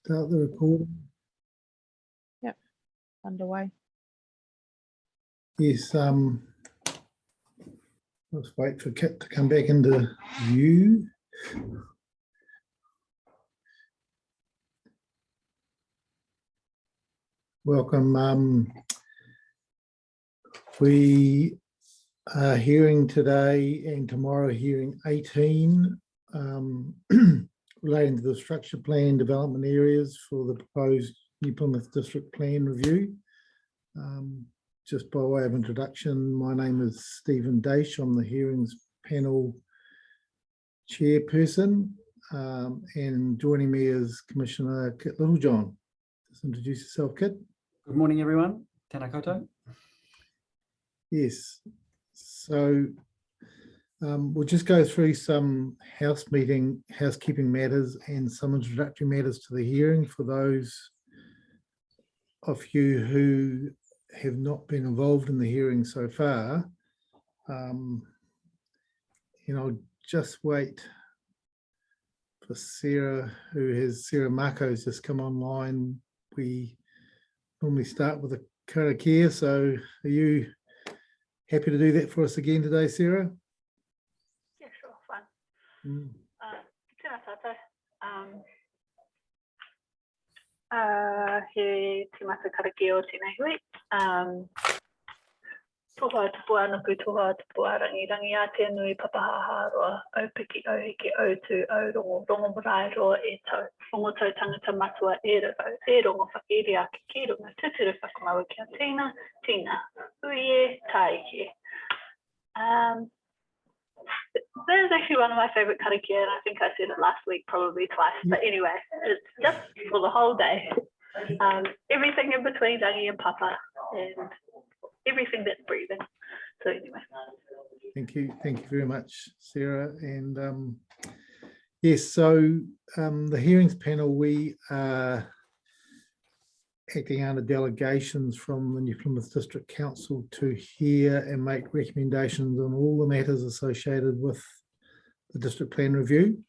Start the recording. Yep, underway. Yes, let's wait for Kit to come back into view. Welcome. We are hearing today and tomorrow hearing 18 relating to the structure plan development areas for the proposed New Plymouth District Plan Review. Just by way of introduction, my name is Stephen Daish. I'm the hearings panel chairperson, and joining me is Commissioner Kit Littlejohn. Just introduce yourself, Kit. Good morning, everyone. Tēnā koutou. Yes, so we'll just go through some housekeeping matters and some introductory matters to the hearing for those of you who have not been involved in the hearing so far. I'll just wait for Sarah Marco's just come online. We normally start with a karakia, so are you happy to do that for us again today, Sarah? Yeah, sure, fine. Tēnā tātou. He tīmata karakia o tēnei hui. Toha tupu anaku, toha tupu rangi a nui papahaha roa, aupiki, auhiki, autu, aurongo, rongo marae roa e tau. Rongo tau tangata matua e rongo whakiiri a ki runga, tuturu whakamaua kia tīna, uie, taiki. That is actually one of my favorite karakia, and I think I said it last week probably twice, but anyway, it's just for the whole day. Everything in between rangi and papa, and everything that's breathing. So anyway. Thank you very much, Sarah. And yes, so the hearings panel, we are acting under delegations from the New Plymouth District Council to hear and make recommendations on all the matters associated with the district plan review.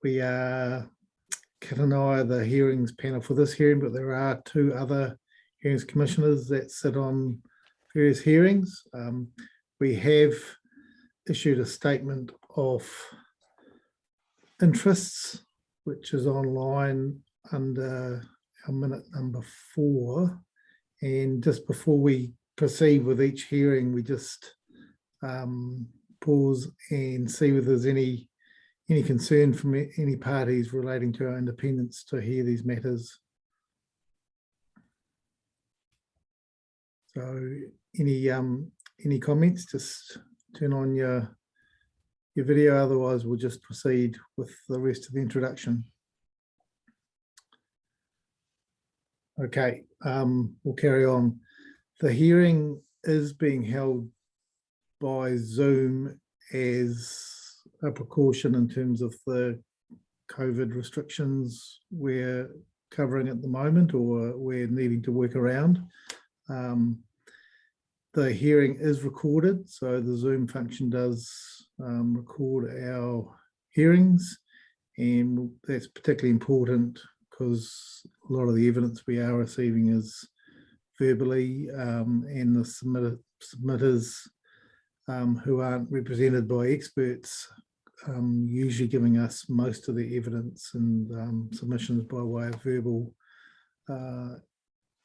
We are, Kit and I are the hearings panel for this hearing, but there are two other hearings commissioners that sit on various hearings. We have issued a statement of interests, which is online under our minute number 4. And just before we proceed with each hearing, we just pause and see whether there's any concern from any parties relating to our independence to hear these matters. So any comments, just turn on your video, otherwise we'll just proceed with the rest of the introduction. Okay, we'll carry on. The hearing is being held by Zoom as a precaution in terms of the COVID restrictions we're covering at the moment, or we're needing to work around. The hearing is recorded, so the Zoom function does record our hearings, and that's particularly important because a lot of the evidence we are receiving is verbally, and the submitters who aren't represented by experts usually giving us most of the evidence and submissions by way of verbal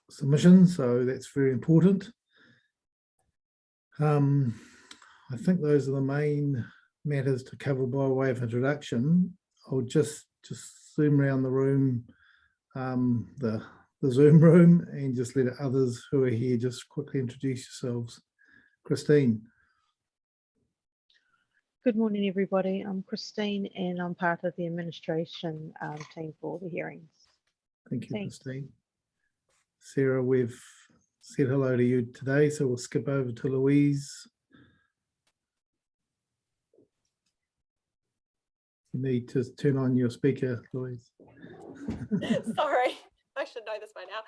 submissions, so that's very important. I think those are the main matters to cover by way of introduction. I'll just zoom around the room, the Zoom room, and just let others who are here just quickly introduce yourselves. Christine. Good morning, everybody. I'm Christine, and I'm part of the administration team for the hearings. Thank you, Thanks. Christine. Sarah, we've said hello to you today, so we'll skip over to Louise. You need to turn on your speaker, Louise. Sorry, I should know this by now.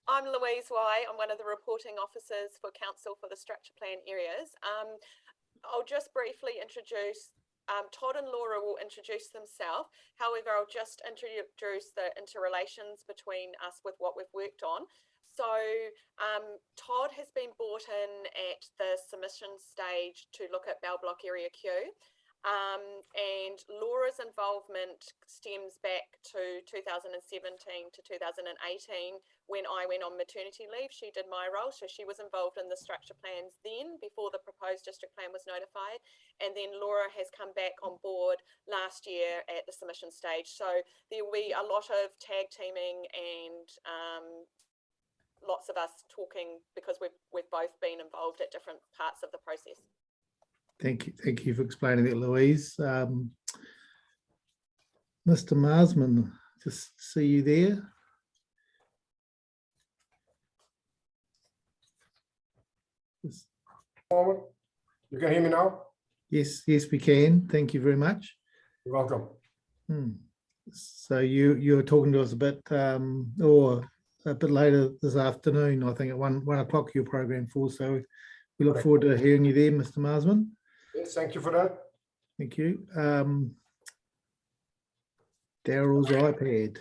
I'm Louise Wye. I'm one of the reporting officers for Council for the Structure Plan Areas. I'll just briefly introduce Todd and Laura will introduce themselves. However, I'll just introduce the interrelations between us with what we've worked on. So Todd has been brought in at the submission stage to look at Bell Block Area Q. And Laura's involvement stems back to 2017 to 2018 when I went on maternity leave. She did my role, so she was involved in the structure plans then before the proposed district plan was notified. And then Laura has come back on board last year at the submission stage. So there will be a lot of tag teaming and lots of us talking because we've both been involved at different parts of the process. Thank you for explaining that, Louise. Mr. Marsman, just see you there. Forward. You can hear me now? Yes, we can. Thank you very much. You're welcome. So you're talking to us a bit, or a bit later this afternoon. I think at 1 o'clock your program falls. So we look forward to hearing you there, Mr. Marsman. Yes, thank you for that. Thank you. Daryl's iPad.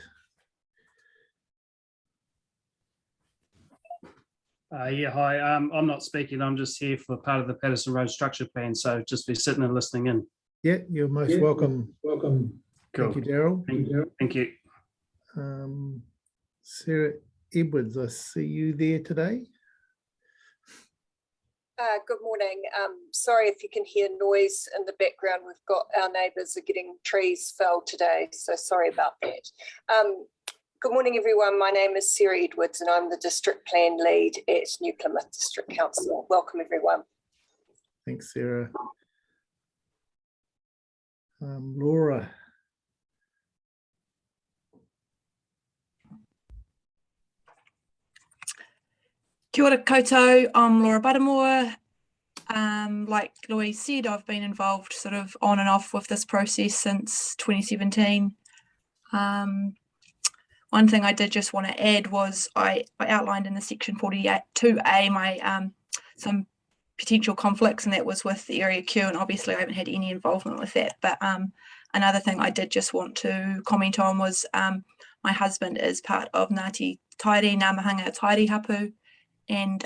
Yeah, hi. I'm not speaking. I'm just here for part of the Patterson Road structure plan. So just be sitting and listening in. Yeah, you're most welcome. Welcome. Cool. Thank you, Daryl. Thank you. Sarah Edwards, I see you there today. Good morning. Sorry if you can hear noise in the background. We've got our neighbours are getting trees felled today, so sorry about that. Good morning, everyone. My name is Sarah Edwards and I'm the District Plan Lead at New Plymouth District Council. Welcome, everyone. Thanks, Sarah. Laura. Kia ora koutou, I'm Laura Buttermore. Like Louise said, I've been involved sort of on and off with this process since 2017. One thing I did just want to add was I outlined in the section 42A my some potential conflicts, and that was with the Area Q, and obviously I haven't had any involvement with that. But another thing I did just want to comment on was my husband is part of Ngāti Tairi, Ngāmahanga Tairi Hapu, and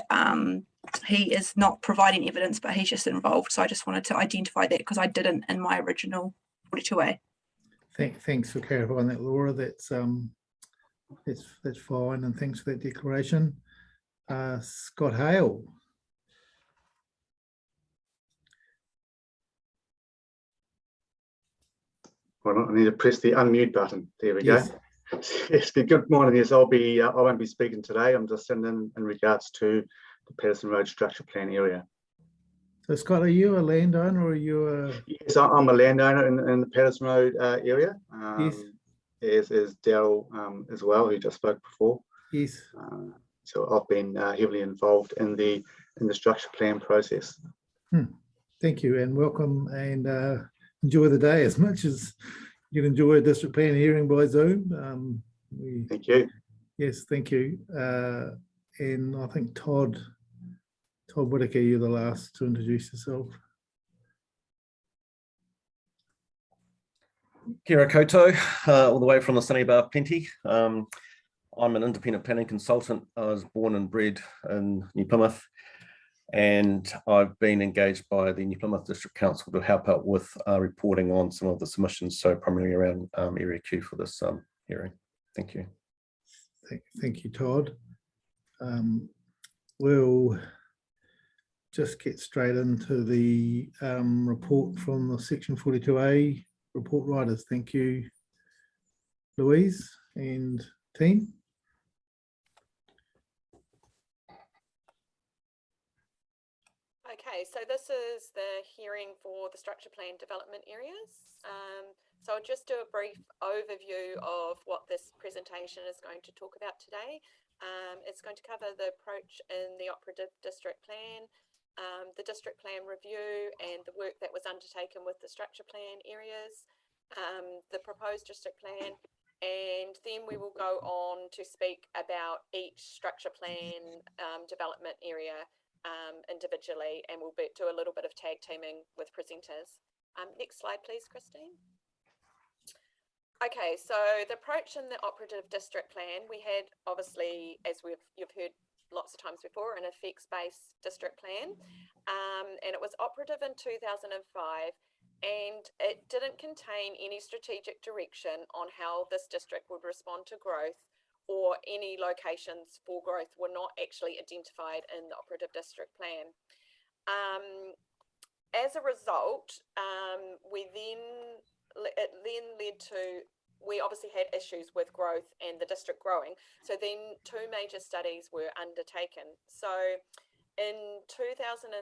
he is not providing evidence, but he's just involved. So I just wanted to identify that because I didn't in my original 42A. Thanks for clarifying that, Laura. That's fine, and thanks for that declaration. Scott Hale. Well, I need to press the unmute button. There we Yes. go. Yes, good morning. Yes, I won't be speaking today. I'm just sitting in regards to the Patterson Road structure plan area. So Scott, are you a landowner or are you a... Yes, I'm a landowner in the Patterson Road area. Yes. As Daryl as well, who just spoke before. Yes. So I've been heavily involved in the structure plan process. Thank you and welcome, and enjoy the day as much as you can enjoy a district plan hearing by Zoom. Thank you. Yes, thank you. And I think Todd Whitaker, you're the last to introduce yourself. Kia ora koutou, all the way from the sunny Bay of Plenty. I'm an independent planning consultant. I was born and bred in New Plymouth, and I've been engaged by the New Plymouth District Council to help out with reporting on some of the submissions, so primarily around Area Q for this hearing. Thank you. Thank you, Todd. We'll just get straight into the report from the section 42A report writers. Thank you, Louise and team. Okay, so this is the hearing for the structure plan development areas. So I'll just do a brief overview of what this presentation is going to talk about today. It's going to cover the approach in the operative district plan, the district plan review and the work that was undertaken with the structure plan areas, the proposed district plan, and then we will go on to speak about each structure plan development area individually, and we'll do a little bit of tag teaming with presenters. Next slide, please, Christine. Okay, so the approach in the operative district plan, we had obviously, as you've heard lots of times before, an effects-based district plan, and it was operative in 2005, and it didn't contain any strategic direction on how this district would respond to growth, or any locations for growth were not actually identified in the operative district plan. As a result, it then led to, we obviously had issues with growth and the district growing. So then 2 major studies were undertaken. So in 2006,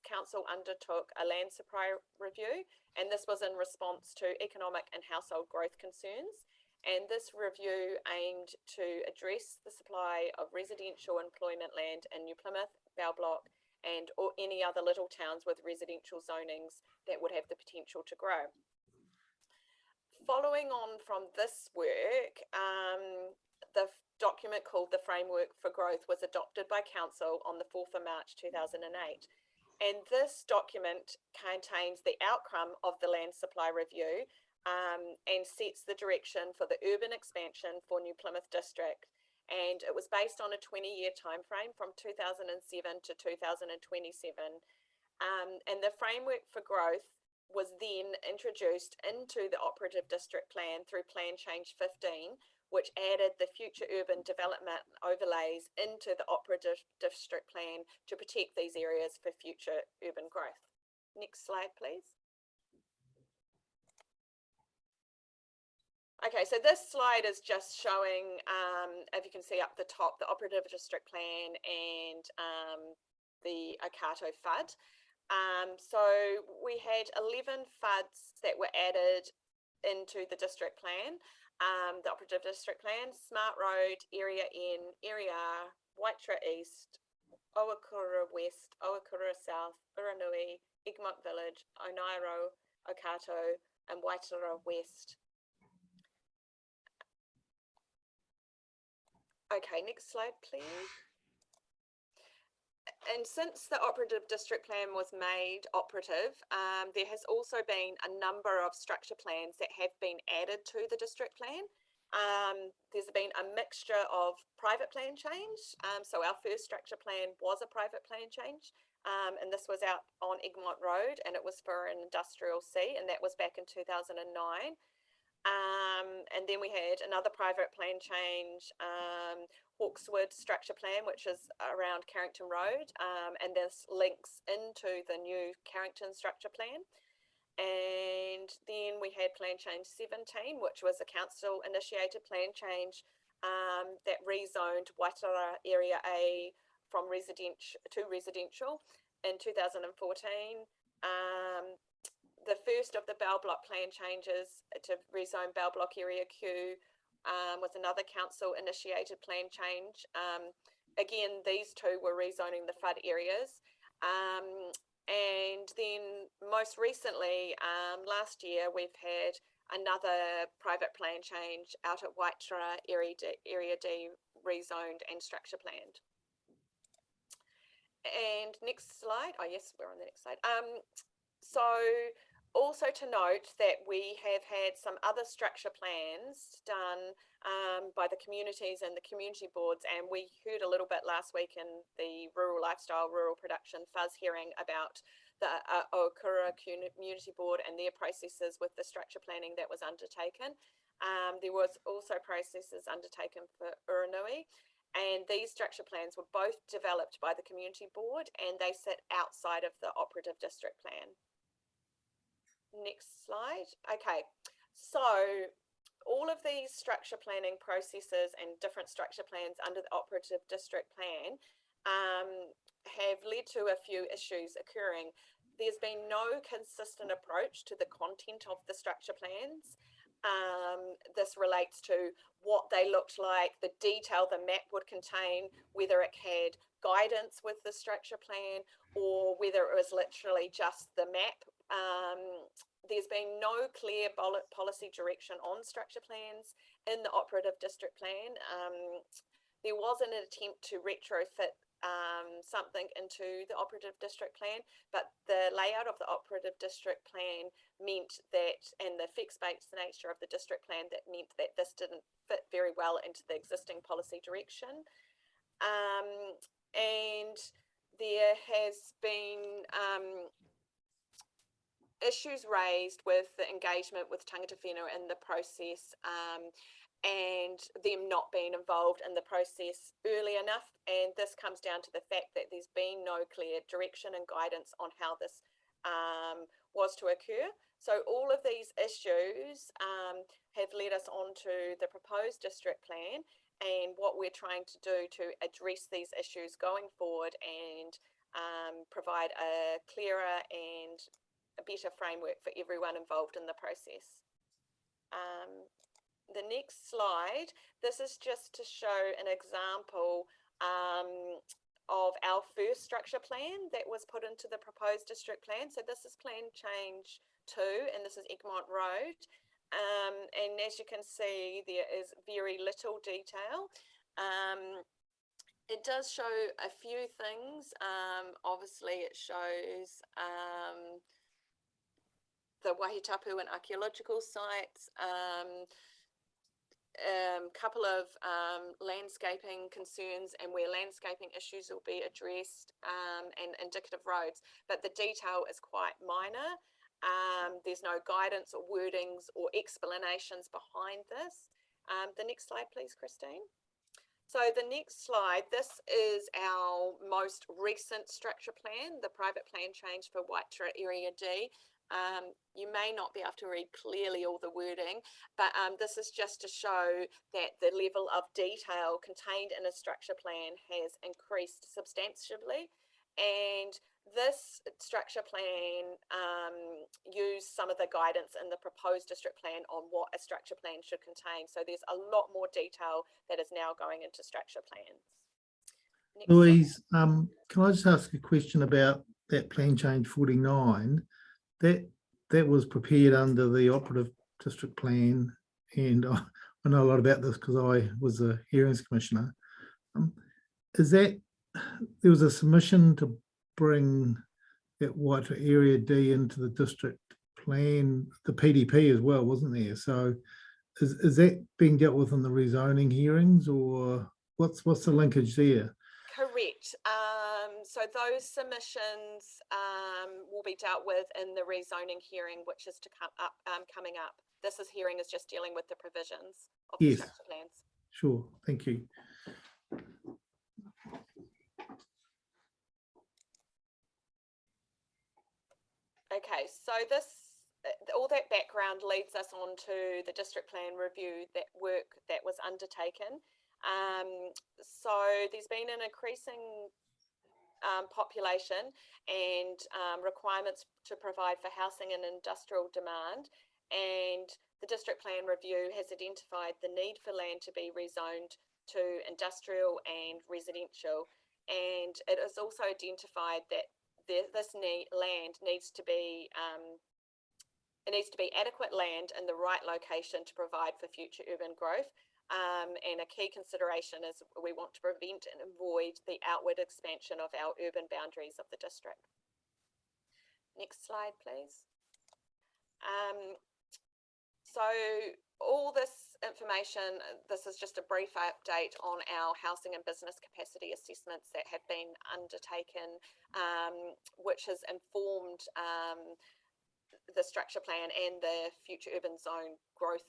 council undertook a land supply review, and this was in response to economic and household growth concerns. And this review aimed to address the supply of residential employment land in New Plymouth, Bell Block, and or any other little towns with residential zonings that would have the potential to grow. Following on from this work, the document called the Framework for Growth was adopted by council on the 4th of March 2008. And this document contains the outcome of the land supply review, and sets the direction for the urban expansion for New Plymouth District. And it was based on a 20-year timeframe from 2007 to 2027. And the Framework for Growth was then introduced into the operative district plan through Plan Change 15, which added the future urban development overlays into the operative district plan to protect these areas for future urban growth. Next slide, please. Okay, so this slide is just showing, if you can see up the top, the operative district plan and the Okato FUD. So we had 11 FUDs that were added into the district plan, the operative district plan: Smart Road, Area N, Area R, Waitara East, Owakura West, Owakura South, Uranui, Egmont Village, Onairo, Okato, and Waitara West. Okay, next slide, please. And since the operative district plan was made operative, there has also been a number of structure plans that have been added to the district plan. There's been a mixture of private plan change. So our first structure plan was a private plan change, and this was out on Egmont Road, and it was for an industrial C, and that was back in 2009. And then we had another private plan change, Hawkswood structure plan, which is around Carrington Road, and this links into the new Carrington structure plan. And then we had Plan Change 17, which was a council initiated plan change that rezoned Waitara Area A from residential to residential in 2014. The first of the Bell Block plan changes to rezone Bell Block Area Q was another council initiated plan change. Again, these two were rezoning the FUD areas. And then most recently, last year, we've had another private plan change out at Waitara Area D rezoned and structure planned. And next slide. Oh yes, we're on the next slide. So also to note that we have had some other structure plans done by the communities and the community boards, and we heard a little bit last week in the Rural Lifestyle, Rural Production Fuzz hearing about the Owakura Community Board and their processes with the structure planning that was undertaken. There was also processes undertaken for Uranui, and these structure plans were both developed by the community board, and they sit outside of the operative district plan. Next slide. Okay, so all of these structure planning processes and different structure plans under the operative district plan have led to a few issues occurring. There's been no consistent approach to the content of the structure plans. This relates to what they looked like, the detail the map would contain, whether it had guidance with the structure plan or whether it was literally just the map. There's been no clear policy direction on structure plans in the operative district plan. There was an attempt to retrofit something into the operative district plan, but the layout of the operative district plan meant that, and the fixed-based nature of the district plan, that meant that this didn't fit very well into the existing policy direction. And there has been issues raised with the engagement with tangata whenua in the process, and them not being involved in the process early enough. And this comes down to the fact that there's been no clear direction and guidance on how this was to occur. So all of these issues have led us on to the proposed district plan and what we're trying to do to address these issues going forward and provide a clearer and a better framework for everyone involved in the process. The next slide, this is just to show an example of our first structure plan that was put into the proposed district plan. So this is plan change 2, and this is Egmont Road. And as you can see, there is very little detail. It does show a few things. Obviously, it shows the Wahitapu and archaeological sites, couple of landscaping concerns and where landscaping issues will be addressed, and indicative roads, but the detail is quite minor. There's no guidance or wordings or explanations behind this. The next slide, please, Christine. So the next slide, this is our most recent structure plan, the private plan change for Waitara Area D. You may not be able to read clearly all the wording, but this is just to show that the level of detail contained in a structure plan has increased substantially. And this structure plan used some of the guidance in the proposed district plan on what a structure plan should contain. So there's a lot more detail that is now going into structure plans. Next Louise, can I just ask a question about that plan change 49? That was prepared under the operative district plan, and I know a lot about this because I was a hearings commissioner. Is that there was a submission to bring that Waitara Area D into the district plan, the PDP as well, wasn't there? So is that being dealt with in the rezoning hearings, or what's the linkage there? Correct. So those submissions will be dealt with in the rezoning hearing, which is to come up, coming up. This hearing is just dealing with the provisions of the structure plans. Sure, thank you. Okay, so this, all that background leads us on to the district plan review, that work that was undertaken. So there's been an increasing population and requirements to provide for housing and industrial demand, and the district plan review has identified the need for land to be rezoned to industrial and residential, and it has also identified that this land needs to be adequate land in the right location to provide for future urban growth. And a key consideration is we want to prevent and avoid the outward expansion of our urban boundaries of the district. Next slide, please. So all this information, this is just a brief update on our housing and business capacity assessments that have been undertaken, which has informed the structure plan and the future urban zone growth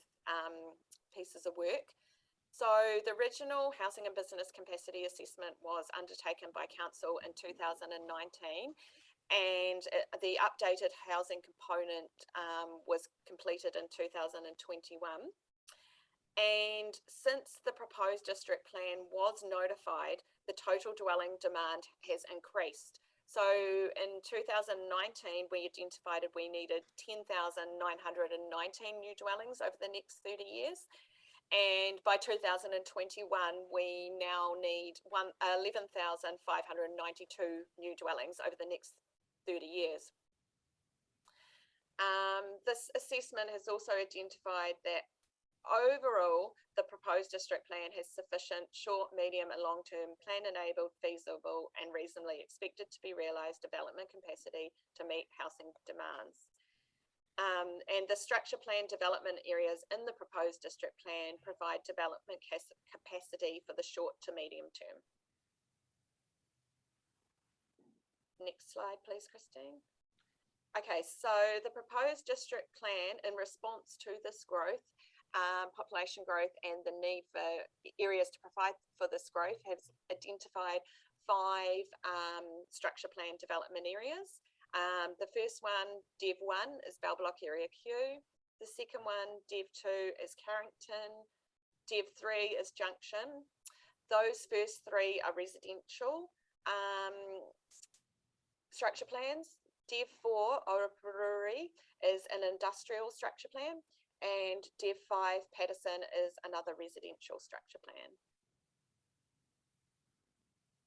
pieces of work. So the original housing and business capacity assessment was undertaken by council in 2019, and the updated housing component was completed in 2021. And since the proposed district plan was notified, the total dwelling demand has increased. So in 2019, we identified we needed 10,919 new dwellings over the next 30 years. And by 2021, we now need 11,592 new dwellings over the next 30 years. This assessment has also identified that overall, the proposed proposed district plan has sufficient short, medium and long-term plan enabled, feasible and reasonably expected to be realised development capacity to meet housing demands. And the structure plan development areas in the proposed district plan provide development capacity for the short to medium term. Next slide, please, Christine. Okay, so the proposed district plan in response to this growth, population growth and the need for areas to provide for this growth has identified 5 structure plan development areas. The first one, Dev 1, is Bell Block Area Q. The second one, Dev 2, is Carrington. Dev 3 is Junction. Those first 3 are residential structure plans. Dev 4, Orapururi, is an industrial structure plan, and Dev 5, Patterson, is another residential structure plan.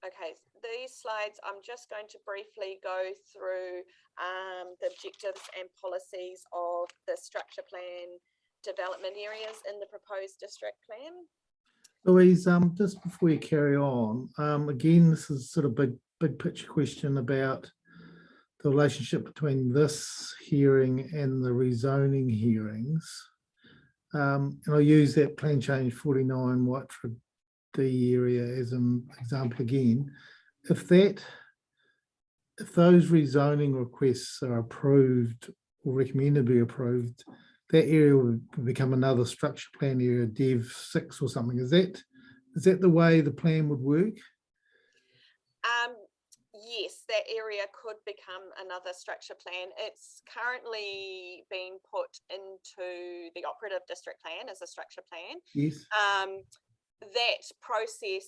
Okay, these slides, I'm just going to briefly go through the objectives and policies of the structure plan development areas in the proposed district plan. Louise, just before you carry on, again, this is sort of big picture question about the relationship between this hearing and the rezoning hearings. And I'll use that plan change 49 Whitewood D area as an example again. If those rezoning requests are approved or recommended to be approved, that area would become another structure plan area, Dev 6 or something. Is that the way the plan would work? Yes, that area could become another structure plan. It's currently being put into the operative district plan as a structure plan. Yes. That process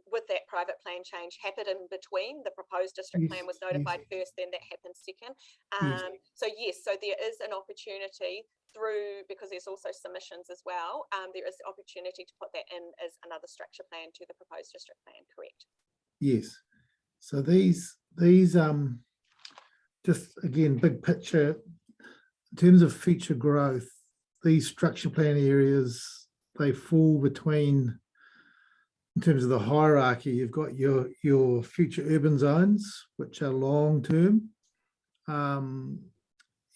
with that private plan change happened in between. The proposed district plan was notified first, then that happened second. So yes, so there is an opportunity through, because there's also submissions as well, there is the opportunity to put that in as another structure plan to the proposed district plan, correct? Yes. So these just again, big picture, in terms of future growth, these structure plan areas, they fall between, in terms of the hierarchy, you've got your future urban zones, which are long term.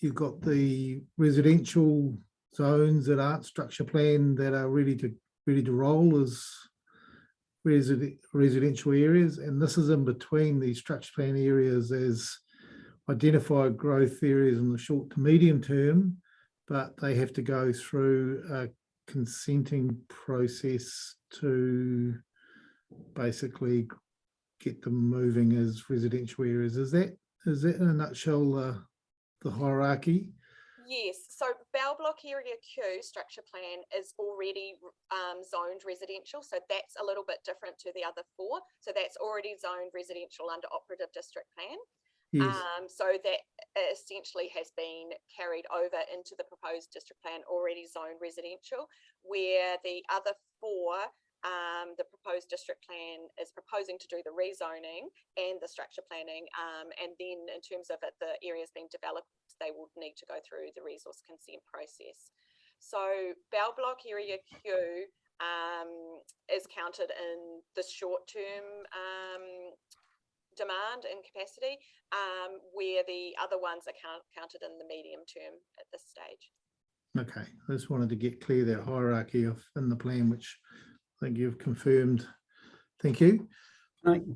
You've got the residential zones that aren't structure plan that are ready to roll as residential areas, and this is in between these structure plan areas as identified growth areas in the short to medium term, but they have to go through a consenting process to basically get them moving as residential areas. Is that in a nutshell the hierarchy? Yes, so Bell Block Area Q structure plan is already zoned residential, so that's a little bit different to the other 4. So that's already zoned residential under operative district plan. Yes. So that essentially has been carried over into the proposed district plan already zoned residential, where the other 4, the proposed district plan is proposing to do the rezoning and the structure planning, and then in terms of it, the areas being developed, they will need to go through the resource consent process. So Bell Block Area Q is counted in the short-term demand and capacity, where the other ones are counted in the medium term at this stage. Okay, I just wanted to get clear that hierarchy in the plan, which I think you've confirmed. Thank you.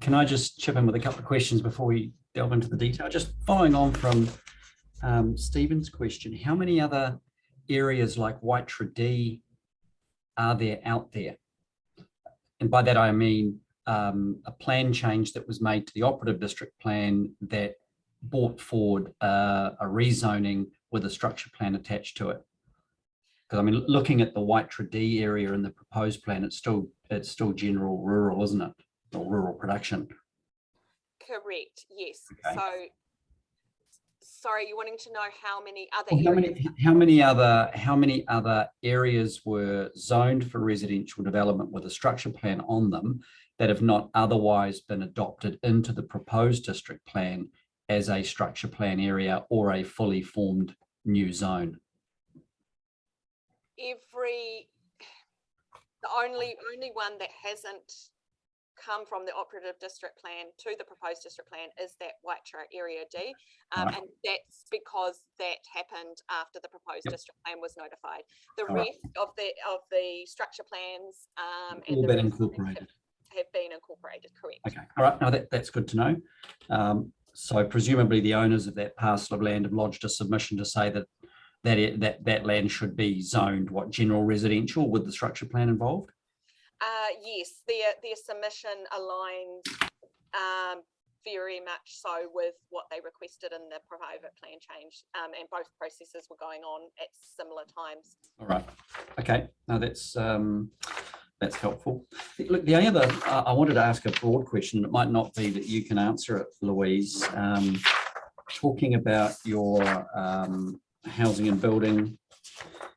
Can I just chip in with a couple of questions before we delve into the detail? Just following on from Stephen's question, how many other areas like Waitara D are there out there? And by that I mean a plan change that was made to the operative district plan that brought forward a rezoning with a structure plan attached to it. Because I mean, looking at the Waitara D area in the proposed plan, it's still general rural, isn't it? Or rural production. Correct. Yes. Okay. So, sorry, you're wanting to know how many other Well, how many other areas were zoned for residential development with a structure plan on them that have not otherwise been adopted into the proposed district plan as a structure plan area or a fully formed new zone? only one that hasn't come from the operative district plan to the proposed district plan is that Waitara Area D. Right. And that's because that happened after the proposed Yep. district plan was notified. The All right. rest of the structure plans and All the been rest incorporated. have been incorporated, correct? Okay, all right, now that's good to know. So presumably the owners of that parcel of land have lodged a submission to say that that land should be zoned, what, general residential with the structure plan involved? Yes, their submission aligns very much so with what they requested in the private plan change, and both processes were going on at similar times. All right, okay, now that's helpful. Look, the other, I wanted to ask a broad question. It might not be that you can answer it, Louise. Talking about your housing and building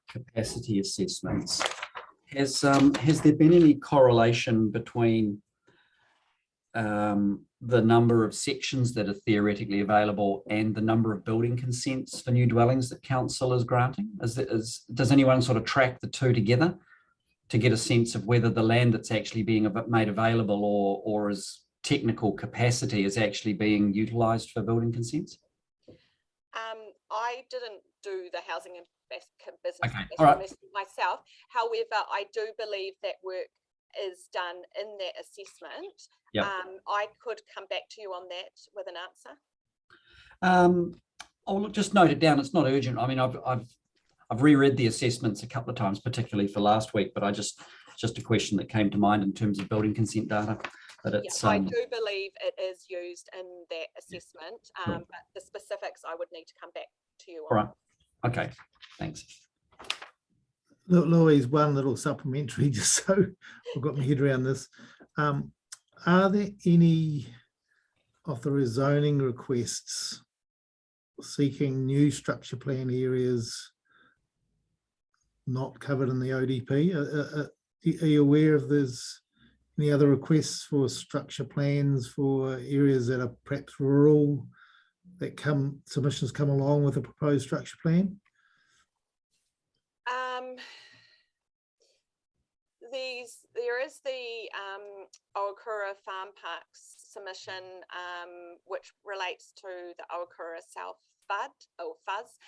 capacity assessments, has there been any correlation between the number of sections that are theoretically available and the number of building consents for new dwellings that council is granting? Does anyone sort of track the two together to get a sense of whether the land that's actually being made available or as technical capacity is actually being utilised for building consents? I didn't do the housing and business Okay, all right. myself. However, I do believe that work is done in that assessment. Yep. I could come back to you on that with an answer. I'll just note it down. It's not urgent. I mean, I've reread the assessments a couple of times, particularly for last week, but just a question that came to mind in terms of building consent data. But it's, I do believe it is used in that assessment, Sure. but the specifics I would need to come back to you all on. right. Okay, thanks. Look, Louise, one little supplementary, just so I've got my head around this. Are there any of the rezoning requests seeking new structure plan areas not covered in the ODP? Are you aware if there's any other requests for structure plans for areas that are perhaps rural that submissions come along with a proposed structure plan? There is the Owakura Farm Parks submission, which relates to the Owakura South Fuzz.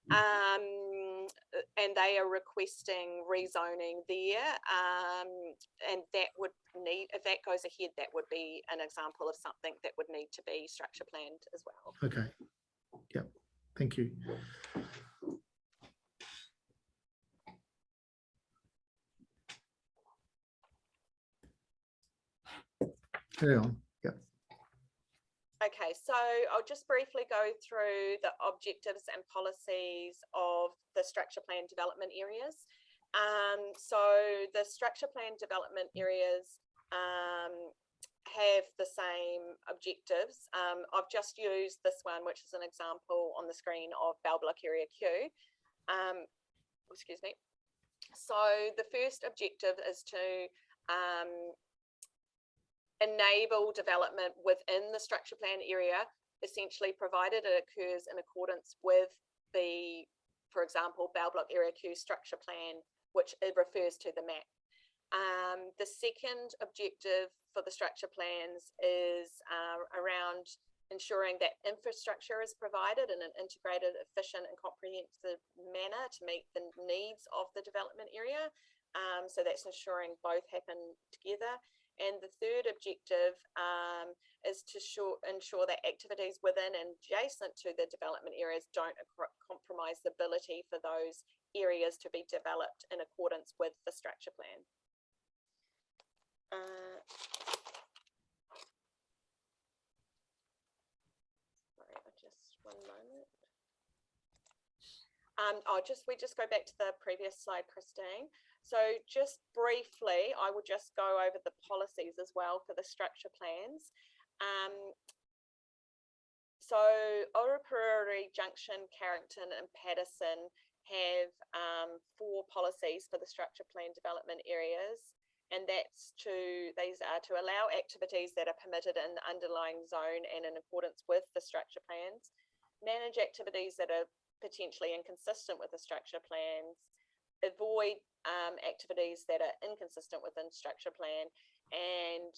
And they are requesting rezoning there, and that would need, if that goes ahead, that would be an example of something that would need to be structure planned as well. Okay, yep, thank you. Carry on. Yep. Okay, so I'll just briefly go through the objectives and policies of the structure plan development areas. So the structure plan development areas have the same objectives. I've just used this one, which is an example on the screen of Balblock Area Q. Excuse me. So the first objective is to enable development within the structure plan area, essentially provided it occurs in accordance with the, for example, Balblock Area Q structure plan, which it refers to the map. The second objective for the structure plans is around ensuring that infrastructure is provided in an integrated, efficient and comprehensive manner to meet the needs of the development area. So that's ensuring both happen together. And the third objective is to ensure that activities within and adjacent to the development areas don't compromise the ability for those areas to be developed in accordance with the structure plan. Sorry, just one moment. We just go back to the previous slide, Christine. So just briefly, I will just go over the policies as well for the structure plans. So Orapururi, Junction, Carrington and Patterson have 4 policies for the structure plan development areas. And these are to allow activities that are permitted in the underlying zone and in accordance with the structure plans, manage activities that are potentially inconsistent with the structure plans, avoid activities that are inconsistent within structure plan. And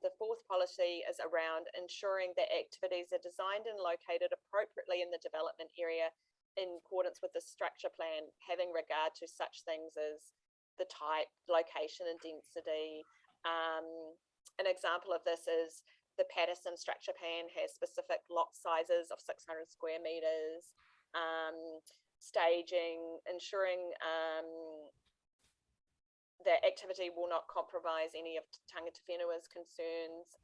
the fourth policy is around ensuring that activities are designed and located appropriately in the development area in accordance with the structure plan, having regard to such things as the type, location and density. An example of this is the Patterson structure plan has specific lot sizes of 600 square meters, staging, ensuring that activity will not compromise any of Tangata Whenua's concerns,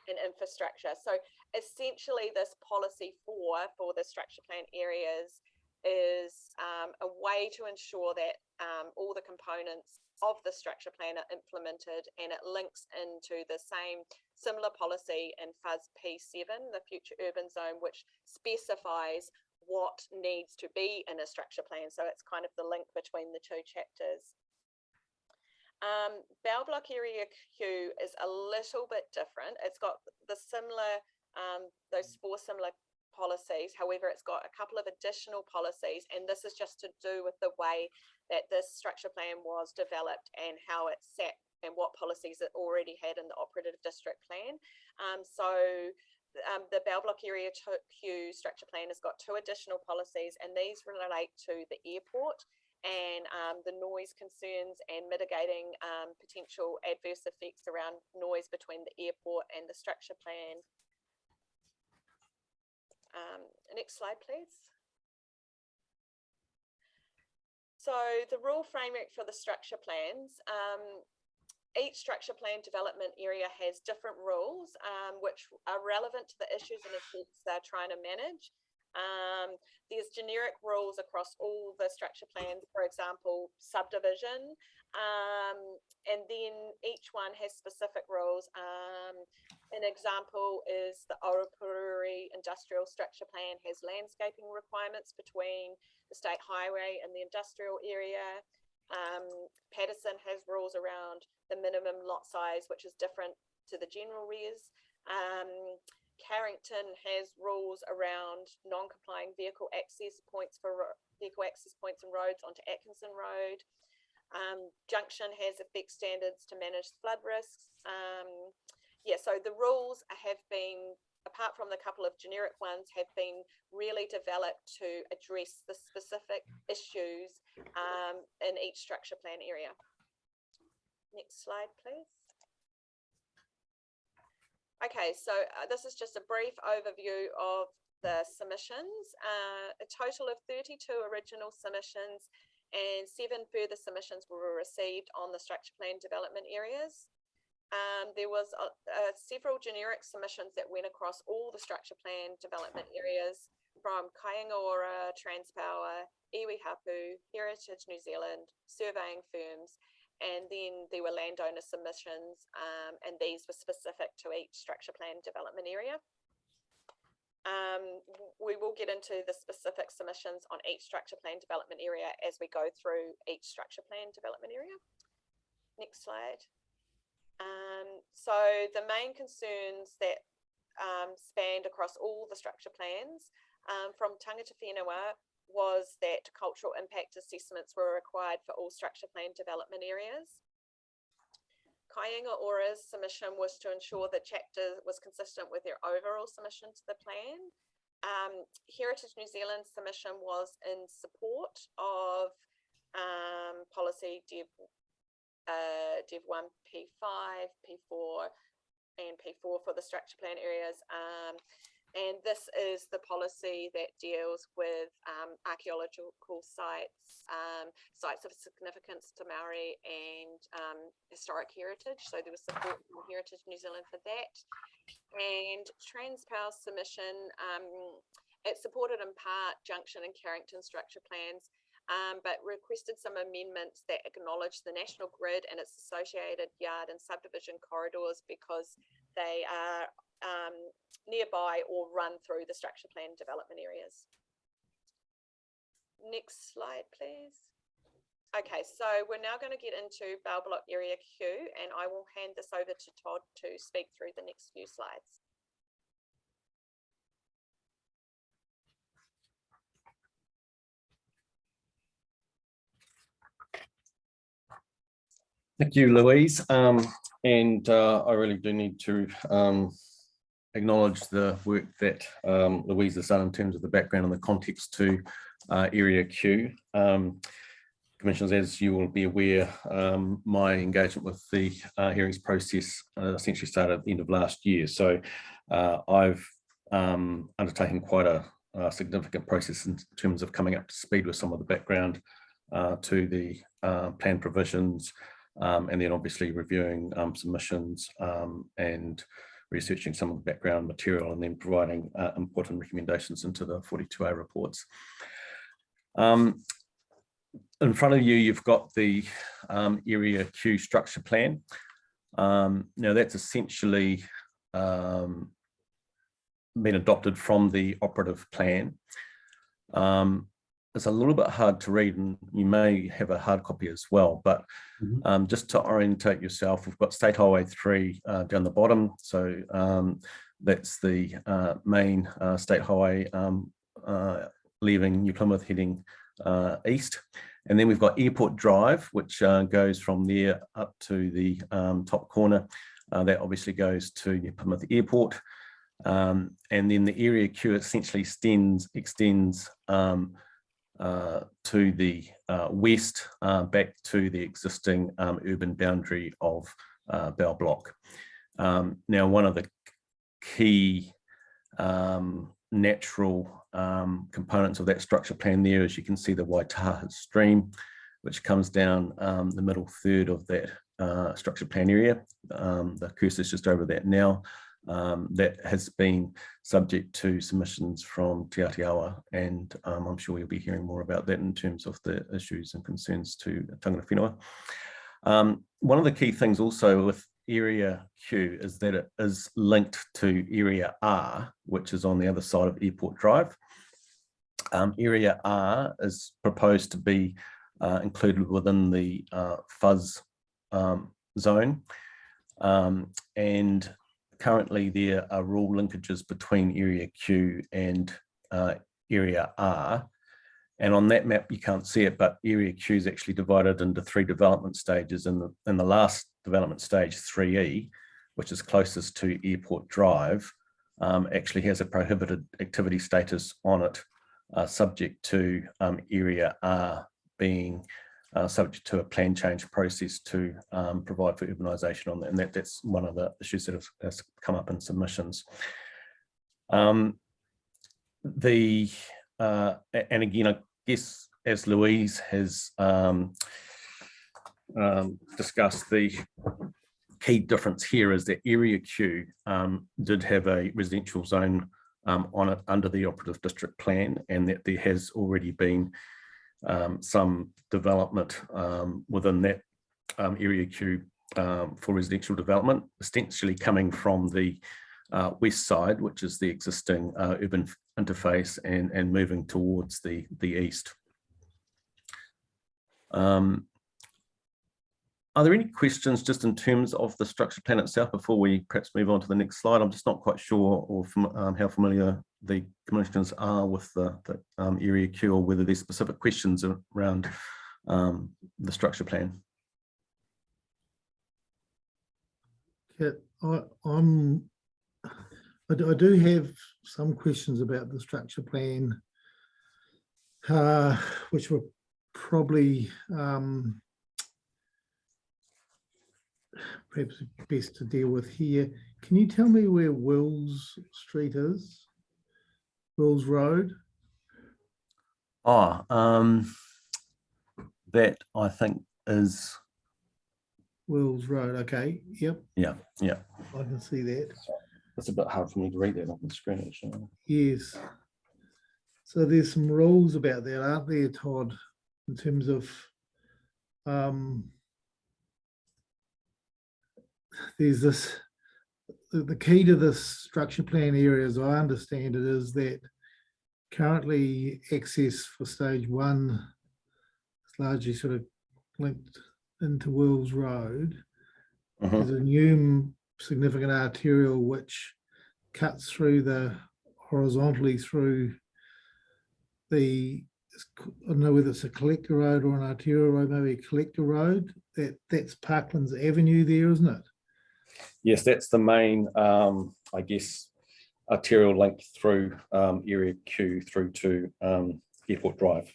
and infrastructure. So essentially this policy for the structure plan areas is a way to ensure that all the components of the structure plan are implemented, and it links into the similar policy in FUS P7, the future urban zone, which specifies what needs to be in a structure plan. So it's kind of the link between the two chapters. Bell Block Area Q is a little bit different. It's got the similar, those 4 similar policies. However, it's got a couple of additional policies, and this is just to do with the way that this structure plan was developed and how it sat and what policies it already had in the operative district plan. The Bell Block Area Q structure plan has got 2 additional policies, and these relate to the airport and the noise concerns and mitigating potential adverse effects around noise between the airport and the structure plan. Next slide, please. So the rule framework for the structure plans. Each structure plan development area has different rules which are relevant to the issues and effects they're trying to manage. There's generic rules across all the structure plans, for example, subdivision, and then each one has specific rules. An example is the Orapuri Industrial Structure Plan has landscaping requirements between the state highway and the industrial area. Patterson has rules around the minimum lot size, which is different to the general res. Carrington has rules around non-complying vehicle access points and roads onto Atkinson Road. Junction has effect standards to manage flood risks. So the rules have been, apart from the couple of generic ones, have been really developed to address the specific issues in each structure plan area. Next slide, please. Okay, so this is just a brief overview of the submissions. A total of 32 original submissions and 7 further submissions were received on the structure plan development areas. There was several generic submissions that went across all the structure plan development areas from Kāinga Ora, Transpower, Iwi Hapu, Heritage New Zealand, surveying firms, and then there were landowner submissions, and these were specific to each structure plan development area. We will get into the specific submissions on each structure plan development area as we go through each structure plan development area. Next slide. So the main concerns that spanned across all the structure plans from Tangata Whenua was that cultural impact assessments were required for all structure plan development areas. Kāinga Ora's submission was to ensure the chapter was consistent with their overall submission to the plan. Heritage New Zealand's submission was in support of policy Dev 1 P5, P4 and P4 for the structure plan areas. And this is the policy that deals with archaeological sites, sites of significance to Maori and historic heritage. So there was support from Heritage New Zealand for that. And Transpower's submission, it supported in part Junction and Carrington structure plans, but requested some amendments that acknowledge the national grid and its associated yard and subdivision corridors because they are nearby or run through the structure plan development areas. Next slide, please. Okay, so we're now going to get into Bell Block Area Q, and I will hand this over to Todd to speak through the next few slides. Thank you, Louise. And I really do need to acknowledge the work that Louise has done in terms of the background and the context to Area Q. Commissioners, as you will be aware, my engagement with the hearings process essentially started at the end of last year. So I've undertaken quite a significant process in terms of coming up to speed with some of the background to the plan provisions, and then obviously reviewing submissions and researching some of the background material, and then providing important recommendations into the 42A reports. In front of you, you've got the Area Q structure plan. Now that's essentially been adopted from the operative plan. It's a little bit hard to read, and you may have a hard copy as well, but just to orientate yourself, we've got State Highway 3 down the bottom. So that's the main state highway leaving New Plymouth heading east. And then we've got Airport Drive, which goes from there up to the top corner. That obviously goes to New Plymouth Airport. And then the Area Q essentially extends to the west, back to the existing urban boundary of Bell Block. Now, one of the key natural components of that structure plan there, as you can see, the Waitaha stream, which comes down the middle third of that structure plan area. The cursor's just over that now. That has been subject to submissions from Te Atiawa, and I'm sure you'll be hearing more about that in terms of the issues and concerns to Tangata Whenua. One of the key things also with Area Q is that it is linked to Area R, which is on the other side of Airport Drive. Area R is proposed to be included within the fuzz zone, and currently there are rule linkages between Area Q and Area R. And on that map, you can't see it, but Area Q is actually divided into 3 development stages. And the last development stage, 3E, which is closest to Airport Drive, actually has a prohibited activity status on it, subject to Area R being subject to a plan change process to provide for urbanisation on that. And that's one of the issues that has come up in submissions. And again, I guess as Louise has discussed, the key difference here is that Area Q did have a residential zone on it under the operative district plan, and that there has already been some development within that Area Q for residential development, essentially coming from the west side, which is the existing urban interface, and moving towards the east. Are there any questions just in terms of the structure plan itself before we perhaps move on to the next slide? I'm just not quite sure or how familiar the commissioners are with the Area Q, or whether there's specific questions around the structure plan. Yeah, I do have some questions about the structure plan, which were probably perhaps best to deal with here. Can you tell me where Wills Street is? Wills Road? That I think is Wills Road, okay, yep. Yeah. I can see that. It's a bit hard for me to read that on the screen, actually. Yes. So there's some rules about that, aren't there, Todd, in terms of there's this, the key to this structure plan area, as I understand it, is that currently access for stage 1 is largely sort of linked into Wills Road. There's a new significant arterial which cuts through horizontally through the I don't know whether it's a collector road or an arterial road, maybe a collector road. That's Parklands Avenue there, isn't it? Yes, that's the main, I guess, arterial link through Area Q through to Airport Drive.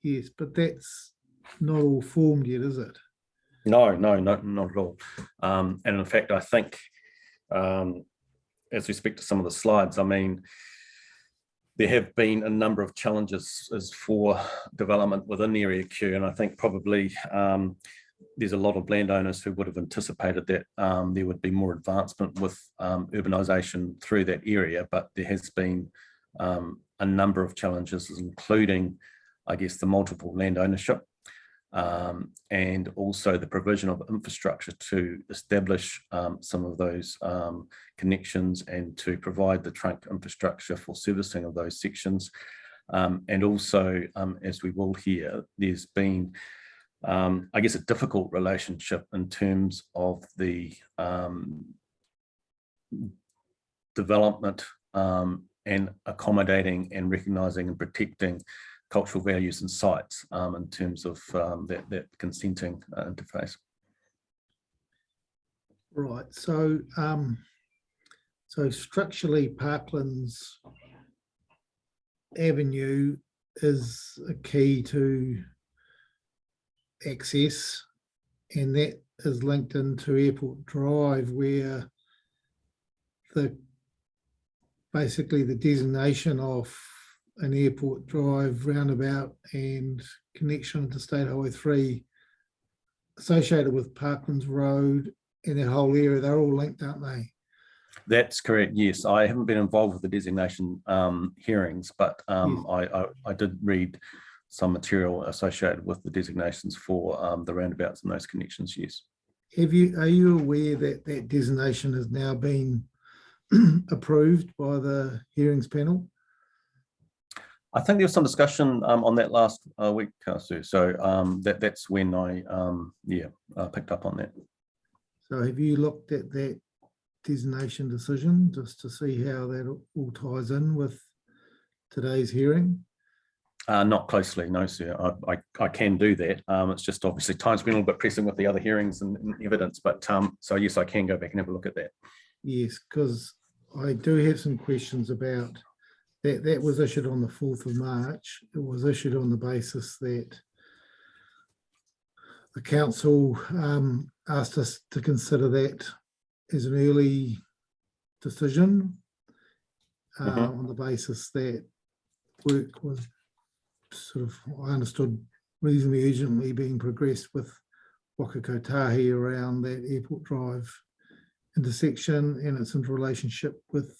Yes, but that's not all formed yet, is it? No, not at all. And in fact, I think as we speak to some of the slides, I mean, there have been a number of challenges as for development within Area Q, and I think probably there's a lot of landowners who would have anticipated that there would be more advancement with urbanisation through that area, but there has been a number of challenges, including, I guess, the multiple land ownership and also the provision of infrastructure to establish some of those connections and to provide the trunk infrastructure for servicing of those sections. And also, as we will hear, there's been, I guess, a difficult relationship in terms of the development and accommodating and recognising and protecting cultural values and sites in terms of that consenting interface. Right. So, so structurally, Parklands Avenue is a key to access, and that is linked into Airport Drive, where basically the designation of an Airport Drive roundabout and connection to State Highway 3 associated with Parklands Road and that whole area, they're all linked, aren't they? That's correct, yes. I haven't been involved with the designation hearings, but Yes. I did read some material associated with the designations for the roundabouts and those connections, yes. Are you aware that that designation has now been approved by the hearings panel? I think there was some discussion on that last week, Sue. So that's when I picked up on that. So have you looked at that designation decision just to see how that all ties in with today's hearing? Not closely, no, sir. I can do that. It's just obviously time's been a little bit pressing with the other hearings and evidence, but so yes, I can go back and have a look at that. Yes, because I do have some questions about that. That was issued on the 4th of March. It was issued on the basis that the council asked us to consider that as an early decision on the basis that work was sort of, I understood, reasonably urgently being progressed with Waka Kotahi around that Airport Drive intersection and its interrelationship with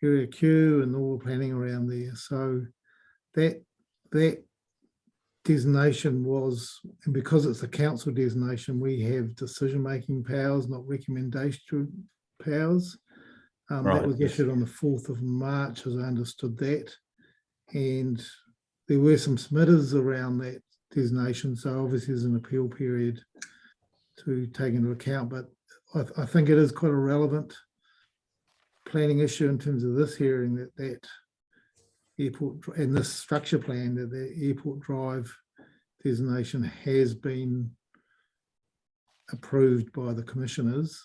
Area Q and all the planning around there. So that designation was, and because it's a council designation, we have decision-making powers, not recommendation powers. That was issued on the 4th of March, as I understood that. And there were some submitters around that designation, so obviously there's an appeal period to take into account, but I think it is quite a relevant planning issue in terms of this hearing, that airport and this structure plan, that the Airport Drive designation has been approved by the commissioners,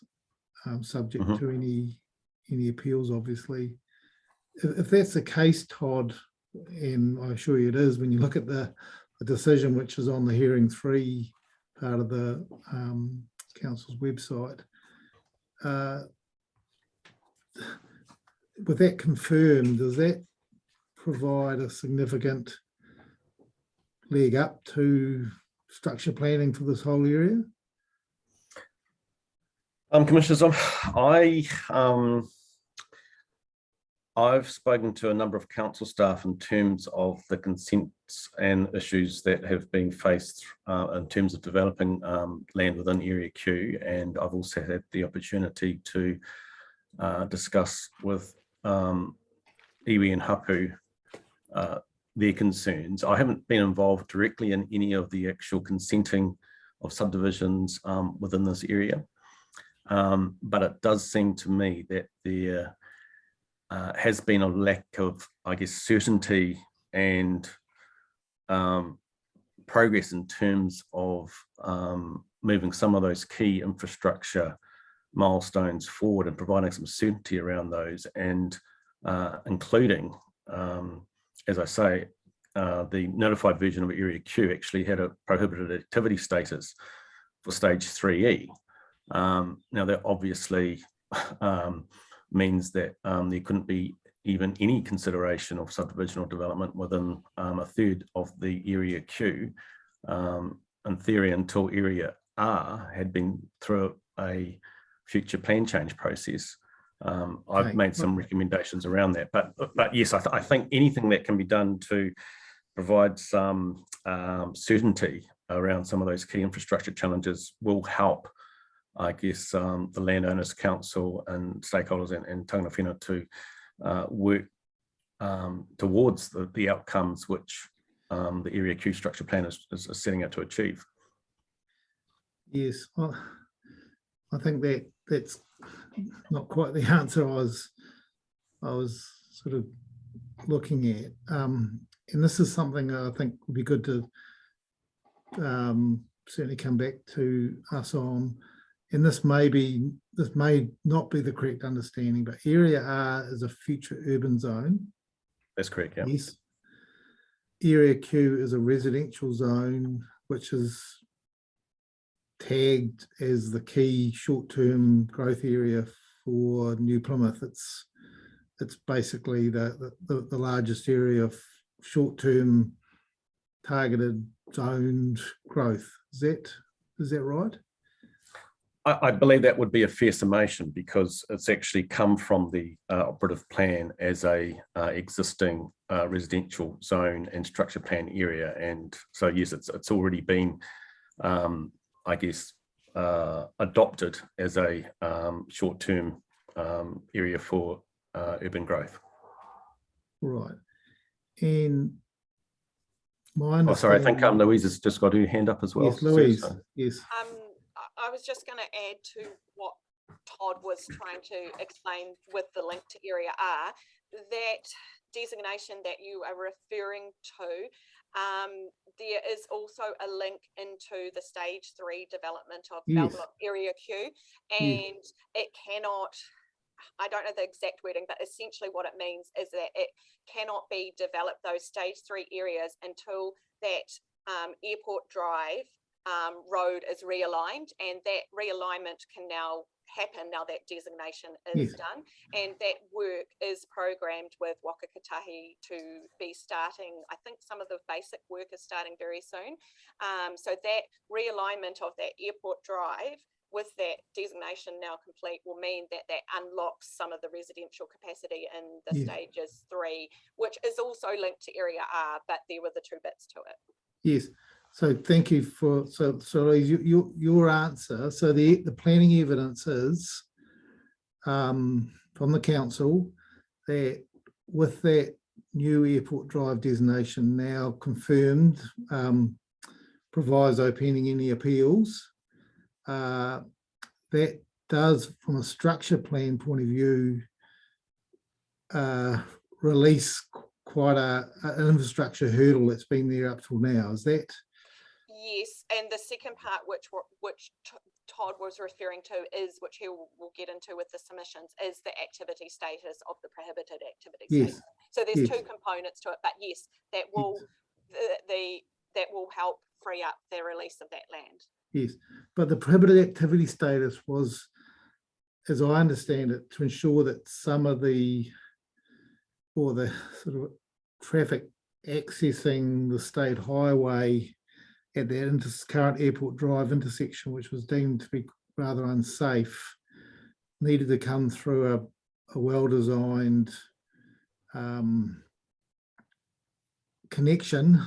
subject to any appeals, obviously. If that's the case, Todd, and I assure you it is, when you look at the decision, which is on the hearing 3 part of the council's website, with that confirmed, does that provide a significant leg up to structure planning for this whole area? Commissioners, I've spoken to a number of council staff in terms of the consents and issues that have been faced in terms of developing land within Area Q, and I've also had the opportunity to discuss with iwi and Hapu their concerns. I haven't been involved directly in any of the actual consenting of subdivisions within this area, but it does seem to me that there has been a lack of, I guess, certainty and progress in terms of moving some of those key infrastructure milestones forward and providing some certainty around those, and including, as I say, the notified version of Area Q actually had a prohibited activity status for stage 3E. Now that obviously means that there couldn't be even any consideration of subdivision or development within a third of the Area Q, in theory, until Area R had been through a future plan change process. I've Okay. made some recommendations around that, but yes, I think anything that can be done to provide some certainty around some of those key infrastructure challenges will help, I guess, the Landowners Council and stakeholders and tangata whenua to work towards the outcomes which the Area Q structure plan is setting out to achieve. Yes, well, I think that's not quite the answer I was sort of looking at. And this is something I think would be good to certainly come back to us on. And this may not be the correct understanding, but Area R is a future urban zone. That's correct, yeah. Yes. Area Q is a residential zone, which is tagged as the key short-term growth area for New Plymouth. It's basically the largest area of short-term targeted zoned growth. Is that right? I believe that would be a fair summation, because it's actually come from the operative plan as a existing residential zone and structure plan area, and so yes, it's already been, I guess, adopted as a short-term area for urban growth. Right. And my Oh, sorry, I think understanding- Louise has just got her hand up as well. Yes, Louise, So- yes. I was just going to add to what Todd was trying to explain with the link to Area R, that designation that you are referring to, there is also a link into the stage 3 development of Yes. Area Q, and it cannot, I don't know the exact wording, but essentially what it means is that it cannot be developed, those stage 3 areas, until that Airport Drive road is realigned, and that realignment can now happen now that designation is Yes. done, and that work is programmed with Waka Kotahi to be starting. I think some of the basic work is starting very soon, so that realignment of that Airport Drive with that designation now complete will mean that unlocks some of the residential capacity in the Yes. stages 3, which is also linked to Area R, but there were the two bits to it. Yes. So thank you for your answer. So the planning evidence is from the council that with that new Airport Drive designation now confirmed, proviso pending any appeals, that does, from a structure plan point of view, release quite an infrastructure hurdle that's been there up till now. Is that? Yes, and the second part, which Todd was referring to, is, which he will get into with the submissions, is the activity status of the prohibited activity status. So there's two components to it, but yes, that will that will help free up the release of that land. Yes, but the prohibited activity status was, as I understand it, to ensure that some of the sort of traffic accessing the state highway at that current Airport Drive intersection, which was deemed to be rather unsafe, needed to come through a well-designed connection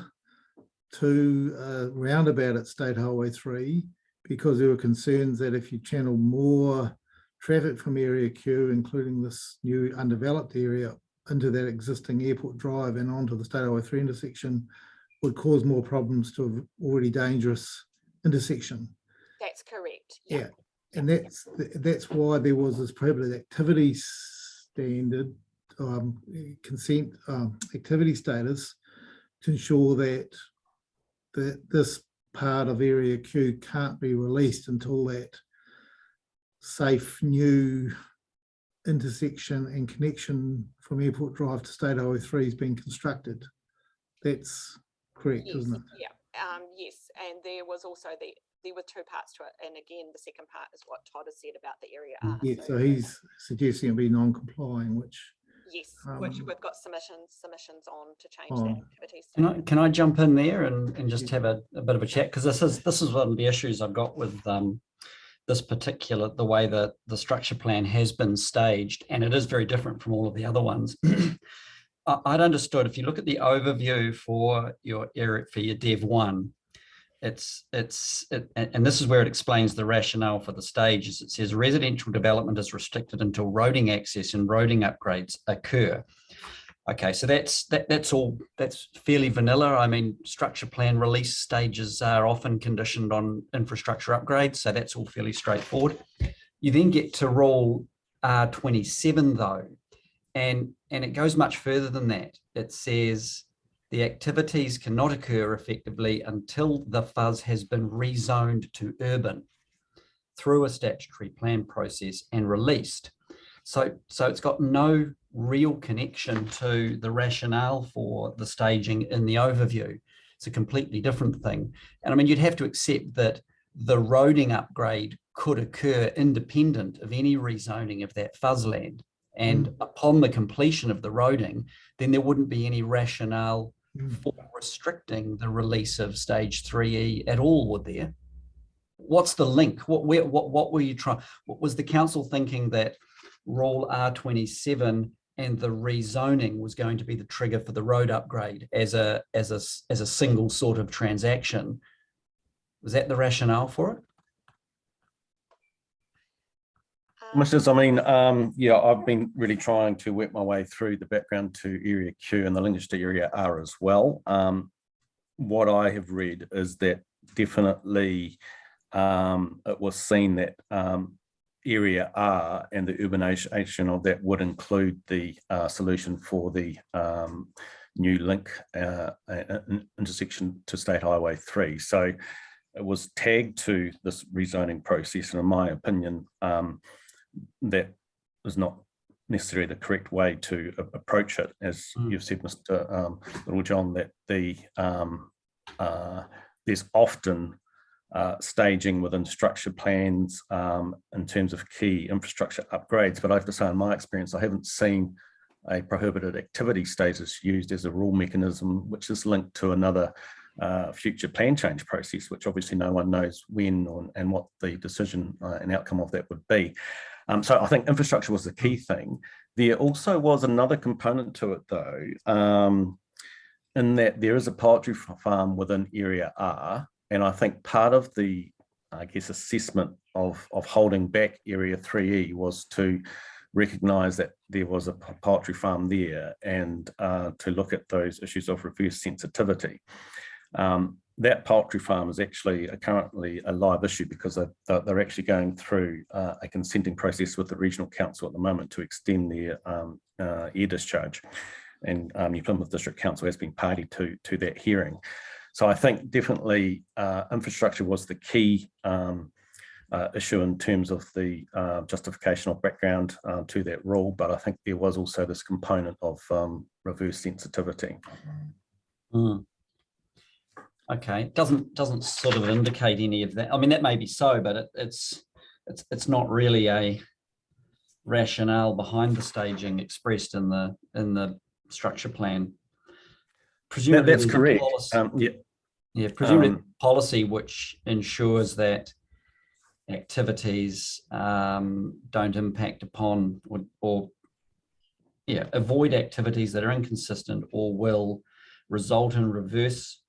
to a roundabout at State Highway 3, because there were concerns that if you channel more traffic from Area Q, including this new undeveloped area, into that existing Airport Drive and onto the State Highway 3 intersection, would cause more problems to an already dangerous intersection. That's correct. Yeah, and that's why there was this prohibited activity standard, consent activity status, to ensure that this part of Area Q can't be released until that safe new intersection and connection from Airport Drive to State Highway 3 has been constructed. That's correct, Yes, isn't it? yeah, yes, and there was also there were two parts to it, and again, the second part is what Todd has said about the area R. Yeah, so he's suggesting it'll be non-complying, which Yes, which we've got submissions on to change that on. activity. Can I jump in there and just have a bit of a chat? Because this is one of the issues I've got with this particular, the way that the structure plan has been staged, and it is very different from all of the other ones. I'd understood if you look at the overview for your area, for your Dev 1, and this is where it explains the rationale for the stages. It says residential development is restricted until roading access and roading upgrades occur. Okay, so that's fairly vanilla. I mean, structure plan release stages are often conditioned on infrastructure upgrades, so that's all fairly straightforward. You then get to rule R27 though, and it goes much further than that. It says the activities cannot occur effectively until the fuzz has been rezoned to urban through a statutory plan process and released. So it's got no real connection to the rationale for the staging in the overview. It's a completely different thing. And I mean, you'd have to accept that the roading upgrade could occur independent of any rezoning of that fuzz land. And upon the completion of the roading, then there wouldn't be any rationale for restricting the release of stage 3E at all, would there? What's the link? What were you trying? What was the council thinking, that rule R27 and the rezoning was going to be the trigger for the road upgrade as a single sort of transaction? Was that the rationale for it? Commissioners, I mean, yeah, I've been really trying to work my way through the background to Area Q and the linkage to Area R as well. What I have read is that definitely it was seen that Area R and the urbanisation of that would include the solution for the new link intersection to State Highway 3. So it was tagged to this rezoning process, and in my opinion, that is not necessarily the correct way to approach it. As you've said, Mr. Littlejohn, that there's often staging within structure plans in terms of key infrastructure upgrades. But I have to say, in my experience, I haven't seen a prohibited activity status used as a rule mechanism, which is linked to another future plan change process, which obviously no one knows when and what the decision and outcome of that would be. So I think infrastructure was the key thing. There also was another component to it though, in that there is a poultry farm within Area R. And I think part of the, I guess, assessment of holding back Area 3E was to recognise that there was a poultry farm there, and to look at those issues of reverse sensitivity. That poultry farm is actually currently a live issue, because they're actually going through a consenting process with the regional council at the moment to extend their air discharge. And New Plymouth District Council has been party to that hearing. So I think definitely infrastructure was the key issue in terms of the justification or background to that rule, but I think there was also this component of reverse sensitivity. Okay, doesn't sort of indicate any of that. I mean, that may be so, but it's not really a rationale behind the staging expressed in the structure plan. Presumably that's correct. Presumably policy which ensures that activities don't impact upon or avoid activities that are inconsistent or will result in reverse.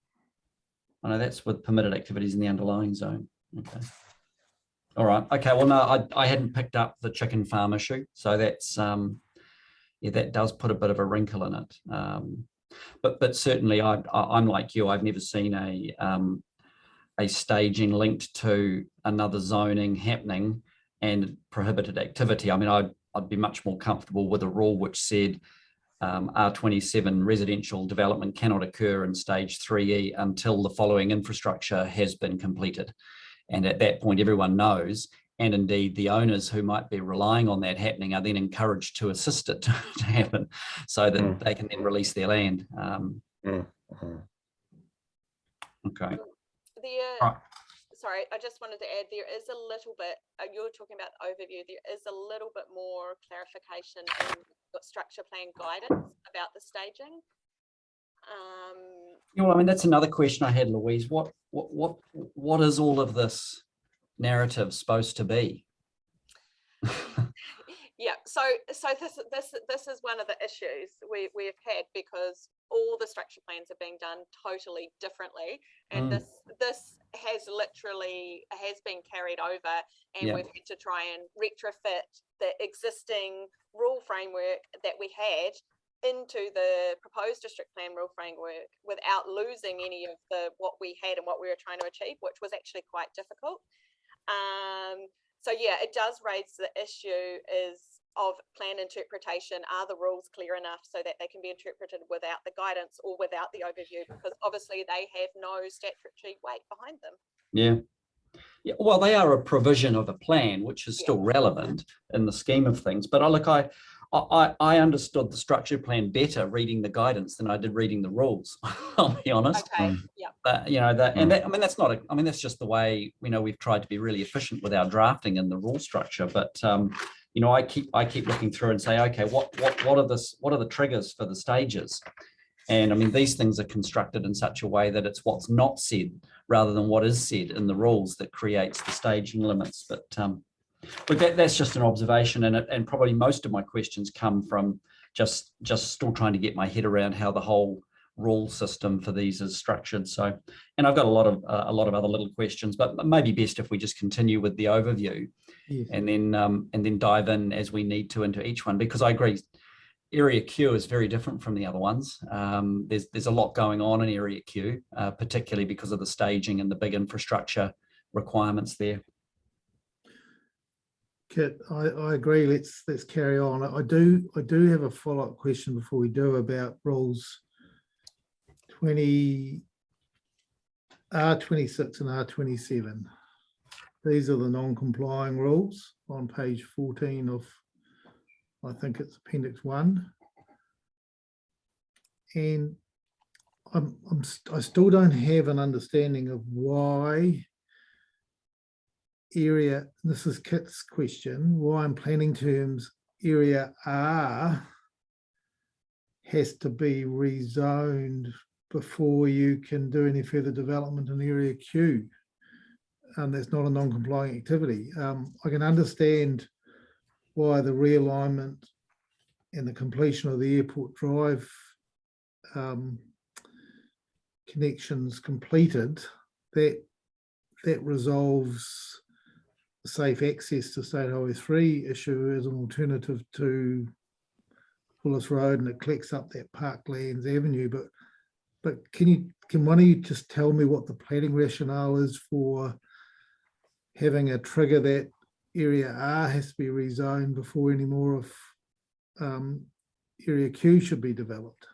I know that's with permitted activities in the underlying zone. Okay. All right. Okay. Well, no, I hadn't picked up the chicken farm issue, so that's that does put a bit of a wrinkle in it. But certainly, I'm like you. I've never seen a staging linked to another zoning happening and prohibited activity. I mean, I'd be much more comfortable with a rule which said R27 residential development cannot occur in stage 3E until the following infrastructure has been completed. And at that point, everyone knows, and indeed the owners who might be relying on that happening are then encouraged to assist it to happen so that they can then release their land. Okay. Right. Sorry, I just wanted to add, there is a little bit, you were talking about overview, there is a little bit more clarification in the structure plan guidance about the staging. Yeah, well, I mean, that's another question I had, Louise. What is all of this narrative supposed to be? Yeah, so this is one of the issues we've had, because all the structure plans are being done totally differently, and this has been carried over, and we've had to try and retrofit the existing rule framework that we had into the proposed district plan rule framework without losing any of what we had and what we were trying to achieve, which was actually quite difficult. So yeah, it does raise the issue of plan interpretation. Are the rules clear enough so that they can be interpreted without the guidance or without the overview? Because obviously they have no statutory weight behind them. Yeah, well, they are a provision of a plan, which is still relevant in the scheme of things. But I understood the structure plan better reading the guidance than I did reading the rules. I'll be honest. Okay. Yeah. But I mean, that's just the way, we've tried to be really efficient with our drafting and the rule structure. But I keep looking through and say, okay, what are the triggers for the stages? And I mean, these things are constructed in such a way that it's what's not said rather than what is said in the rules that creates the staging limits. But that's just an observation, and probably most of my questions come from just still trying to get my head around how the whole rule system for these is structured. So, and I've got a lot of other little questions, but maybe best if we just continue with the overview, and then dive in as we need to into each one, because I agree. Area Q is very different from the other ones. There's a lot going on in Area Q, particularly because of the staging and the big infrastructure requirements there. Kit, I agree. Let's carry on. I do have a follow-up question before we do about rules 20 R26 and R27. These are the non-complying rules on page 14 of, I think it's Appendix 1. And I still don't have an understanding of why area, this is Kit's question, why in planning terms area R has to be rezoned before you can do any further development in area Q. That's not a non-complying activity. I can understand why the realignment and the completion of the Airport Drive connections completed, that resolves safe access to State Highway 3 issue as an alternative to Willis Road, and it collects up that Parklands Avenue. But can one of you just tell me what the planning rationale is for having a trigger that area R has to be rezoned before any more of area Q should be developed?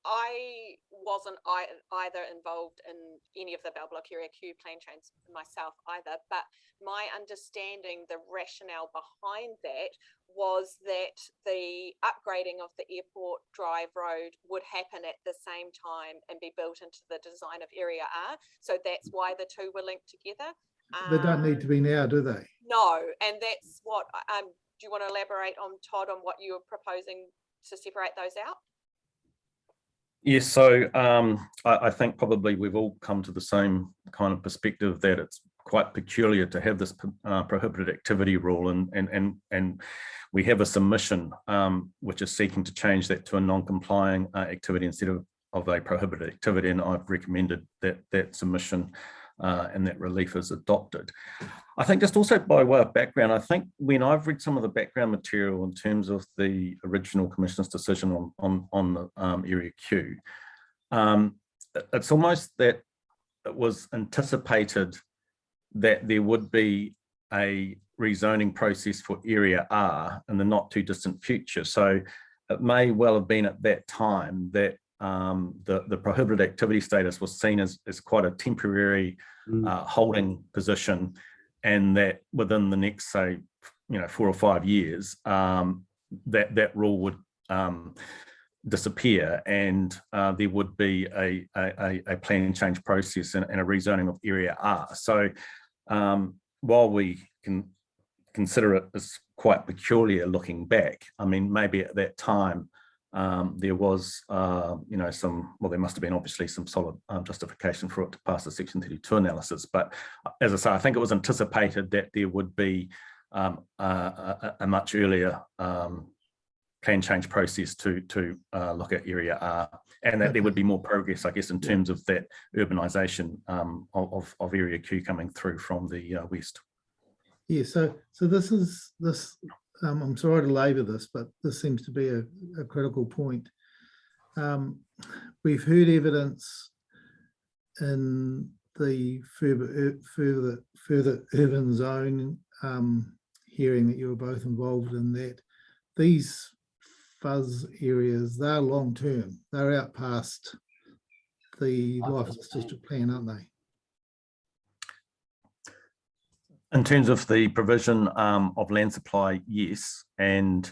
I wasn't either involved in any of the Bell Block Area Q plan change myself either, but my understanding, the rationale behind that was that the upgrading of the Airport Drive Road would happen at the same time and be built into the design of Area R. So that's why the two were linked together. They don't need to be now, do they? No, and that's what, do you want to elaborate on, Todd, on what you were proposing to separate those out? Yes, so I think probably we've all come to the same kind of perspective that it's quite peculiar to have this prohibited activity rule, and we have a submission which is seeking to change that to a non-complying activity instead of a prohibited activity, and I've recommended that submission and that relief is adopted. I think just also by way of background, I think when I've read some of the background material in terms of the original Commissioner's decision on the Area Q, it's almost that it was anticipated that there would be a rezoning process for Area R in the not too distant future. So it may well have been at that time that the prohibited activity status was seen as quite a temporary holding position, and that within the next, say, 4 or 5 years, that rule would disappear, and there would be a plan change process and a rezoning of Area R. So while we can consider it as quite peculiar looking back, I mean, maybe at that time there was, there must have been obviously some solid justification for it to pass the Section 32 analysis. But as I say, I think it was anticipated that there would be a much earlier plan change process to look at Area R, and that there would be more progress, I guess, in terms of that urbanisation of Area Q coming through from the west. Yeah, so this I'm sorry to labour this, but this seems to be a critical point. We've heard evidence in the further urban zone hearing that you were both involved in, that these fuzz areas, they're long term, they're out past the life of this district plan, aren't they? In terms of the provision of land supply, yes. And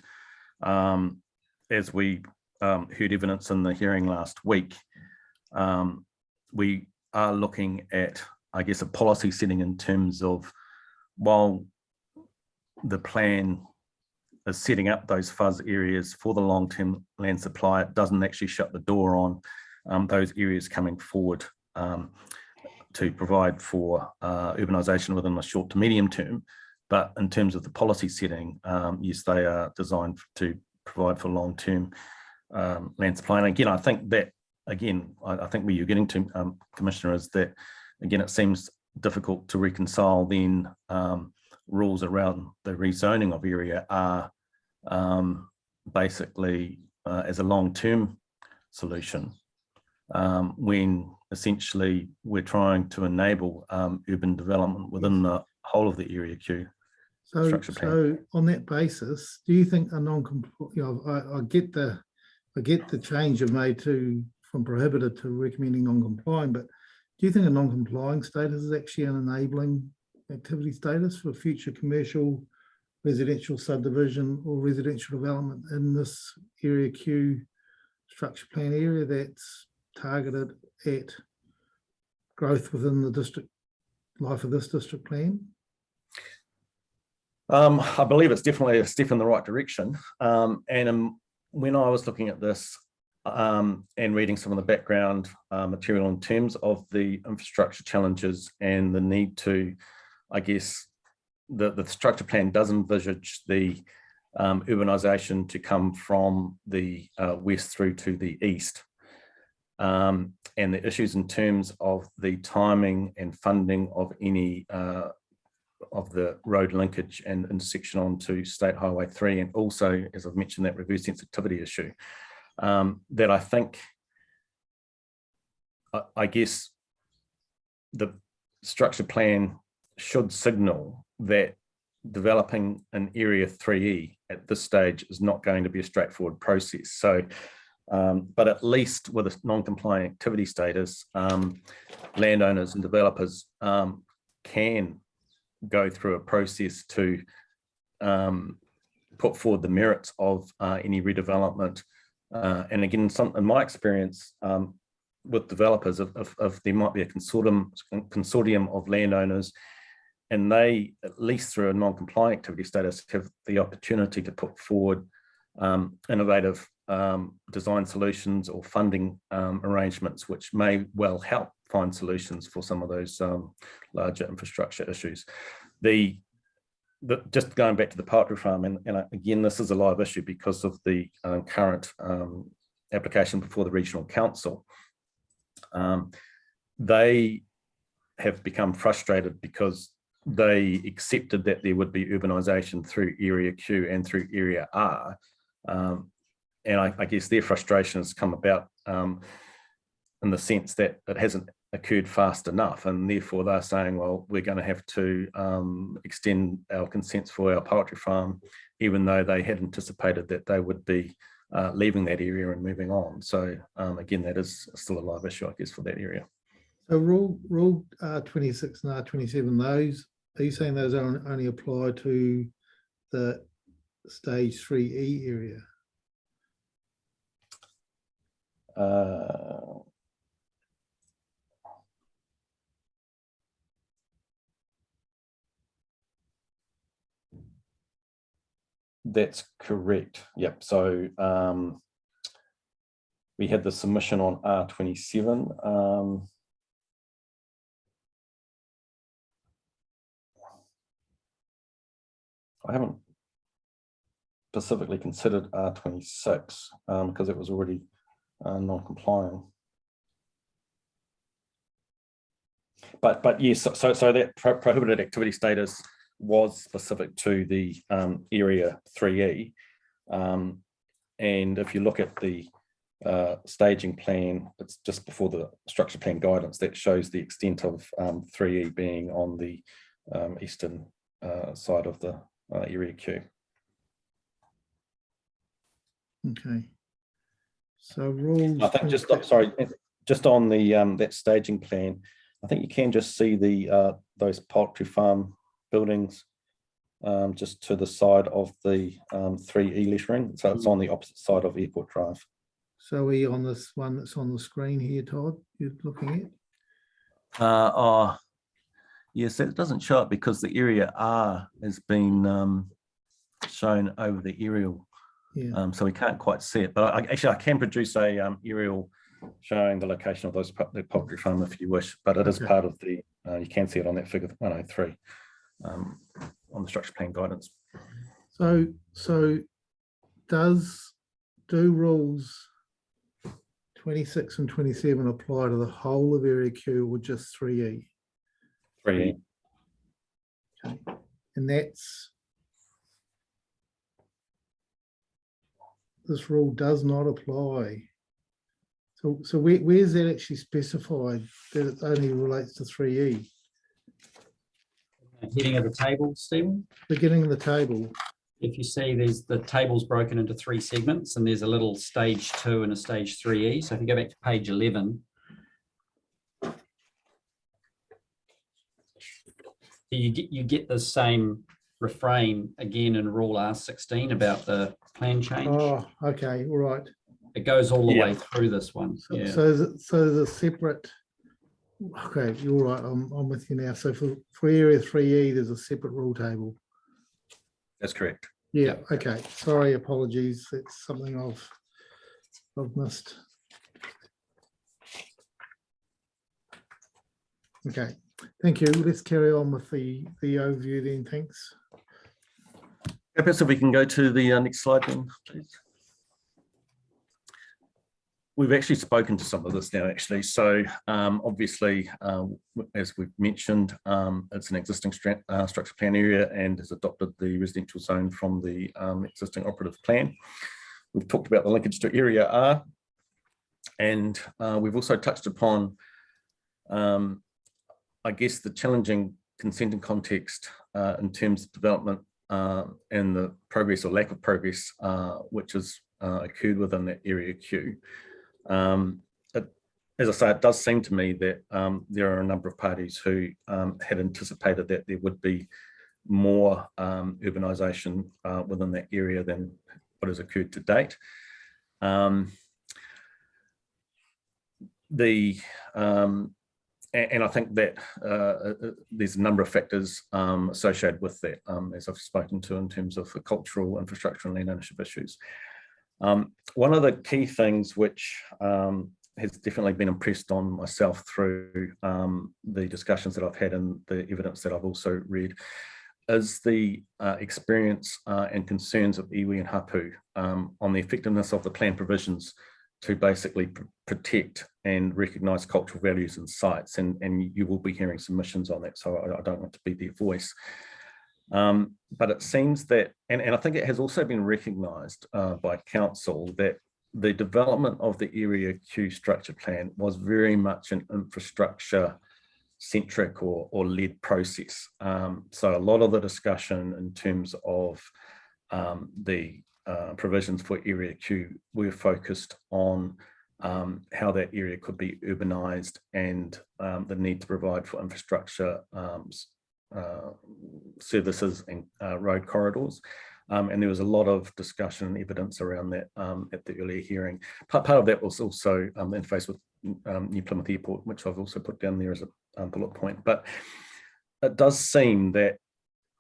as we heard evidence in the hearing last week, we are looking at, I guess, a policy setting in terms of, while the plan is setting up those fuzz areas for the long-term land supply, it doesn't actually shut the door on those areas coming forward to provide for urbanisation within the short to medium term. But in terms of the policy setting, yes, they are designed to provide for long-term land supply. And again, I think that, I think where you're getting to, Commissioner, is that, again, it seems difficult to reconcile then rules around the rezoning of Area R basically as a long-term solution, when essentially we're trying to enable urban development within the whole of the Area Q structure plan. So on that basis, do you think a I get the change you've made from prohibited to recommending non-complying, but do you think a non-complying status is actually an enabling activity status for future commercial, residential subdivision or residential development in this Area Q structure plan area that's targeted at growth within the district life of this district plan? I believe it's definitely a step in the right direction. When I was looking at this and reading some of the background material in terms of the infrastructure challenges and the need to, I guess, the structure plan does envisage the urbanisation to come from the west through to the east. And the issues in terms of the timing and funding of any of the road linkage and intersection onto State Highway 3, and also, as I've mentioned, that reverse sensitivity issue, that I think, I guess, the structure plan should signal that developing an Area 3E at this stage is not going to be a straightforward process. So, but at least with a non-compliant activity status, landowners and developers can go through a process to put forward the merits of any redevelopment. And again, in my experience with developers, if there might be a consortium of landowners, and they, at least through a non-compliant activity status, have the opportunity to put forward innovative design solutions or funding arrangements, which may well help find solutions for some of those larger infrastructure issues. Just going back to the poultry farm, and again, this is a live issue because of the current application before the Regional Council. They have become frustrated because they accepted that there would be urbanisation through Area Q and through Area R. And I guess their frustration has come about in the sense that it hasn't occurred fast enough, and therefore they're saying, well, we're going to have to extend our consents for our poultry farm, even though they had anticipated that they would be leaving that area and moving on. So again, that is still a live issue, I guess, for that area. So rule R26 and R27, those, are you saying those only apply to the stage 3E area? That's correct. Yep. So we had the submission on R27. I haven't specifically considered R26 because it was already non-compliant. But yes, so that prohibited activity status was specific to the area 3E. And if you look at the staging plan, it's just before the structure plan guidance that shows the extent of 3E being on the eastern side of the area Q. Okay. So rules. I think just just on the that staging plan, I think you can just see the those poultry farm buildings just to the side of the 3E lettering. So it's on the opposite side of Airport Drive. So are we on this one that's on the screen here, Todd, you're looking at? Yes, that doesn't show it because the area R has been shown over the aerial. Yeah. So we can't quite see it, but I can produce a aerial showing the location of the poultry farm if you wish, but it is part of the, you can see it on that figure 103 on the structure plan guidance. So do rules 26 and 27 apply to the whole of area Q or just 3E? 3E. Okay. And this rule does not apply. So where's that actually specified that it only relates to 3E? Beginning of the table, Stephen. Beginning of the table. If you see, the table's broken into 3 segments, and there's a little stage 2 and a stage 3E. So if you go back to page 11, you get the same refrain again in rule R16 about the plan change. Oh, okay, all right. It goes all the way through this one. Yeah. So the separate. Okay, you're right. I'm with you now. So for area 3E, there's a separate rule table. That's correct. Yeah. Okay. Sorry. Apologies. It's something I've missed. Okay. Thank you. Let's carry on with the overview then. Thanks. Perhaps if we can go to the next slide then, please. We've actually spoken to some of this now, actually. So obviously, as we've mentioned, it's an existing structure plan area and has adopted the residential zone from the existing operative plan. We've talked about the linkage to area R, and we've also touched upon, I guess, the challenging consenting context in terms of development and the progress or lack of progress which has occurred within that area Q. As I say, it does seem to me that there are a number of parties who had anticipated that there would be more urbanisation within that area than what has occurred to date. And I think that there's a number of factors associated with that, as I've spoken to in terms of the cultural, infrastructure and land ownership issues. One of the key things which has definitely been impressed on myself through the discussions that I've had and the evidence that I've also read is the experience and concerns of iwi and hapu on the effectiveness of the plan provisions to basically protect and recognise cultural values and sites, and you will be hearing submissions on that, so I don't want to be their voice. But it seems that, and I think it has also been recognised by council, that the development of the Area Q structure plan was very much an infrastructure centric or led process. So a lot of the discussion in terms of the provisions for Area Q were focused on how that area could be urbanised and the need to provide for infrastructure services and road corridors. And there was a lot of discussion and evidence around that at the earlier hearing. Part of that was also the interface with New Plymouth Airport, which I've also put down there as a bullet point. But it does seem that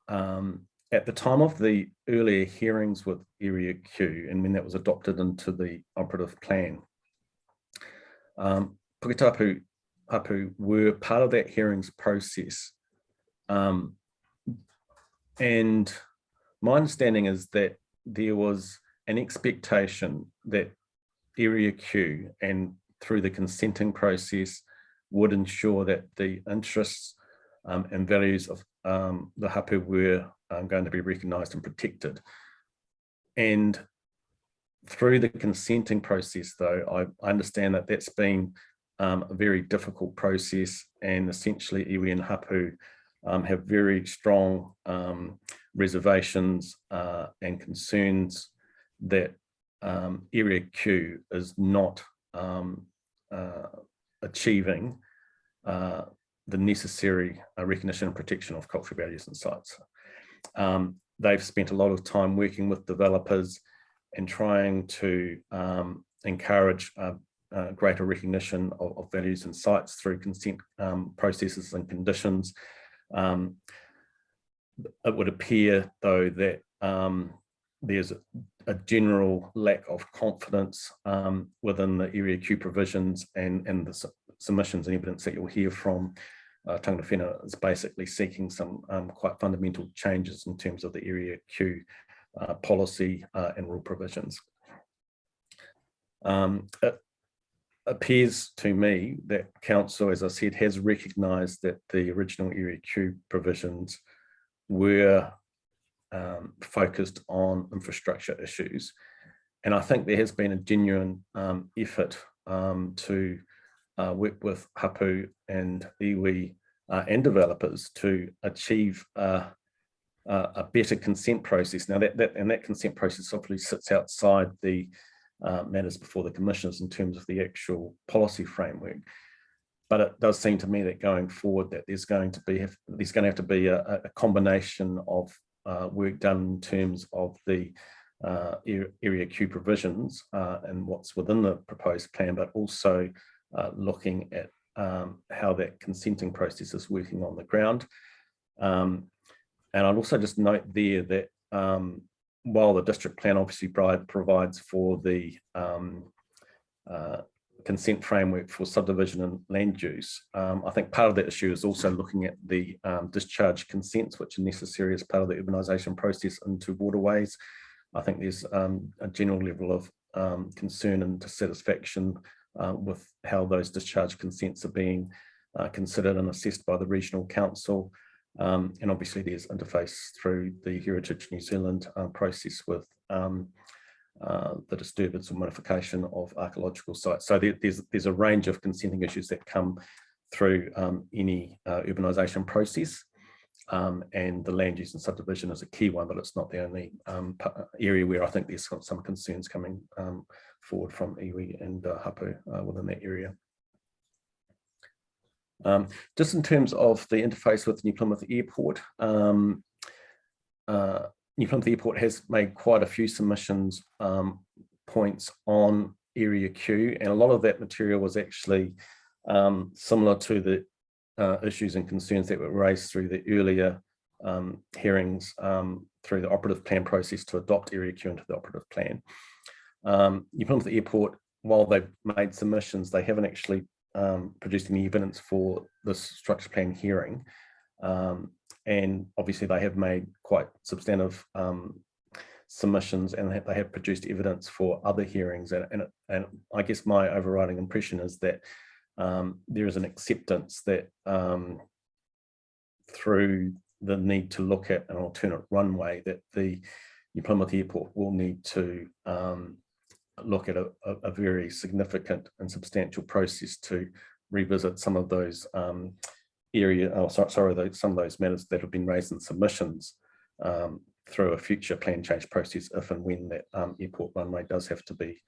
at the time of the earlier hearings with Area Q, and when that was adopted into the operative plan, Puketapu Hapu were part of that hearings process. And my understanding is that there was an expectation that Area Q and through the consenting process would ensure that the interests and values of the hapu were going to be recognised and protected. And through the consenting process, though, I understand that that's been a very difficult process, and essentially iwi and hapu have very strong reservations and concerns that Area Q is not achieving the necessary recognition and protection of cultural values and sites. They've spent a lot of time working with developers and trying to encourage greater recognition of values and sites through consent processes and conditions. It would appear, though, that there's a general lack of confidence within the Area Q provisions, and the submissions and evidence that you'll hear from Tangata Whenua is basically seeking some quite fundamental changes in terms of the Area Q policy and rule provisions. It appears to me that Council, as I said, has recognised that the original Area Q provisions were focused on infrastructure issues. And I think there has been a genuine effort to work with hapu and iwi and developers to achieve a better consent process. Now that consent process obviously sits outside the matters before the commissioners in terms of the actual policy framework. But it does seem to me that going forward that there's going to have to be a combination of work done in terms of the Area Q provisions and what's within the proposed plan, but also looking at how that consenting process is working on the ground. And I'd also just note there that while the district plan obviously provides for the consent framework for subdivision and land use, I think part of that issue is also looking at the discharge consents, which are necessary as part of the urbanisation process into waterways. I think there's a general level of concern and dissatisfaction with how those discharge consents are being considered and assessed by the regional council. And obviously there's interface through the Heritage New Zealand process with the disturbance or modification of archaeological sites. So there's a range of consenting issues that come through any urbanisation process, and the land use and subdivision is a key one, but it's not the only area where I think there's some concerns coming forward from iwi and hapu within that area. Just in terms of the interface with New Plymouth Airport, New Plymouth Airport has made quite a few submissions points on Area Q, and a lot of that material was actually similar to the issues and concerns that were raised through the earlier hearings through the operative plan process to adopt Area Q into the operative plan. New Plymouth Airport, while they've made submissions, they haven't actually produced any evidence for this structure plan hearing. And obviously they have made quite substantive submissions, and they have produced evidence for other hearings. And I guess my overriding impression is that there is an acceptance that through the need to look at an alternate runway, that the New Plymouth Airport will need to look at a very significant and substantial process to revisit some of those some of those matters that have been raised in submissions through a future plan change process if and when that airport runway does have to be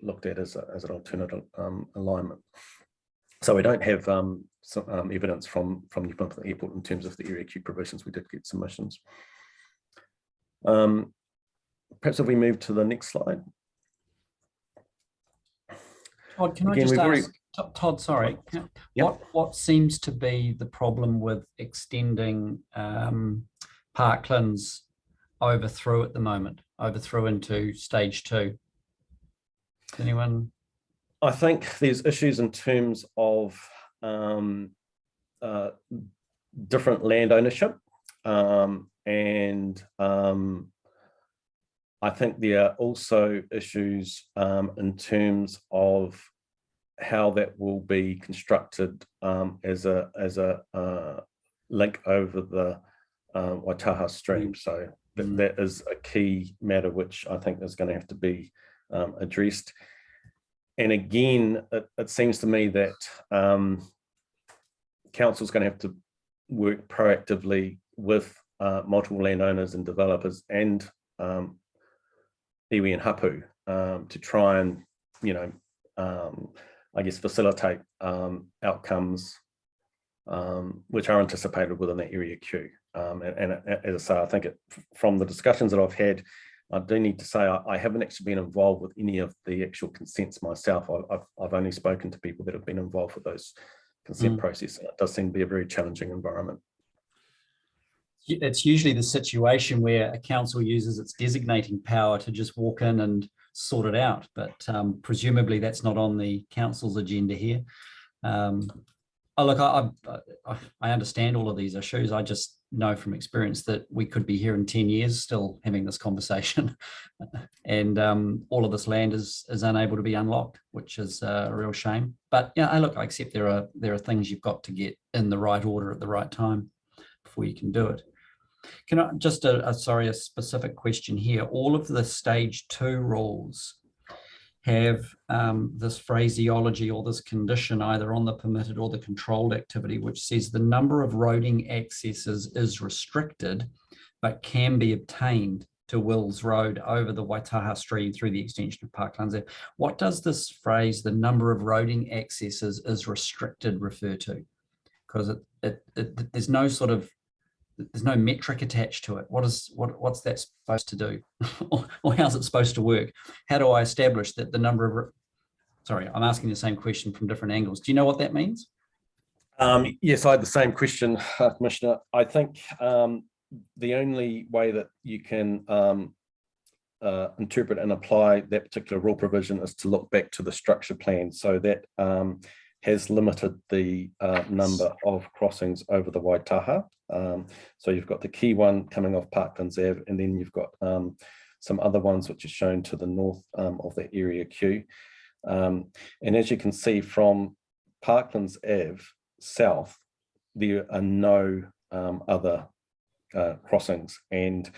looked at as an alternative alignment. So we don't have some evidence from New Plymouth Airport in terms of the Area Q provisions. We did get submissions. Perhaps if we move to the next slide. Todd, can Again, I just we've already- ask, Todd, sorry, Yep. what seems to be the problem with extending Parklands overthrough at the moment, overthrough into stage 2? Anyone? I think there's issues in terms of different land ownership, and I think there are also issues in terms of how that will be constructed as a link over the Waitaha stream. So that is a key matter which I think is going to have to be addressed. And again, it seems to me that council's going to have to work proactively with multiple landowners and developers and iwi and hapu to try and, I guess, facilitate outcomes which are anticipated within that area Q. And as I say, I think from the discussions that I've had, I do need to say I haven't actually been involved with any of the actual consents myself. I've only spoken to people that have been involved with those consent processes. It does seem to be a very challenging environment. It's usually the situation where a council uses its designating power to just walk in and sort it out, but presumably that's not on the council's agenda here. Look, I understand all of these issues. I just know from experience that we could be here in 10 years still having this conversation, and all of this land is unable to be unlocked, which is a real shame. But yeah, look, I accept there are things you've got to get in the right order at the right time before you can do it. Can I just a specific question here? All of the stage 2 rules have this phraseology or this condition either on the permitted or the controlled activity, which says the number of roading accesses is restricted, but can be obtained to Wills Road over the Waitaha stream through the extension of Parklands. What does this phrase, the number of roading accesses is restricted, refer to? Because there's no sort of, there's no metric attached to it. What's that supposed to do? Or how's it supposed to work? How do I establish that the number of, sorry, I'm asking the same question from different angles. Do you know what that means? Yes, I had the same question, Commissioner. I think the only way that you can interpret and apply that particular rule provision is to look back to the structure plan. So that has limited the number of crossings over the Waitaha. So you've got the key one coming off Parklands Ave, and then you've got some other ones which are shown to the north of that area Q. And as you can see from Parklands Ave south, there are no other crossings. And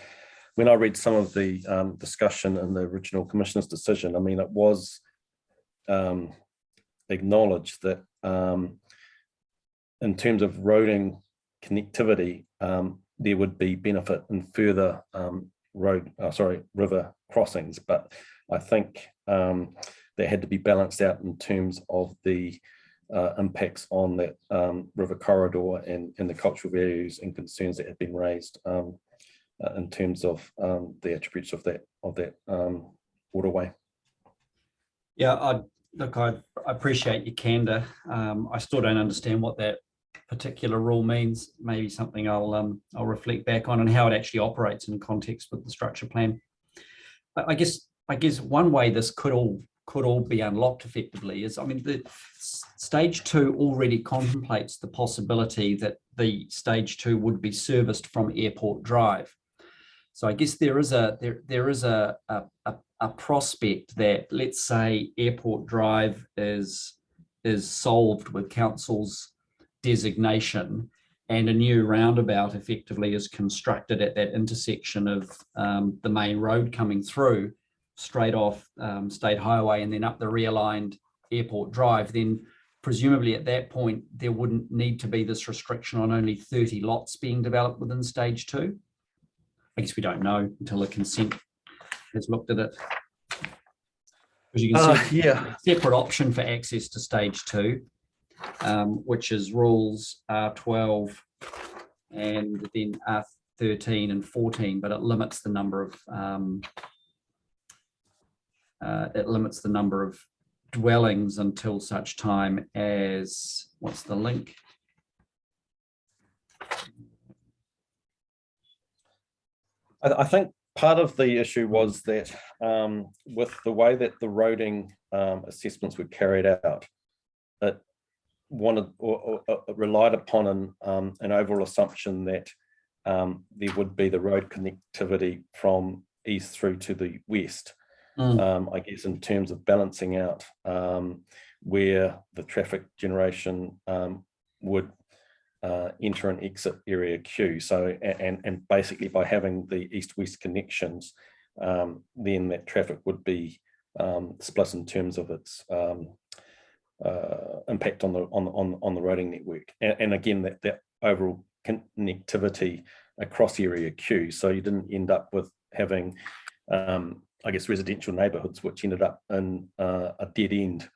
when I read some of the discussion in the original Commissioner's decision, I mean, it was acknowledged that in terms of roading connectivity, there would be benefit in further river crossings, but I think they had to be balanced out in terms of the impacts on that river corridor and the cultural values and concerns that have been raised in terms of the attributes of that waterway. Yeah, look, I appreciate your candor. I still don't understand what that particular rule means. Maybe something I'll reflect back on and how it actually operates in context with the structure plan. I guess one way this could all be unlocked effectively is, I mean, the stage 2 already contemplates the possibility that the stage 2 would be serviced from Airport Drive. So I guess there is a prospect that, let's say, Airport Drive is solved with council's designation and a new roundabout effectively is constructed at that intersection of the main road coming through straight off State Highway and then up the realigned Airport Drive, then presumably at that point there wouldn't need to be this restriction on only 30 lots being developed within stage 2. I guess we don't know until the consent has looked at it. Because you can see Yeah, separate option for access to stage 2, which is rules R12 and then R13 and 14, but it limits the number of dwellings until such time as, what's the link? I think part of the issue was that with the way that the roading assessments were carried out, it wanted or relied upon an overall assumption that there would be the road connectivity from east through to the west. I guess in terms of balancing out where the traffic generation would enter and exit area Q. So, and basically by having the east-west connections, then that traffic would be split in terms of its impact on the roading network. And again, that overall connectivity across area Q. So you didn't end up with having, I guess, residential neighbourhoods which ended up in a dead end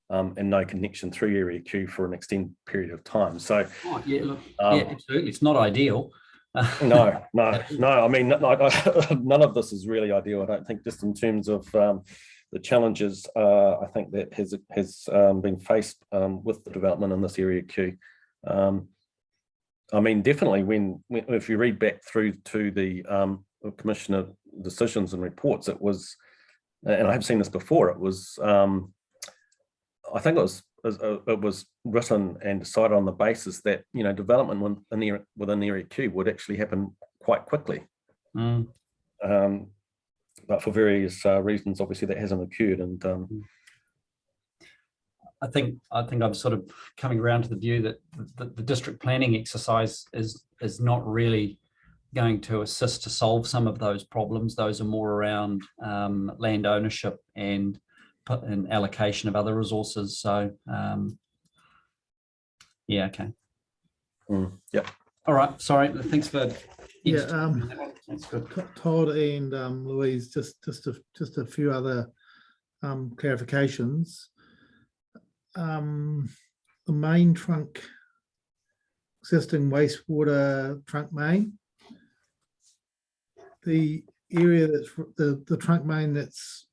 and no connection through area Q for an extended period of time. So, Yeah, look, yeah, absolutely, it's not ideal. no. I mean, none of this is really ideal. I don't think, just in terms of the challenges, I think that has been faced with the development in this area Q. I mean, definitely if you read back through to the commissioner decisions and reports, it was, and I have seen this before, it was, I think it was written and decided on the basis that, you know, development within area Q would actually happen quite quickly. But for various reasons, obviously that hasn't occurred. And I think I'm sort of coming around to the view that the district planning exercise is not really going to assist to solve some of those problems. Those are more around land ownership and allocation of other resources. So yeah, okay. Yep. All right. Sorry. Thanks for. Yeah, That's good. Todd and Louise, just a few other clarifications. The main trunk, existing wastewater trunk main, the area that's the trunk main that's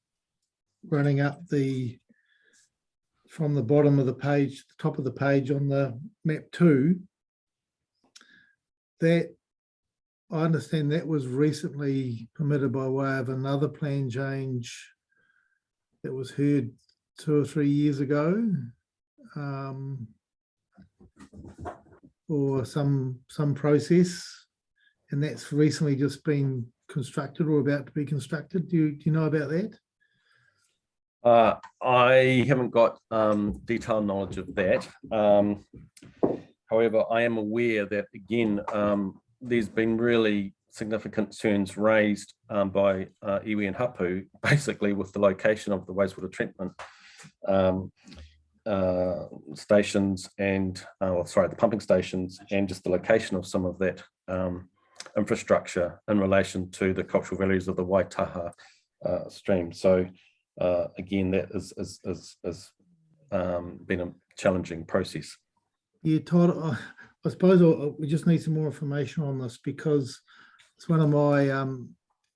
running up from the bottom of the page, the top of the page on the map 2, that I understand that was recently permitted by way of another plan change that was heard 2 or 3 years ago, or some process, and that's recently just been constructed or about to be constructed. Do you know about that? I haven't got detailed knowledge of that. However, I am aware that, again, there's been really significant concerns raised by iwi and Hapu, basically with the location of the wastewater treatment stations and, the pumping stations, and just the location of some of that infrastructure in relation to the cultural values of the Waitaha stream. So again, that has been a challenging process. Yeah, Todd, I suppose we just need some more information on this, because it's one of my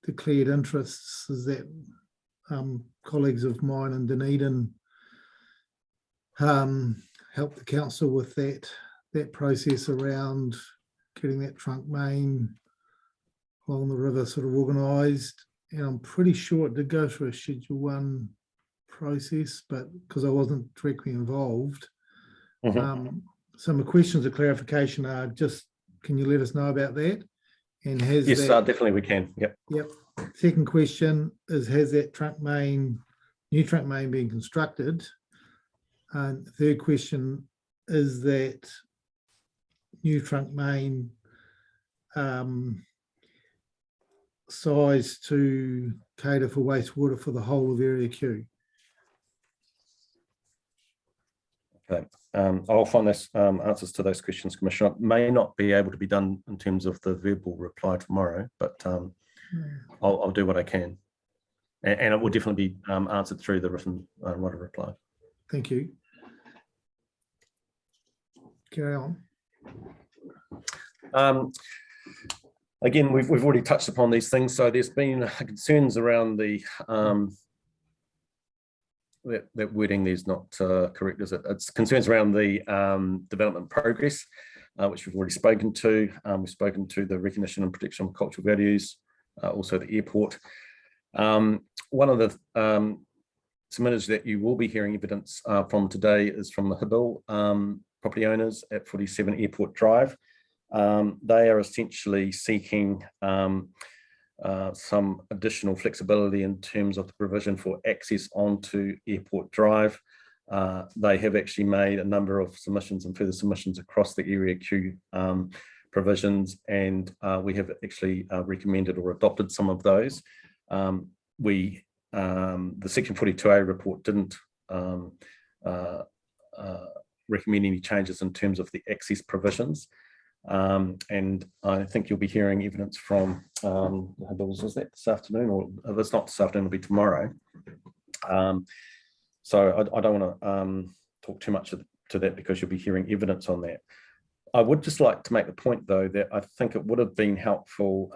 declared interests is that colleagues of mine in Dunedin help the council with that process around getting that trunk main along the river sort of organised. And I'm pretty sure it did go through a Schedule 1 process, but because I wasn't directly involved. So my questions of clarification are just, can you let us know about that? And has yes, that, definitely we can. Yep. Second question is, has that new trunk main been constructed? And the third question is, that new trunk main size to cater for wastewater for the whole of area Q? Okay. I'll find those answers to those questions, Commissioner. It may not be able to be done in terms of the verbal reply tomorrow, but I'll do what I can. And it will definitely be answered through the written reply. Thank you. Carry on. Again, we've already touched upon these things. So there's been concerns around the that wording there's not correct, is it? It's concerns around the development progress, which we've already spoken to. We've spoken to the recognition and protection of cultural values, also the airport. One of the submitters that you will be hearing evidence from today is from the Hibil property owners at 47 Airport Drive. They are essentially seeking some additional flexibility in terms of the provision for access onto Airport Drive. They have actually made a number of submissions and further submissions across the Area Q provisions, and we have actually recommended or adopted some of those. The Section 42A report didn't recommend any changes in terms of the access provisions. And I think you'll be hearing evidence from was that this afternoon, or if it's not this afternoon, it'll be tomorrow. So I don't want to talk too much to that, because you'll be hearing evidence on that. I would just like to make the point, though, that I think it would have been helpful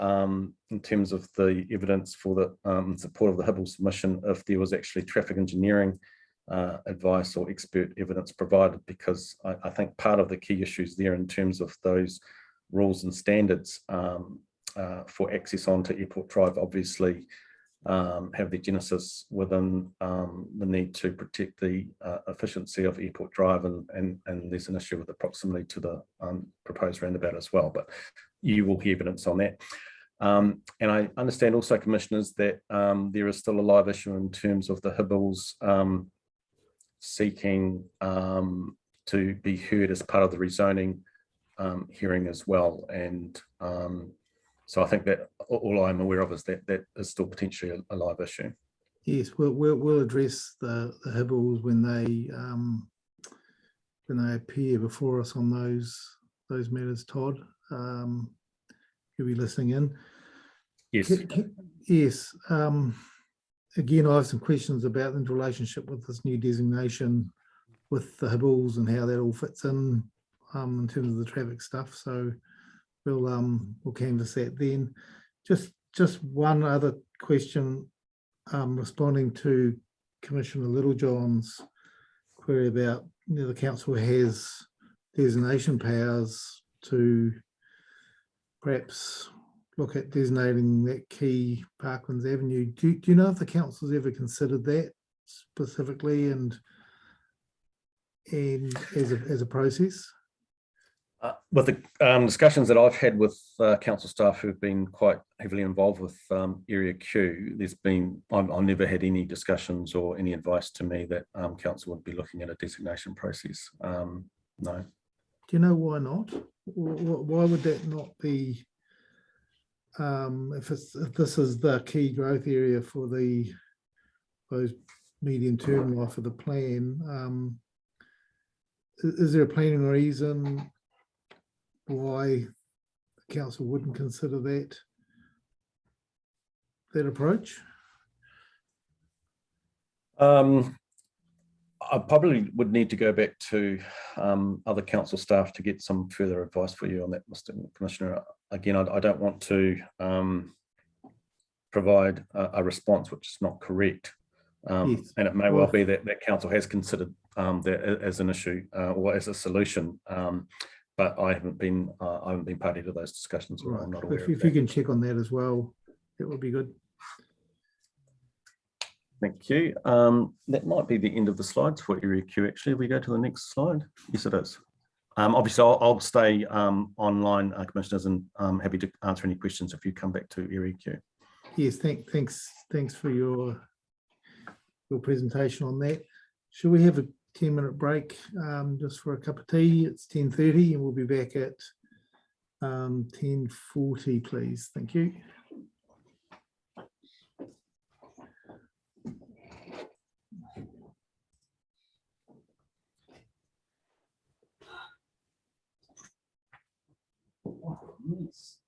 in terms of the evidence for the support of the Hibil submission if there was actually traffic engineering advice or expert evidence provided, because I think part of the key issues there in terms of those rules and standards for access onto Airport Drive obviously have their genesis within the need to protect the efficiency of Airport Drive, and there's an issue with the proximity to the proposed roundabout as well, but you will hear evidence on that. And I understand also, Commissioners, that there is still a live issue in terms of the Hibil's seeking to be heard as part of the rezoning hearing as well. And so I think that all I'm aware of is that that is still potentially a live issue. Yes, we'll address the Hibils when they appear before us on those matters, Todd. You'll be listening in. Yes. Yes. Again, I have some questions about the relationship with this new designation with the Hibils and how that all fits in terms of the traffic stuff. So we'll canvass that then. Just one other question, responding to Commissioner Littlejohn's query about, the council has designation powers to perhaps look at designating that key Parklands Avenue. Do you know if the council's ever considered that specifically and as a process? With the discussions that I've had with council staff who've been quite heavily involved with Area Q, I've never had any discussions or any advice to me that council would be looking at a designation process. No. Do you know why not? Why would that not be? If this is the key growth area for those medium-term life of the plan, is there a planning reason why the council wouldn't consider that approach? I probably would need to go back to other council staff to get some further advice for you on that, Mr. Commissioner. Again, I don't want to provide a response which is not correct. Yes. And it may well be that council has considered that as an issue or as a solution. But I haven't been party to those discussions, or I'm not aware of if that. you can check on that as well, that would be good. Thank you. That might be the end of the slides for Area Q. Actually, if we go to the next slide. Yes, it is. Obviously, I'll stay online, Commissioners, and I'm happy to answer any questions if you come back to Area Q. Yes, thanks for your presentation on that. Should we have a 10-minute break just for a cup of tea? It's 10:30 and we'll be back at 10:40, please. Thank you. Yes.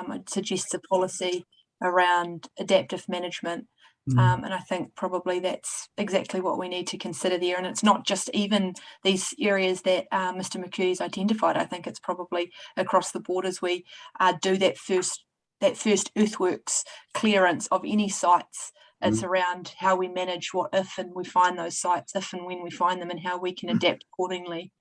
I'd suggest a policy around adaptive management. And I think probably that's exactly what we need to consider there. And it's not just even these areas that Mr. McCurry's identified. I think it's probably across the board as we do that first earthworks clearance of any sites. It's around how we manage what if and we find those sites, if and when we find them, and how we can adapt accordingly.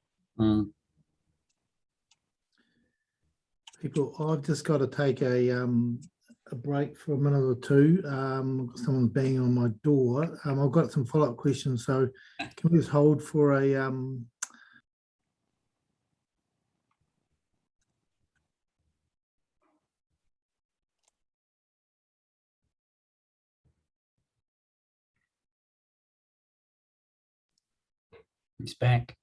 People, I've just got to take a break for a minute or two. Someone's banging on my door. I've got some follow-up questions, so can we just hold for a He's back.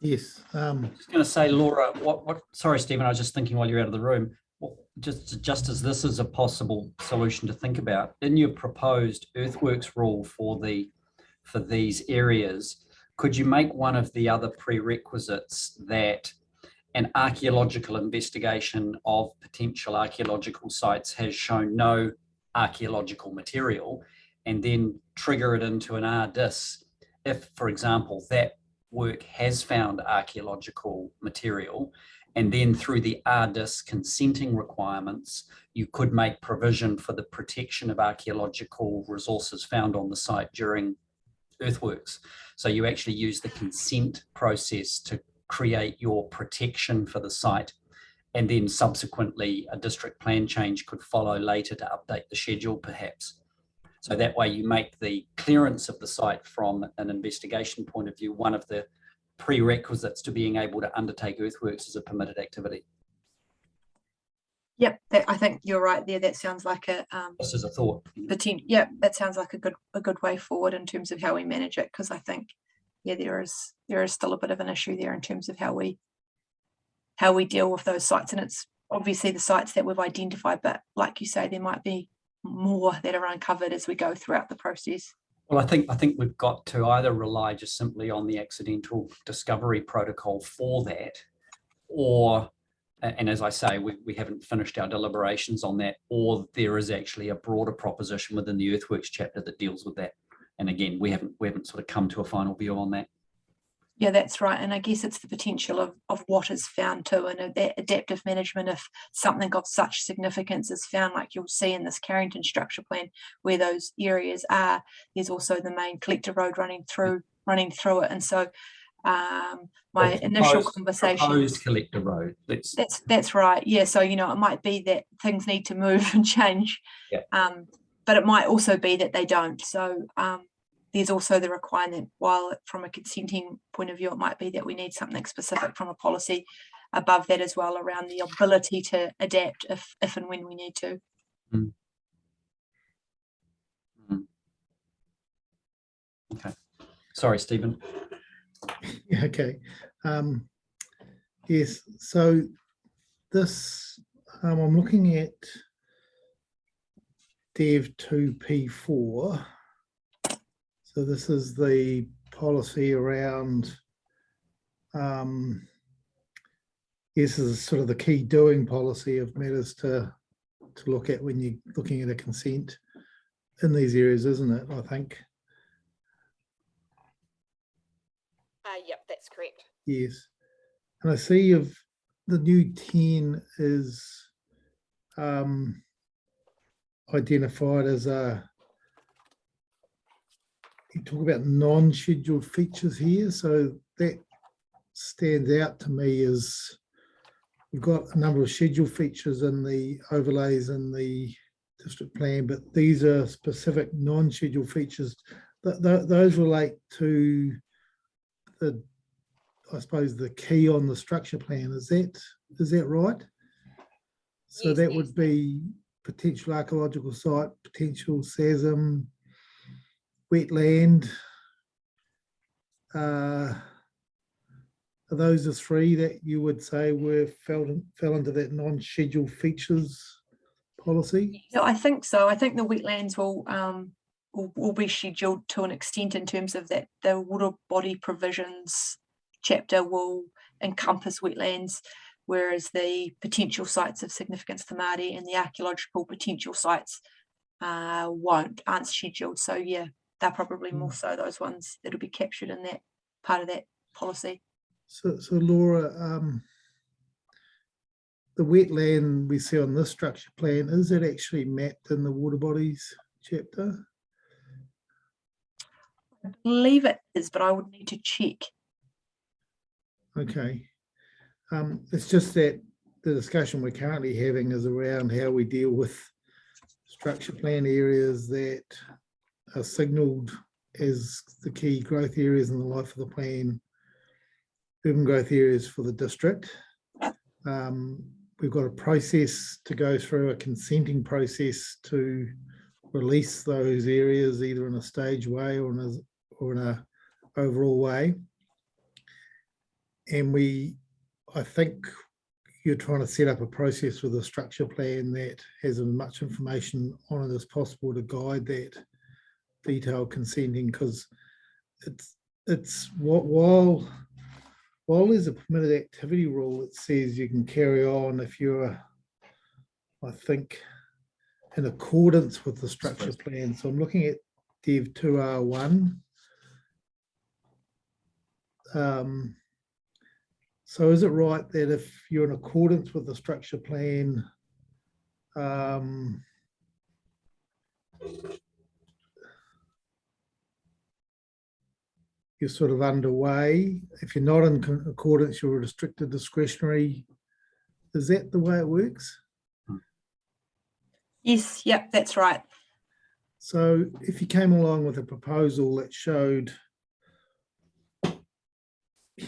yes. I was going to say, Laura, sorry, Stephen, I was just thinking while you're out of the room, just as this is a possible solution to think about, in your proposed earthworks rule for these areas, could you make one of the other prerequisites that an archaeological investigation of potential archaeological sites has shown no archaeological material, and then trigger it into an RDIS if, for example, that work has found archaeological material, and then through the RDIS consenting requirements, you could make provision for the protection of archaeological resources found on the site during earthworks. So you actually use the consent process to create your protection for the site, and then subsequently a district plan change could follow later to update the schedule perhaps. So that way you make the clearance of the site from an investigation point of view one of the prerequisites to being able to undertake earthworks as a permitted activity. Yep, I think you're right there. That sounds like a Just as a thought. yeah, that sounds like a good way forward in terms of how we manage it, because I think there is still a bit of an issue there in terms of how we deal with those sites. And it's obviously the sites that we've identified, but like you say, there might be more that are uncovered as we go throughout the process. Well, I think we've got to either rely just simply on the accidental discovery protocol for that, or, and as I say, we haven't finished our deliberations on that, or there is actually a broader proposition within the earthworks chapter that deals with that. And again, we haven't sort of come to a final view on that. Yeah, that's right. And I guess it's the potential of what is found too, and that adaptive management, if something of such significance is found, like you'll see in this Carrington structure plan, where those areas are, there's also the main collector road running through it. And so my initial conversation, proposed collector road. That's right. Yeah. So, it might be that things need to move and change, but it might also be that they don't. So there's also the requirement, while from a consenting point of view, it might be that we need something specific from a policy above that as well, around the ability to adapt if and when we need to. Okay. Sorry, Stephen. Okay. Yes, so this, I'm looking at Dev 2P4. So this is the policy around, this is sort of the key doing policy of matters to look at when you're looking at a consent. in these areas, isn't it? I think. Yep, that's correct. Yes. And I see of the new 10 is identified as you talk about non-scheduled features here. So that stands out to me as we've got a number of scheduled features in the overlays in the district plan, but these are specific non-scheduled features. Those relate to the, I suppose, the key on the structure plan. Is that right? So Yes, that yes. would be potential archaeological site, potential SASM, wetland. Are those the three that you would say fell into that non-scheduled features policy? Yeah, I think so. I think the wetlands will be scheduled to an extent in terms of that the water body provisions chapter will encompass wetlands, whereas the potential sites of significance to Māori and the archaeological potential sites aren't scheduled. So yeah, they're probably more so those ones that'll be captured in that part of that policy. So Laura, the wetland we see on this structure plan, is it actually mapped in the water bodies chapter? I believe it is, but I would need to check. Okay. It's just that the discussion we're currently having is around how we deal with structure plan areas that are signalled as the key growth areas in the life of the plan, urban growth areas for the district. We've got a process to go through, a consenting process to release those areas either in a stage way or in a overall way. And I think you're trying to set up a process with a structure plan that has as much information on it as possible to guide that detailed consenting, because it's while there's a permitted activity rule that says you can carry on if you're, I think, in accordance with the structure plan. So I'm looking at Dev 2R1. So is it right that if you're in accordance with the structure plan, you're sort of underway? If you're not in accordance, you're restricted discretionary. Is that the way it works? Yes, yep, that's right. So if you came along with a proposal that showed,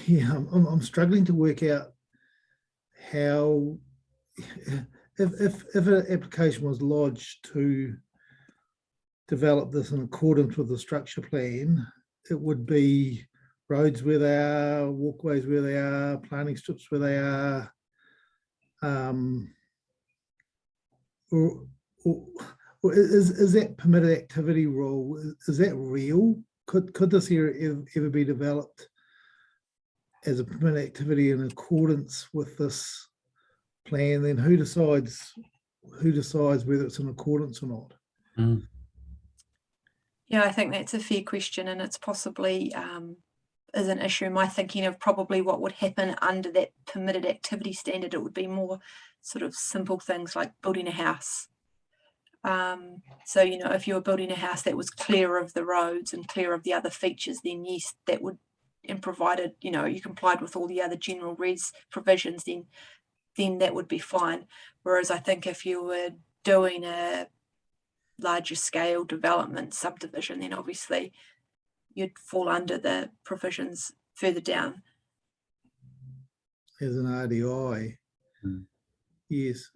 yeah, I'm struggling to work out how, if an application was lodged to develop this in accordance with the structure plan, it would be roads where they are, walkways where they are, planting strips where they are, or is that permitted activity rule, is that real? Could this area ever be developed as a permitted activity in accordance with this plan? Then who decides whether it's in accordance or not? Yeah, I think that's a fair question, and it's possibly is an issue. My thinking of probably what would happen under that permitted activity standard, it would be more sort of simple things like building a house. So, you know, if you were building a house that was clear of the roads and clear of the other features, then yes, that would, and provided, you know, you complied with all the other general res provisions, then that would be fine. Whereas I think if you were doing a larger scale development subdivision, then obviously you'd fall under the provisions further down. As an RDI. Yes.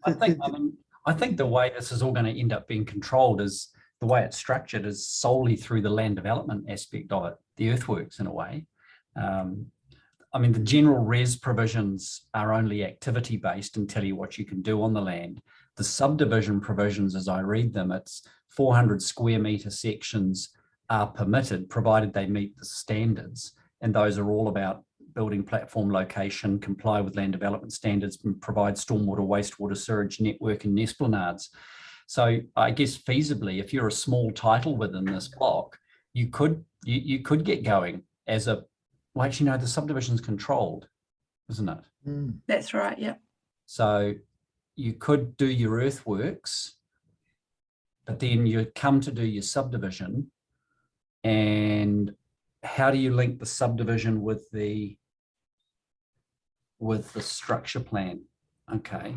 I think the way this is all going to end up being controlled is the way it's structured is solely through the land development aspect of it, the earthworks in a way. I mean, the general res provisions are only activity based and tell you what you can do on the land. The subdivision provisions, as I read them, it's 400 square metre sections are permitted, provided they meet the standards. And those are all about building platform location, comply with land development standards, and provide stormwater, wastewater, sewage network and esplanades. So I guess feasibly, if you're a small title within this block, you could get going as a, well, actually, no, the subdivision's controlled, isn't it? That's right. Yeah. So you could do your earthworks, but then you come to do your subdivision. And how do you link the subdivision with the structure plan? Okay.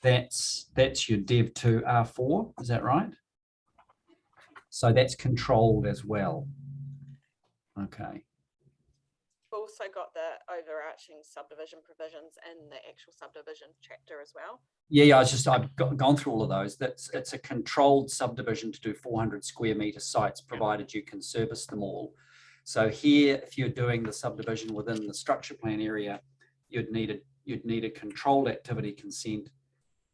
That's your Dev 2 R4, is that right? So that's controlled as well. Okay. We've also got the overarching subdivision provisions in the actual subdivision chapter as well. Yeah, I've gone through all of those. It's a controlled subdivision to do 400 square meter sites, provided you can service them all. So here, if you're doing the subdivision within the structure plan area, you'd need a controlled activity consent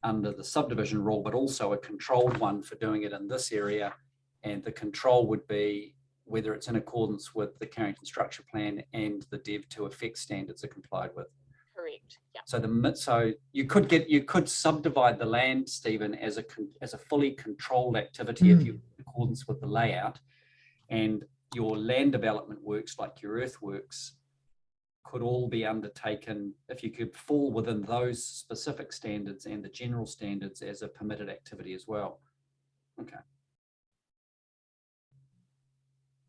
under the subdivision rule, but also a controlled one for doing it in this area. And the control would be whether it's in accordance with the Carrington structure plan and the Dev 2 effect standards are complied with. Correct. Yeah. So you could subdivide the land, Stephen, as a fully controlled activity if you're in accordance with the layout, and your land development works like your earthworks could all be undertaken if you could fall within those specific standards and the general standards as a permitted activity as well. Okay.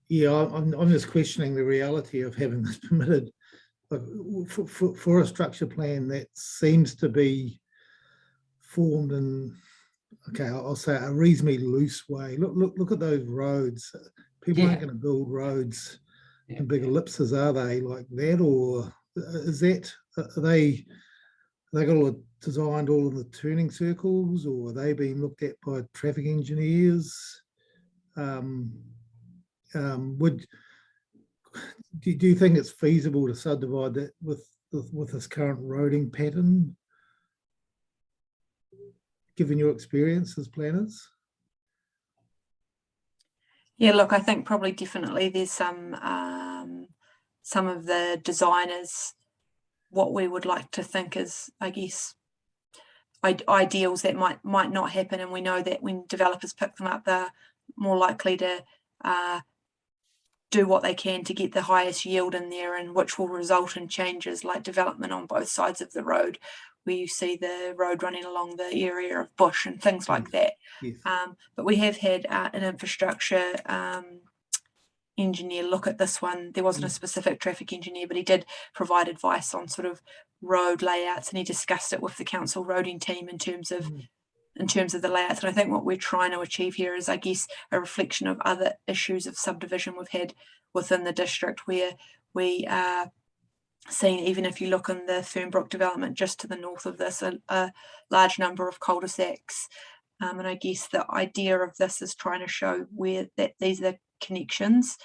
Yeah, I'm just questioning the reality of having this permitted. But for a structure plan that seems to be formed in, okay, I'll say a reasonably loose way. Look at those roads. People aren't going to build roads in big ellipses, are they, like that? Or is that, are they got all designed all in the turning circles, or are they being looked at by traffic engineers? Do you think it's feasible to subdivide that with this current roading pattern, given your experience as planners? Yeah, look, I think probably definitely there's some of the designers, what we would like to think is, I guess, ideals that might not happen, and we know that when developers pick them up, they're more likely to do what they can to get the highest yield in there, and which will result in changes like development on both sides of the road, where you see the road running along the area of bush and things like that. Yes. But we have had an infrastructure engineer look at this one. There wasn't a specific traffic engineer, but he did provide advice on sort of road layouts, and he discussed it with the council roading team in terms of the layouts. And I think what we're trying to achieve here is, I guess, a reflection of other issues of subdivision we've had within the district, where we are seeing, even if you look in the Fernbrook development just to the north of this, a large number of cul-de-sacs. And I guess the idea of this is trying to show where that these are connections,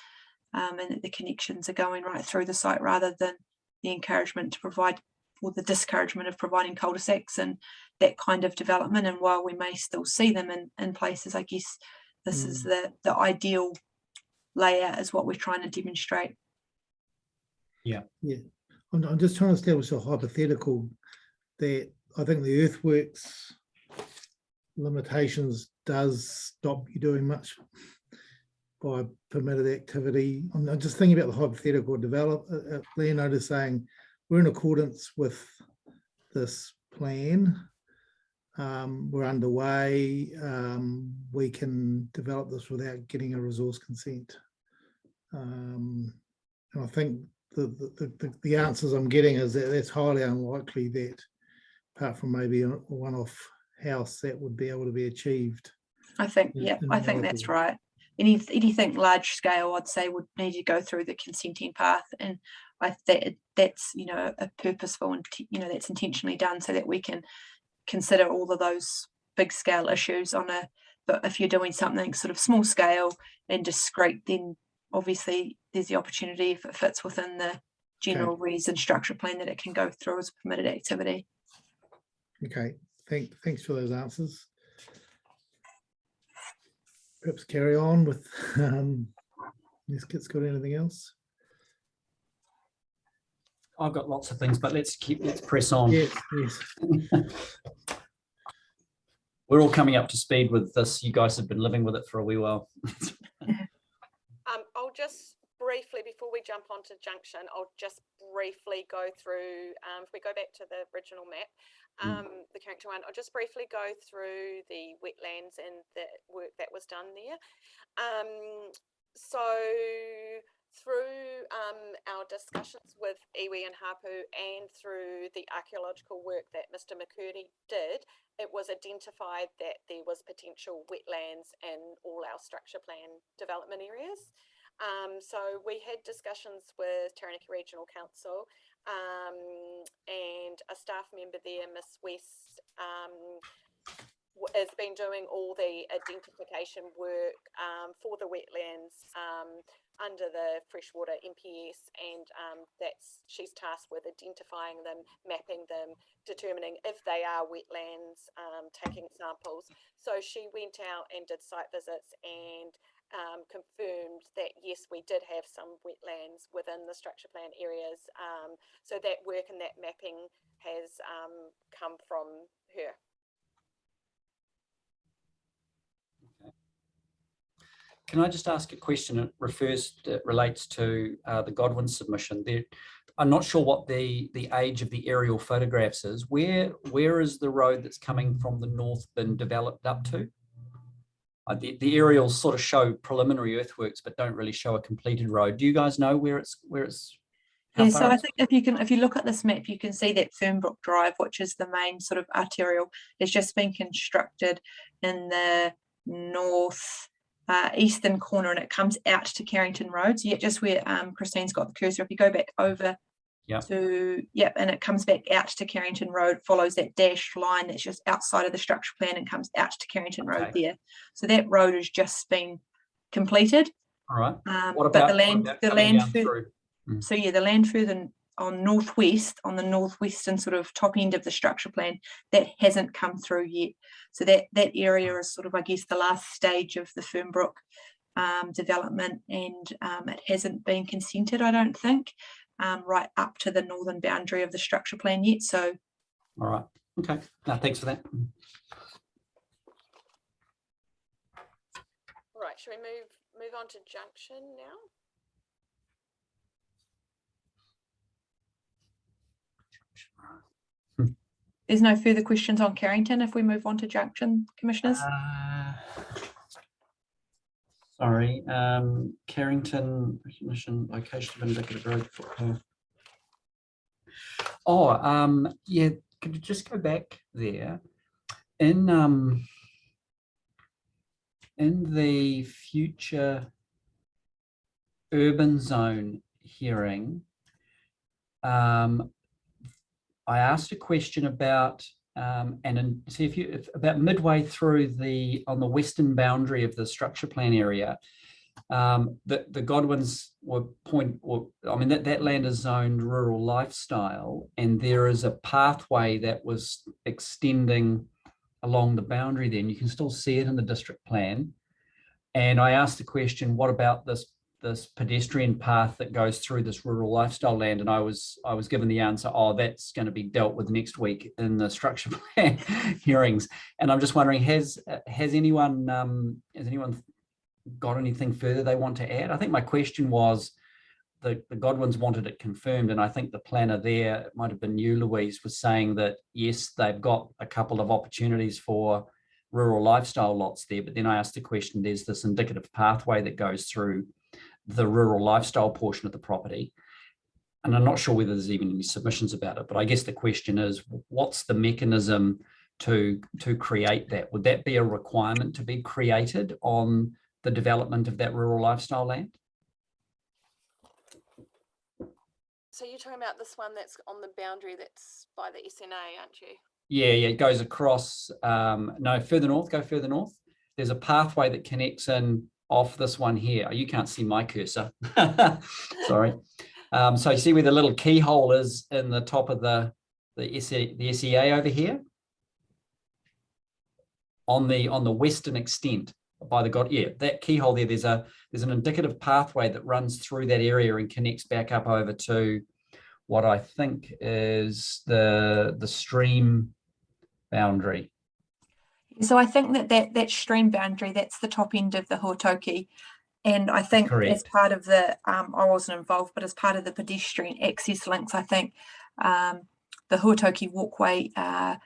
and that the connections are going right through the site, rather than the encouragement to provide, or the discouragement of providing cul-de-sacs and that kind of development. And while we may still see them in places, I guess this is the ideal layout is what we're trying to demonstrate. Yeah. I'm just trying to establish a hypothetical that I think the earthworks limitations does stop you doing much by permitted activity. I'm just thinking about the hypothetical landowner saying we're in accordance with this plan, we're underway, we can develop this without getting a resource consent. And I think the answers I'm getting is that that's highly unlikely that, apart from maybe a one-off house, that would be able to be achieved. I think, yeah, I think that's right. Anything large scale, I'd say, would need to go through the consenting path, and that's a purposeful and that's intentionally done so that we can consider all of those big scale issues but if you're doing something sort of small scale and discrete, then obviously there's the opportunity, if it fits within the general res and structure plan, that it can go through as a permitted activity. Okay, thanks for those answers. Perhaps carry on with this kid's got anything else? I've got lots of things, but let's press on. Yes. We're all coming up to speed with this. You guys have been living with it for a wee while. I'll just briefly, before we jump onto Junction, I'll just briefly go through, if we go back to the original map, the Carrington one, I'll just briefly go through the wetlands and the work that was done there. So through our discussions with iwi and Hapu and through the archaeological work that Mr. McCurdy did, it was identified that there was potential wetlands in all our structure plan development areas. So we had discussions with Taranaki Regional Council and a staff member there, Miss West, has been doing all the identification work for the wetlands under the freshwater MPS, and she's tasked with identifying them, mapping them, determining if they are wetlands, taking samples. So she went out and did site visits and confirmed that yes, we did have some wetlands within the structure plan areas. So that work and that mapping has come from her. Can I just ask a question? It relates to the Godwin submission. I'm not sure what the age of the aerial photographs is. Where is the road that's coming from the north been developed up to? The aerials sort of show preliminary earthworks, but don't really show a completed road. Do you guys know where it's? Yeah, so I think if you look at this map, you can see that Fernbrook Drive, which is the main sort of arterial, has just been constructed in the north eastern corner, and it comes out to Carrington Road. So yeah, just where Christine's got the cursor. If you go back over to and it comes back out to Carrington Road, follows that dashed line that's just outside of the structure plan and comes out to Carrington Road there. So that road has just been completed. All right. What about the land further? So yeah, the land further on northwest, on the northwestern sort of top end of the structure plan, that hasn't come through yet. So that area is sort of, I guess, the last stage of the Fernbrook development, and it hasn't been consented, I don't think, right up to the northern boundary of the structure plan yet. So, all right, okay. No, thanks for that. Right, should we move on to Junction now? There's no further questions on Carrington if we move on to Junction, Commissioners? Sorry, Carrington recognition location of indicative road footpath. Yeah, could you just go back there? In the future urban zone hearing, I asked a question about about midway through on the western boundary of the structure plan area, the Godwins were that land is zoned rural lifestyle, and there is a pathway that was extending along the boundary there, and you can still see it in the district plan. And I asked the question, what about this pedestrian path that goes through this rural lifestyle land? And I was given the answer, that's going to be dealt with next week in the structure plan hearings. And I'm just wondering, has anyone got anything further they want to add? I think my question was, the Godwins wanted it confirmed, and I think the planner there, it might have been you, Louise, was saying that yes, they've got a couple of opportunities for rural lifestyle lots there. But then I asked the question, there's this indicative pathway that goes through the rural lifestyle portion of the property, and I'm not sure whether there's even any submissions about it, but I guess the question is, what's the mechanism to create that? Would that be a requirement to be created on the development of that rural lifestyle land? So you're talking about this one that's on the boundary that's by the SNA, aren't you? Yeah, it goes across, no, further north, go further north. There's a pathway that connects in off this one here. You can't see my cursor. Sorry. So you see where the little keyhole is in the top of the SEA over here? On the western extent by that keyhole there, there's an indicative pathway that runs through that area and connects back up over to what I think is the stream boundary. So I think that stream boundary, that's the top end of the Huatoki. And I think as correct. part of the, I wasn't involved, but as part of the pedestrian access links, I think the Huatoki walkway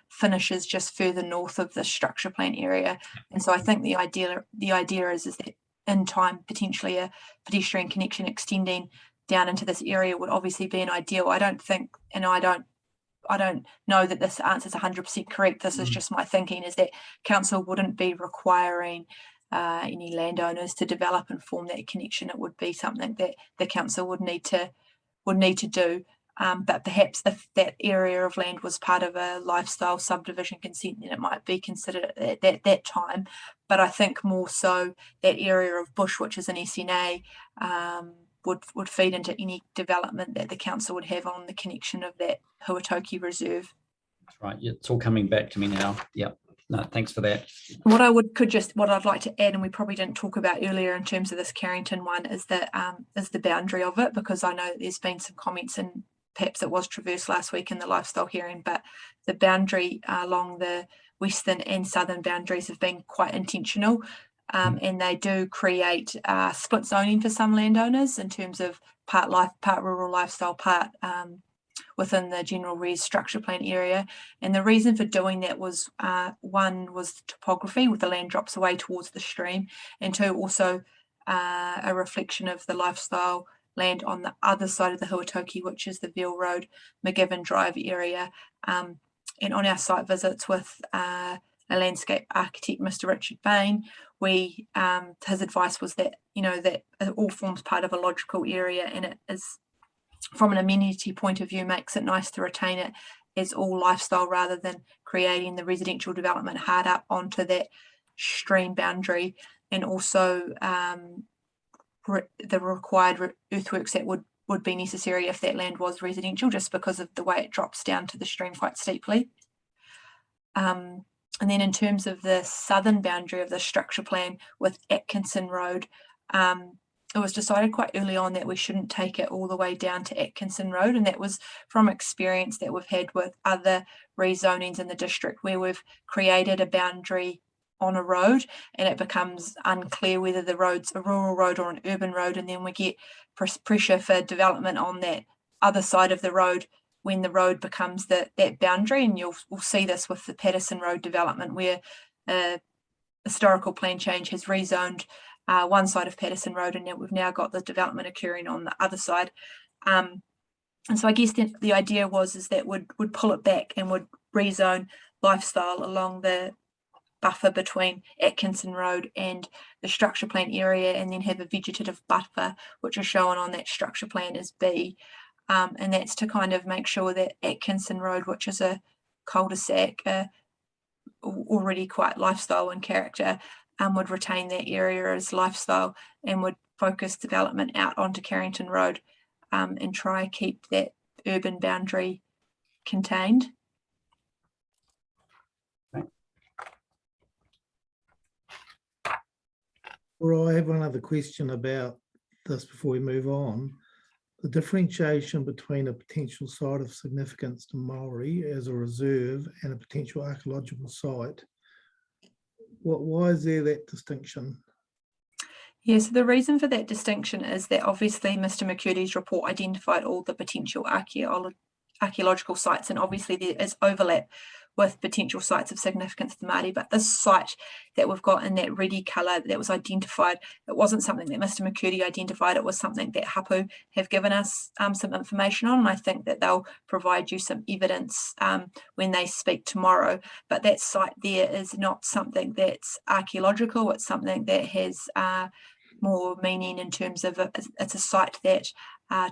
finishes just further north of the structure plan area. And so I think the idea is that in time, potentially a pedestrian connection extending down into this area would obviously be an ideal. I don't think, and I don't know that this answer is 100% correct. This is just my thinking, is that council wouldn't be requiring any landowners to develop and form that connection. It would be something that the council would need to do. But perhaps if that area of land was part of a lifestyle subdivision consent, then it might be considered at that time. But I think more so that area of bush, which is an SNA, would feed into any development that the council would have on the connection of that Huatoki Reserve. That's right. Yeah, it's all coming back to me now. Yep. No, thanks for that. What I'd like to add, and we probably didn't talk about earlier in terms of this Carrington one, is the boundary of it, because I know that there's been some comments, and perhaps it was traversed last week in the lifestyle hearing, but the boundary along the western and southern boundaries have been quite intentional. And they do create split zoning for some landowners in terms of part rural lifestyle, part within the general res structure plan area. And the reason for doing that was one was topography, with the land drops away towards the stream, and two, also a reflection of the lifestyle land on the other side of the Huatoki, which is the Veal Road, McGivern Drive area. And on our site visits with a landscape architect, Mr. Richard Bain, his advice was that, that it all forms part of a logical area, and it is, from an amenity point of view, makes it nice to retain it as all lifestyle rather than creating the residential development hard up onto that stream boundary, and also the required earthworks that would be necessary if that land was residential, just because of the way it drops down to the stream quite steeply. And then in terms of the southern boundary of the structure plan with Atkinson Road, it was decided quite early on that we shouldn't take it all the way down to Atkinson Road, and that was from experience that we've had with other rezonings in the district, where we've created a boundary on a road and it becomes unclear whether the road's a rural road or an urban road, and then we get pressure for development on that other side of the road when the road becomes that boundary. And we'll see this with the Patterson Road development, where historical plan change has rezoned one side of Patterson Road, and we've now got the development occurring on the other side. And so I guess the idea is that would pull it back and would rezone lifestyle along the buffer between Atkinson Road and the structure plan area, and then have a vegetative buffer, which is shown on that structure plan as B. And that's to kind of make sure that Atkinson Road, which is a cul-de-sac, already quite lifestyle in character, would retain that area as lifestyle, and would focus development out onto Carrington Road, and try keep that urban boundary contained. Well, I have one other question about this before we move on. The differentiation between a potential site of significance to Maori as a reserve and a potential archaeological site. Why is there that distinction? Yes, the reason for that distinction is that obviously Mr. McCurdy's report identified all the potential archaeological sites, and obviously there is overlap with potential sites of significance to Māori, but this site that we've got in that reddy colour that was identified, it wasn't something that Mr. McCurdy identified, it was something that Hapu have given us some information on, and I think that they'll provide you some evidence when they speak tomorrow. But that site there is not something that's archaeological, it's something that has more meaning in terms of it's a site that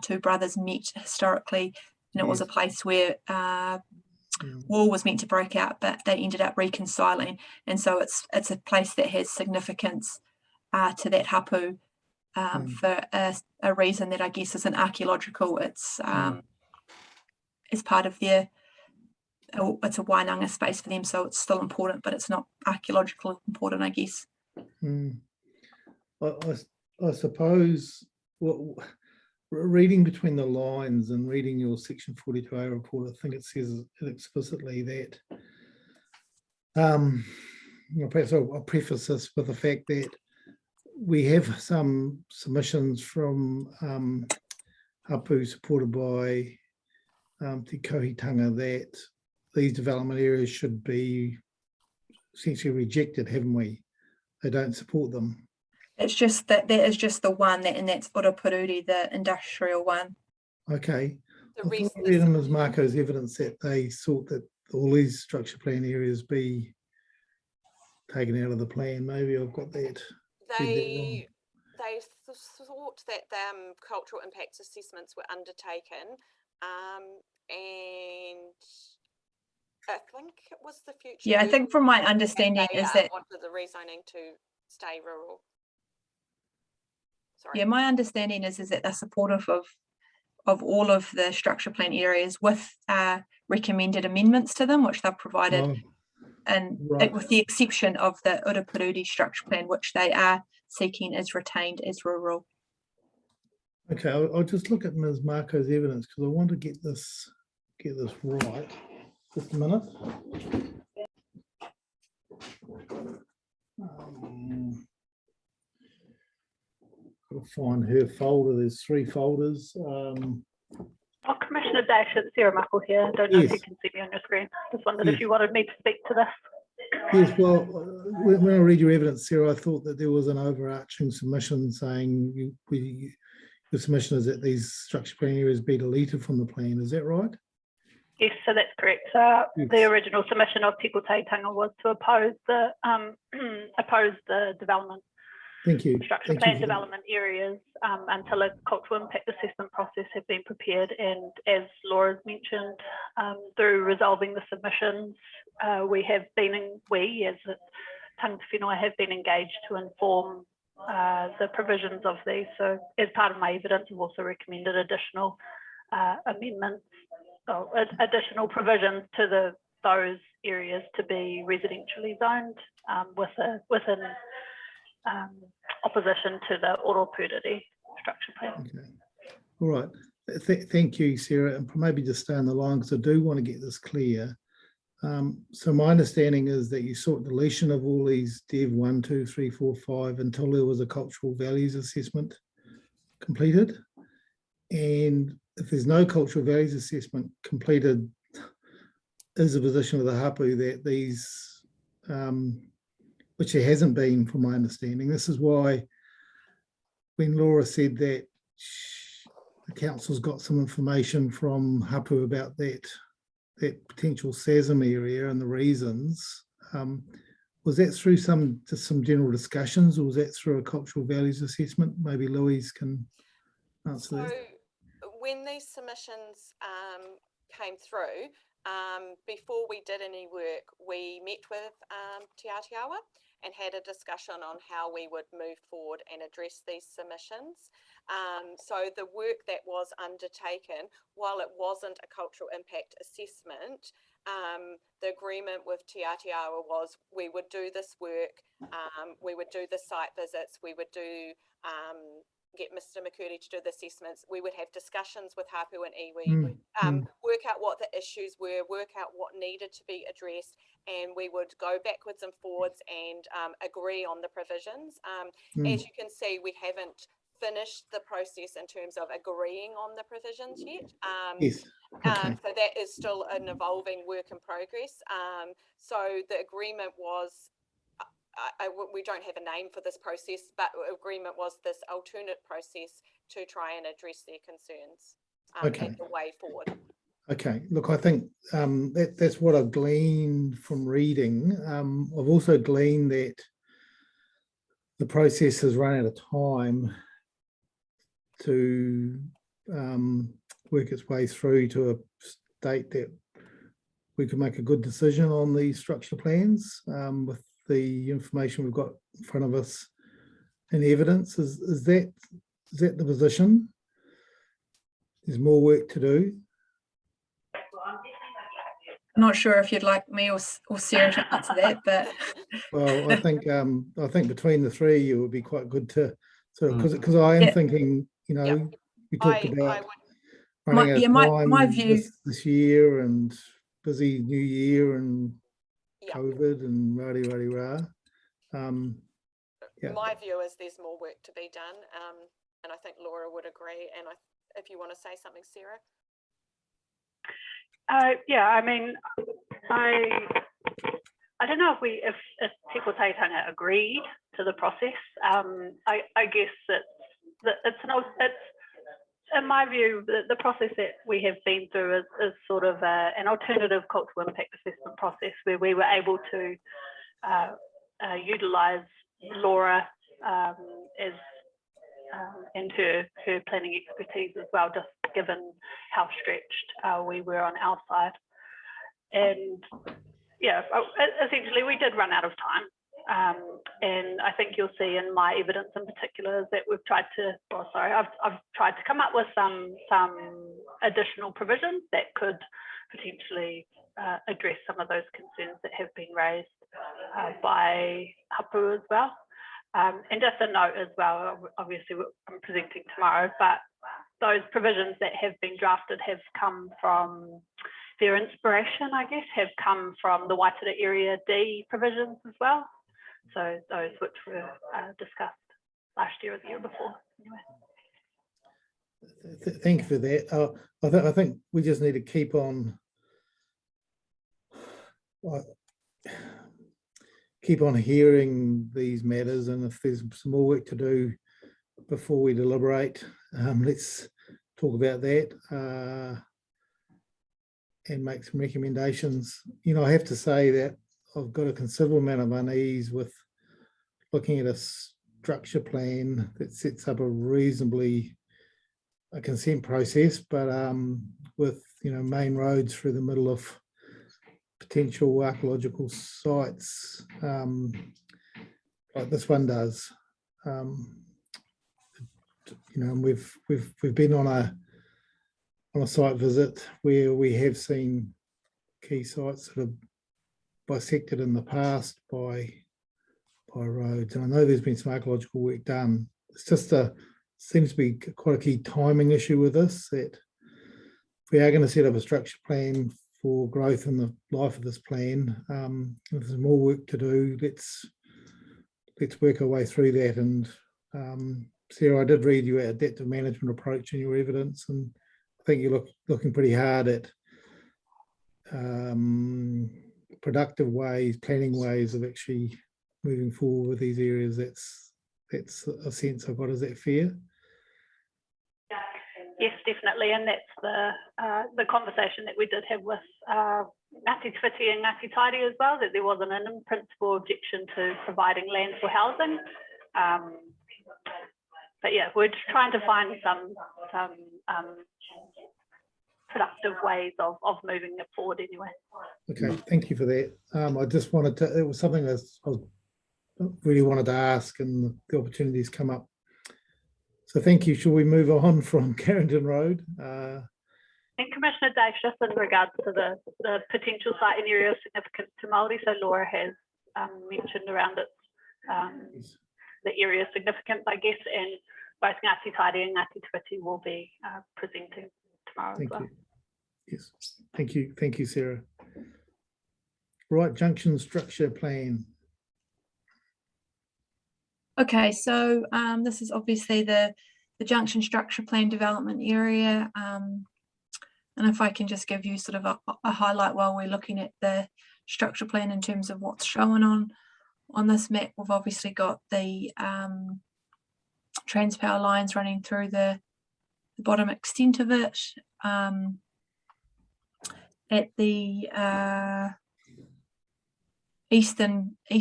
two brothers met historically, and it was a place where war was meant to break out, but they ended up reconciling, and so it's a place that has significance to that hapu for a reason that I guess isn't archaeological. It's as part of their, it's a Wainanga space for them, so it's still important, but it's not archaeologically important, I guess. I suppose reading between the lines and reading your Section 42A report, I think it says explicitly that perhaps I'll preface this with the fact that we have some submissions from Hapu supported by Te Kohitanga that these development areas should be essentially rejected, haven't we? They don't support them. It's just that is just the one and that's Urupururi, the industrial one. Okay. The I thought rest I is- read in Ms. Marco's evidence that they sought that all these structure plan areas be taken out of the plan. Maybe I've got that. They thought that cultural impact assessments were undertaken, and I think it was the future. Yeah, I urban think from my planning that understanding they, is that, wanted the rezoning to stay rural. Sorry. yeah, my understanding is that they're supportive of all of the structure plan areas with recommended amendments to them, which they've provided, Oh, and right. with the exception of the Urupururi structure plan, which they are seeking is retained as rural. Okay, I'll just look at Ms. Marco's evidence because I want to get this right. Just a minute. Gotta find her folder. There's 3 folders. Oh, Commissioner Dash, it's Sarah Muckle here. I don't know if you Yes. can see me on your screen. Just wondered Yes. if you wanted me to speak to this. Yes, well, when I read your evidence, Sarah, I thought that there was an overarching submission saying the submission is that these structure plan areas be deleted from the plan. Is that right? Yes, so that's correct. So Yes. the original submission of Te Taitanga was to oppose the development, Thank you. structure Thank you plan for that. development areas until a cultural impact assessment process had been prepared. And as Laura's mentioned, through resolving the submissions, we as the Tangata Whenua have been engaged to inform the provisions of these. So as part of my evidence, I've also recommended additional amendments, or additional provisions to those areas to be residentially zoned within opposition to the Urupururi structure plan. Okay. All right. Thank you, Sarah. And maybe just stay on the line because I do want to get this clear. So my understanding is that you sought deletion of all these Dev 1, 2, 3, 4, 5 until there was a cultural values assessment completed. And if there's no cultural values assessment completed, is the position of the Hapu that these, which there hasn't been from my understanding. This is why when Laura said that the council's got some information from Hapu about that potential SASM area and the reasons, was that through just some general discussions, or was that through a cultural values assessment? Maybe Louise can answer that. So when these submissions came through, before we did any work, we met with Te Atiawa and had a discussion on how we would move forward and address these submissions. So the work that was undertaken, while it wasn't a cultural impact assessment, the agreement with Te Atiawa was we would do this work, we would do the site visits, we would do get Mr. McCurdy to do the assessments, we would have discussions with Hapu and iwi, work out what the issues were, work out what needed to be addressed, and we would go backwards and forwards and agree on the provisions. As you can see, we haven't finished the process in terms of agreeing on the provisions yet. Yes. Okay. So that is still an evolving work in progress. So the agreement was, we don't have a name for this process, but agreement was this alternate process to try and address their concerns and the way forward. Okay, look, I think that's what I've gleaned from reading. I've also gleaned that the process has run out of time to work its way through to a state that we can make a good decision on these structure plans with the information we've got in front of us and evidence. Is that the position? There's more work to do. I'm not sure if you'd like me or Sarah to answer that, but well, I think between the three of you would be quite good to sort of because I am thinking, you know, we talked about running out of time my view this year and busy new year and Yeah. COVID and rah. Yeah. My view is there's more work to be done, and I think Laura would agree. And if you want to say something, Sarah. Yeah, I mean, I don't know if Te Taitanga agreed to the process. I guess it's in my view, the process that we have been through is sort of an alternative cultural impact assessment process where we were able to utilise Laura as and her planning expertise as well, just given how stretched we were on our side. And yeah, essentially we did run out of time. And I think you'll see in my evidence in particular is that we've tried to, I've tried to come up with some additional provisions that could potentially address some of those concerns that have been raised by Hapu as well. And just a note as well, obviously I'm presenting tomorrow, but those provisions that have been drafted have come from, their inspiration, I guess, have come from the Waitara Area D provisions as well. So those which were discussed last year or the year before. Anyway. Thank you for that. I think we just need to keep on hearing these matters, and if there's some more work to do before we deliberate, let's talk about that and make some recommendations. You know, I have to say that I've got a considerable amount of unease with looking at a structure plan that sets up a consent process, but with, you know, main roads through the middle of potential archaeological sites, like this one does. You know, and we've been on a site visit where we have seen key sites that are bisected in the past by roads, and I know there's been some archaeological work done. It's just seems to be quite a key timing issue with this, that if we are going to set up a structure plan for growth in the life of this plan, if there's more work to do, let's work our way through that. And Sarah, I did read you our adaptive management approach in your evidence, and I think you're looking pretty hard at productive ways, planning ways of actually moving forward with these areas. That's a sense I've got. Is that fair? Yes, definitely, and that's the conversation that we did have with Ngāti Whiti and Ngāti Tairi as well, that there wasn't an in-principle objection to providing land for housing. But yeah, we're just trying to find some productive ways of moving it forward anyway. Okay, thank you for that. I just wanted to, it was something that I really wanted to ask, and the opportunities come up. So thank you. Shall we move on from Carrington Road? And Commissioner Dave, just in regards to the potential site in area of significance to Māori, so Laura has mentioned around it the area of significance, I guess, and both Ngāti Tairi and Ngāti Whiti will be presenting tomorrow as well. You. Yes, thank you. Thank you, Sarah. Right, junction structure plan. Okay, so this is obviously the junction structure plan development area. And if I can just give you sort of a highlight while we're looking at the structure plan in terms of what's shown on this map, we've obviously got the transpower lines running through the bottom extent of it. At the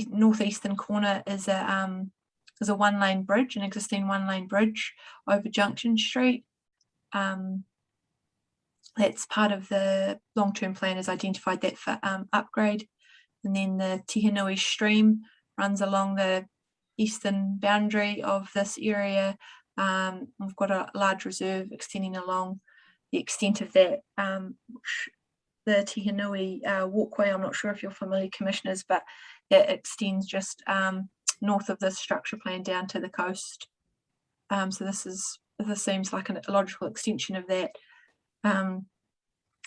northeastern corner is a one-lane bridge, an existing one-lane bridge over Junction Street. That's part of the long-term plan, has identified that for upgrade. And then the Tihinui stream runs along the eastern boundary of this area. We've got a large reserve extending along the extent of that. The Tihinui walkway, I'm not sure if you're familiar, commissioners, but it extends just north of the structure plan down to the coast. So this seems like a logical extension of that.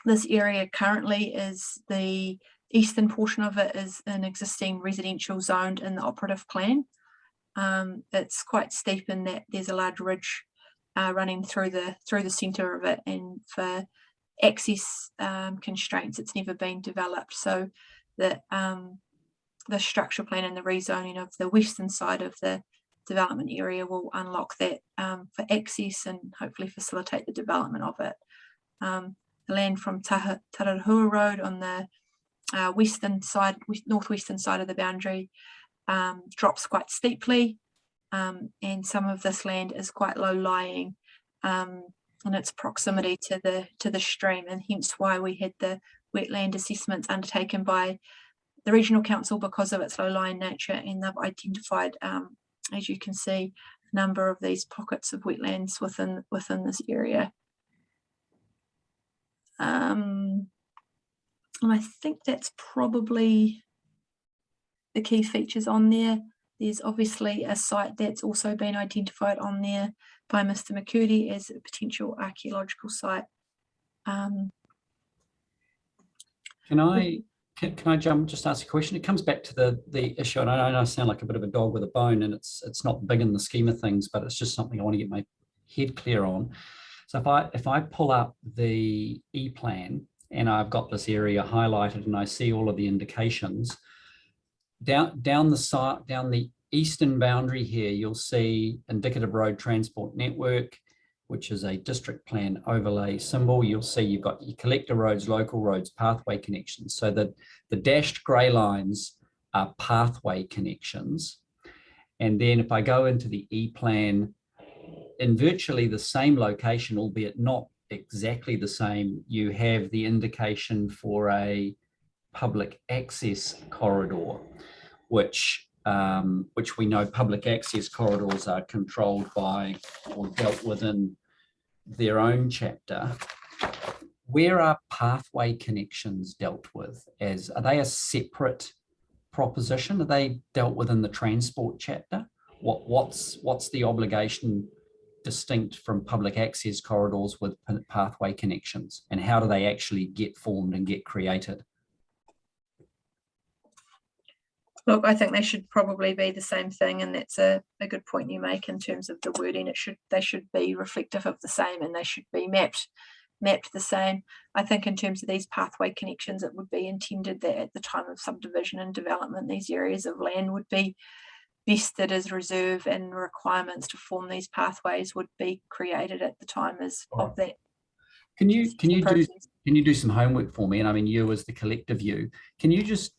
This area currently is the eastern portion of it is an existing residential zoned in the operative plan. It's quite steep in that there's a large ridge running through the centre of it, and for access constraints, it's never been developed. So that the structure plan and the rezoning of the western side of the development area will unlock that for access and hopefully facilitate the development of it. The land from Tararua Road on the western side, northwestern side of the boundary, drops quite steeply, and some of this land is quite low lying in its proximity to the stream, and hence why we had the wetland assessments undertaken by the regional council because of its low lying nature, and they've identified, as you can see, a number of these pockets of wetlands within this area. And I think that's probably the key features on there. There's obviously a site that's also been identified on there by Mr. McCurdy as a potential archaeological site. Can I jump, just ask a question? It comes back to the issue, and I know I sound like a bit of a dog with a bone, and it's not big in the scheme of things, but it's just something I want to get my head clear on. So if I pull up the E-plan and I've got this area highlighted and I see all of the indications, down the eastern boundary here, you'll see indicative road transport network, which is a district plan overlay symbol. You'll see you've got your collector roads, local roads, pathway connections. So that the dashed grey lines are pathway connections. And then if I go into the E-plan, in virtually the same location, albeit not exactly the same, you have the indication for a public access corridor, which we know public access corridors are controlled by or dealt with in their own chapter. Where are pathway connections dealt with? Are they a separate proposition? Are they dealt with in the transport chapter? What's the obligation distinct from public access corridors with pathway connections, and how do they actually get formed and get created? Look, I think they should probably be the same thing, and that's a good point you make in terms of the wording. They should be reflective of the same, and they should be mapped the same. I think in terms of these pathway connections, it would be intended that at the time of subdivision and development, these areas of land would be vested as reserve, and requirements to form these pathways would be created at the time of that. Can you do some homework for me? And I mean, you as the collective view, can you just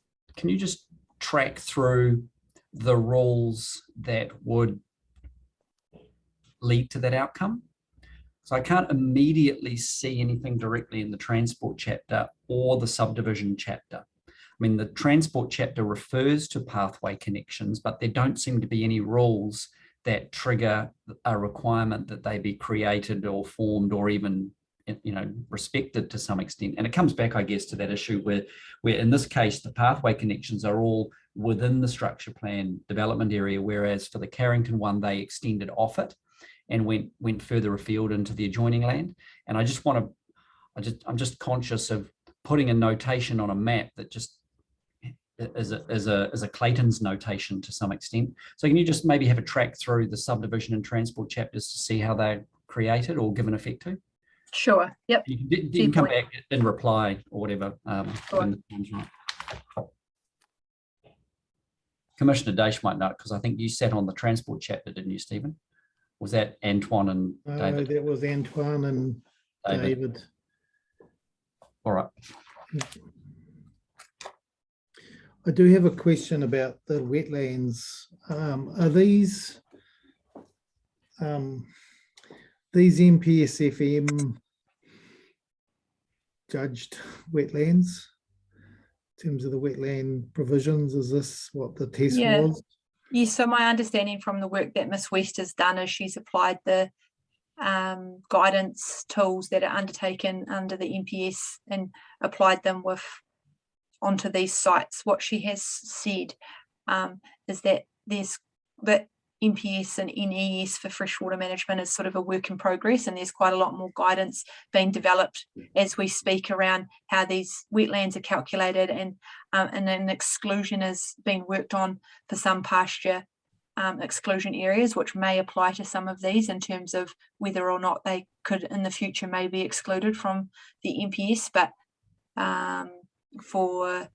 track through the rules that would lead to that outcome? So I can't immediately see anything directly in the transport chapter or the subdivision chapter. I mean, the transport chapter refers to pathway connections, but there don't seem to be any rules that trigger a requirement that they be created or formed or even, respected to some extent. And it comes back, I guess, to that issue where in this case, the pathway connections are all within the structure plan development area, whereas for the Carrington one, they extended off it and went further afield into the adjoining land. And I'm just conscious of putting a notation on a map that just is a Clayton's notation to some extent. So can you just maybe have a track through the subdivision and transport chapters to see how they're created or given effect to? Sure. Yep. You can come back in reply or whatever. Sure. When the time's right. Commissioner Daish might know, because I think you sat on the transport chapter, didn't you, Stephen? Was that Antoine and David? That was Antoine and David. All right. I do have a question about the wetlands. Are these MPSFM judged wetlands in terms of the wetland provisions? Is this what the test was? Yes, so my understanding from the work that Ms. West has done is she's applied the guidance tools that are undertaken under the MPS and applied them onto these sites. What she has said is that MPS and NES for freshwater management is sort of a work in progress, and there's quite a lot more guidance being developed as we speak around how these wetlands are calculated, and an exclusion is being worked on for some pasture exclusion areas, which may apply to some of these in terms of whether or not they could in the future may be excluded from the MPS. But for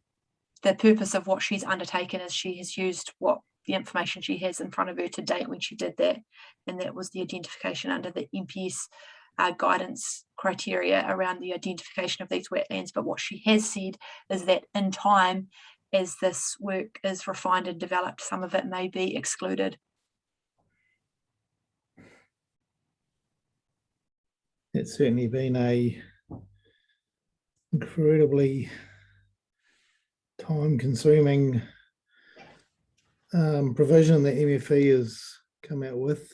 the purpose of what she's undertaken is she has used what the information she has in front of her to date when she did that, and that was the identification under the MPS guidance criteria around the identification of these wetlands. But what she has said is that in time, as this work is refined and developed, some of it may be excluded. It's certainly been a incredibly time-consuming provision that MFE has come out with,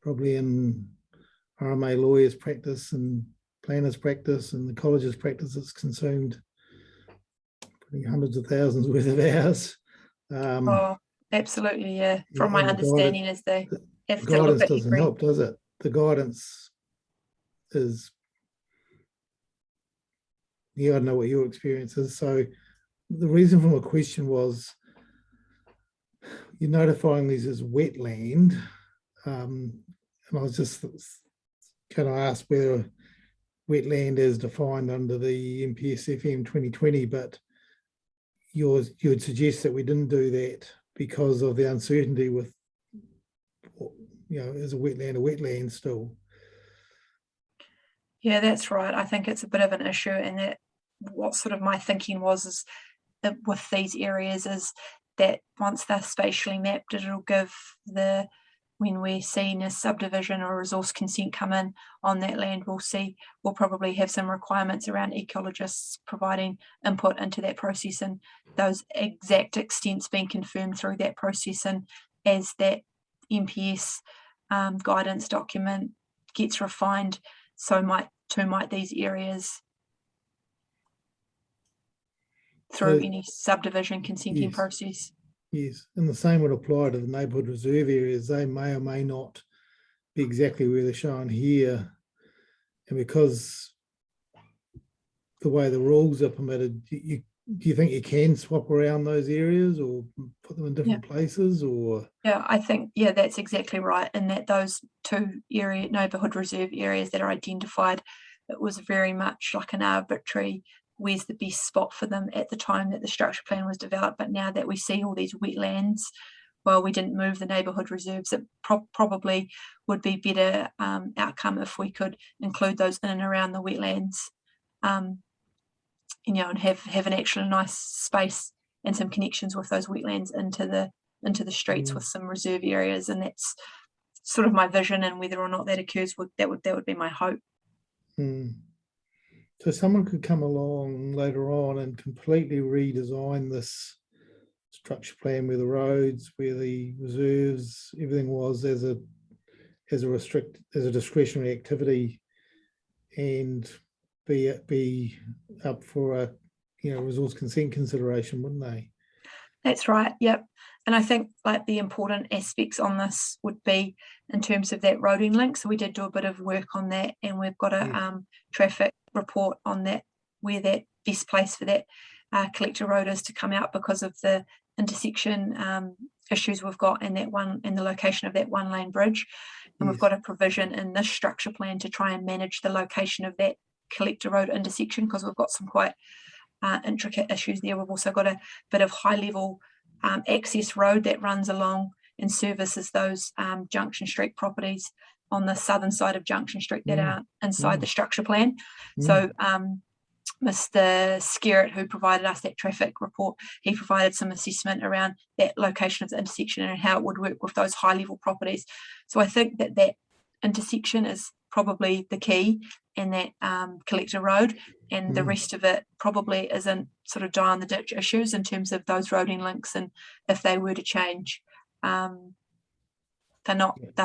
probably in RMA lawyers' practice and planners' practice and the college's practice. It's consumed hundreds of thousands worth of hours. Oh, absolutely, yeah. From my and the understanding is they have the to look guidance at doesn't every, help, does it? The guidance is, I don't know what your experience is. So the reason for my question was, you're notifying these as wetland, and I was just going to ask whether wetland is defined under the MPS FM 2020, but you would suggest that we didn't do that because of the uncertainty with, is a wetland still? yeah, that's right. I think it's a bit of an issue, and that what sort of my thinking was is that with these areas is that once they're spatially mapped, it'll give when we're seeing a subdivision or resource consent come in on that land, we'll probably have some requirements around ecologists providing input into that process, and those exact extents being confirmed through that process. And as that MPS guidance document gets refined, so might these areas through any subdivision consenting process. Yes, and the same would apply to the neighbourhood reserve areas. They may or may not be exactly where they're shown here. And because the way the rules are permitted, do you think you can swap around those areas or put them in different places? Or yeah, I think, yeah, that's exactly right. And that those two neighbourhood reserve areas that are identified, it was very much like an arbitrary, where's the best spot for them at the time that the structure plan was developed. But now that we see all these wetlands, well, we didn't move the neighbourhood reserves. It probably would be better outcome if we could include those in and around the wetlands, and have an actual nice space and some connections with those wetlands into the streets with some reserve areas. And that's sort of my vision, and whether or not that occurs, that would be my hope. So someone could come along later on and completely redesign this structure plan where the roads, where the reserves, everything was as a discretionary activity, and be up for a resource consent consideration, wouldn't they? That's right. Yep. And I think like the important aspects on this would be in terms of that roading link. So we did do a bit of work on that, and we've got a traffic report on that, where that best place for that collector road is to come out because of the intersection issues we've got in that one, and the location of that one lane bridge. And we've got a provision in this structure plan to try and manage the location of that collector road intersection, because we've got some quite intricate issues there. We've also got a bit of high level access road that runs along and services those Junction Street properties on the southern side of Junction Street that are inside the structure plan. So Mr. Skerritt, who provided us that traffic report, he provided some assessment around that location of the intersection and how it would work with those high level properties. So I think that intersection is probably the key, in that collector road, and the rest of it probably isn't sort of die on the ditch issues in terms of those roading links. And if they were to change, they're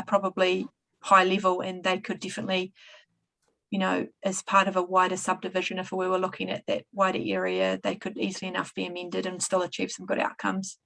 probably high level, and they could definitely, as part of a wider subdivision, if we were looking at that wider area, they could easily enough be amended and still achieve some good outcomes.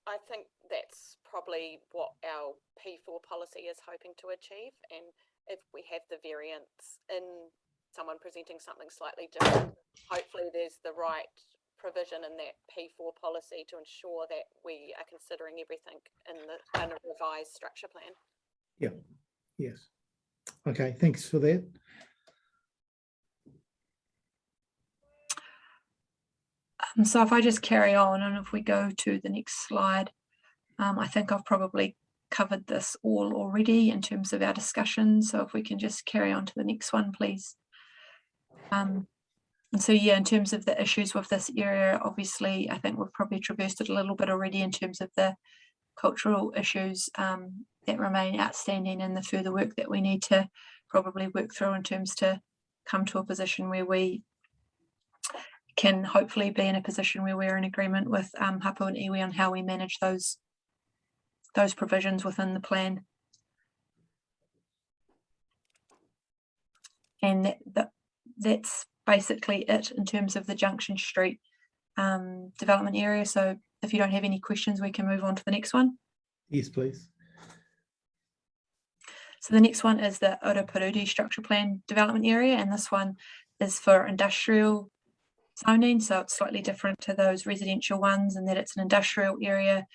I think that's probably what our P4 policy is hoping to achieve. And if we have the variance in someone presenting something slightly different, hopefully there's the right provision in that P4 policy to ensure that we are considering everything in a revised structure plan. Yeah, yes. Okay, thanks for that. So if I just carry on, and if we go to the next slide, I think I've probably covered this all already in terms of our discussion. So if we can just carry on to the next one, please. And so, yeah, in terms of the issues with this area, obviously, I think we've probably traversed it a little bit already in terms of the cultural issues that remain outstanding and the further work that we need to probably work through in terms to come to a position where we can hopefully be in a position where we're in agreement with Hapu and iwi on how we manage those provisions within the plan. And that's basically it in terms of the Junction Street development area. So if you don't have any questions, we can move on to the next one. Yes, please. So the next one is the Oropuruti structure plan development area, and this one is for industrial zoning, so it's slightly different to those residential ones in that it's an industrial area.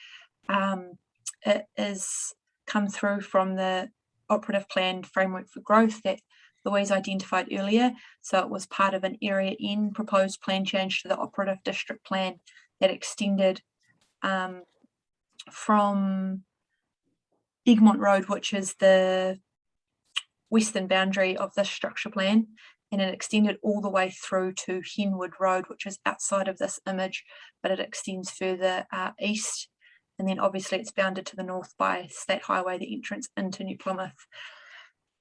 It is come through from the operative plan framework for growth that Louise identified earlier. So it was part of an Area N proposed plan change to the operative district plan that extended from Egmont Road, which is the western boundary of this structure plan, and it extended all the way through to Henwood Road, which is outside of this image, but it extends further east. And then obviously it's bounded to the north by State Highway, the entrance into New Plymouth.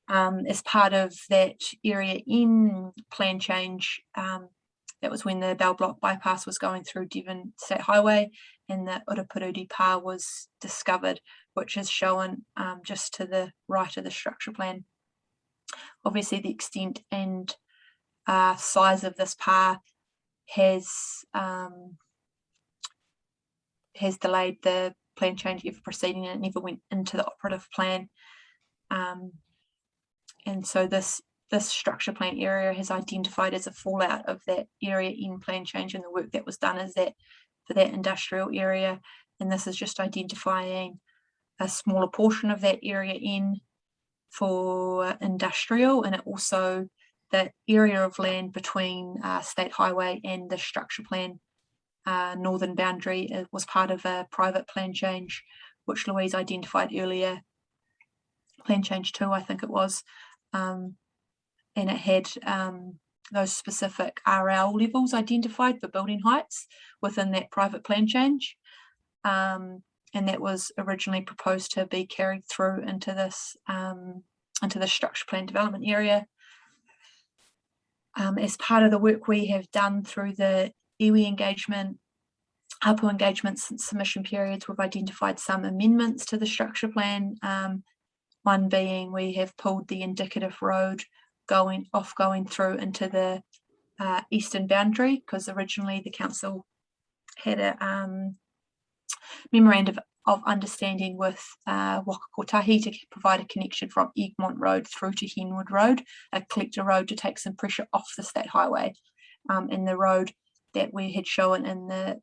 As part of that Area N plan change, that was when the Bell Block bypass was going through Devon State Highway and the Oropuruti Pa was discovered, which is shown just to the right of the structure plan. Obviously the extent and size of this Pa has delayed the plan change ever proceeding, and it never went into the operative plan. And so this structure plan area has identified as a fallout of that Area N plan change, and the work that was done is that for that industrial area. And this is just identifying a smaller portion of that Area N for industrial, and it also the area of land between State Highway and the structure plan northern boundary was part of a private plan change, which Louise identified earlier, plan change 2, I think it was, and it had those specific RL levels identified for building heights within that private plan change, and that was originally proposed to be carried through into this structure plan development area. As part of the work we have done through the iwi engagement, Hapu engagement since submission periods, we've identified some amendments to the structure plan. One being we have pulled the indicative road going through into the eastern boundary, because originally the council had a memorandum of understanding with Waka Kotahi to provide a connection from Egmont Road through to Henwood Road, a collector road to take some pressure off the state highway. And the road that we had shown in the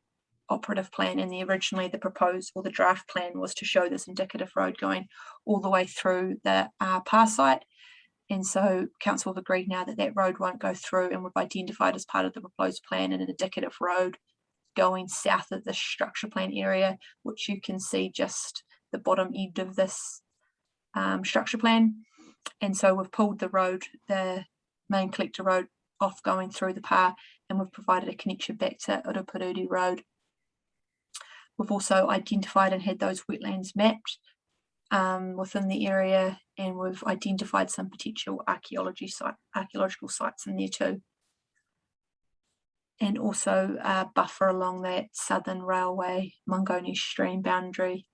operative plan and originally the proposed or the draft plan was to show this indicative road going all the way through the PAR site. And so council have agreed now that that road won't go through, and we've identified as part of the proposed plan an indicative road going south of the structure plan area, which you can see just the bottom end of this structure plan. And so we've pulled the road, the main collector road, off going through the PAR, and we've provided a connection back to Oropuruti Road. We've also identified and had those wetlands mapped within the area, and we've identified some potential archaeological sites in there too. And also a buffer along that Southern Railway Mangoni stream boundary.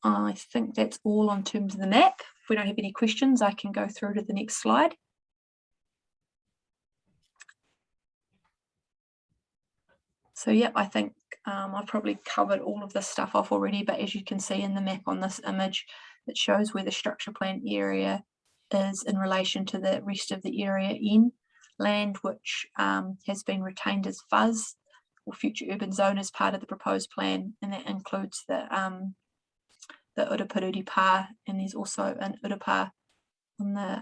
I think that's all on terms of the map. If we don't have any questions, I can go through to the next slide. So yep, I think I've probably covered all of this stuff off already, but as you can see in the map on this image, it shows where the structure plan area is in relation to the rest of the area in land, which has been retained as FUZ or future urban zone as part of the proposed plan, and that includes the Urupururi Pa, and there's also an Urupā on the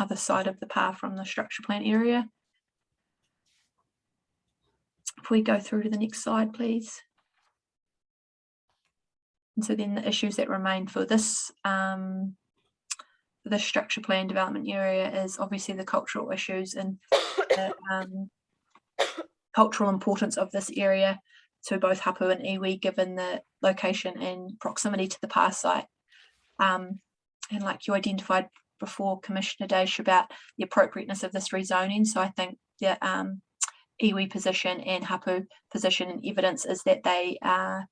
other side of the pa from the structure plan area. If we go through to the next slide, please. And so then the issues that remain for this structure plan development area is obviously the cultural issues and the cultural importance of this area to both Hapu and iwi, given the location and proximity to the pa site. And like you identified before, Commissioner Daish, about the appropriateness of this rezoning. So I think the iwi position and Hapu position and evidence is that they are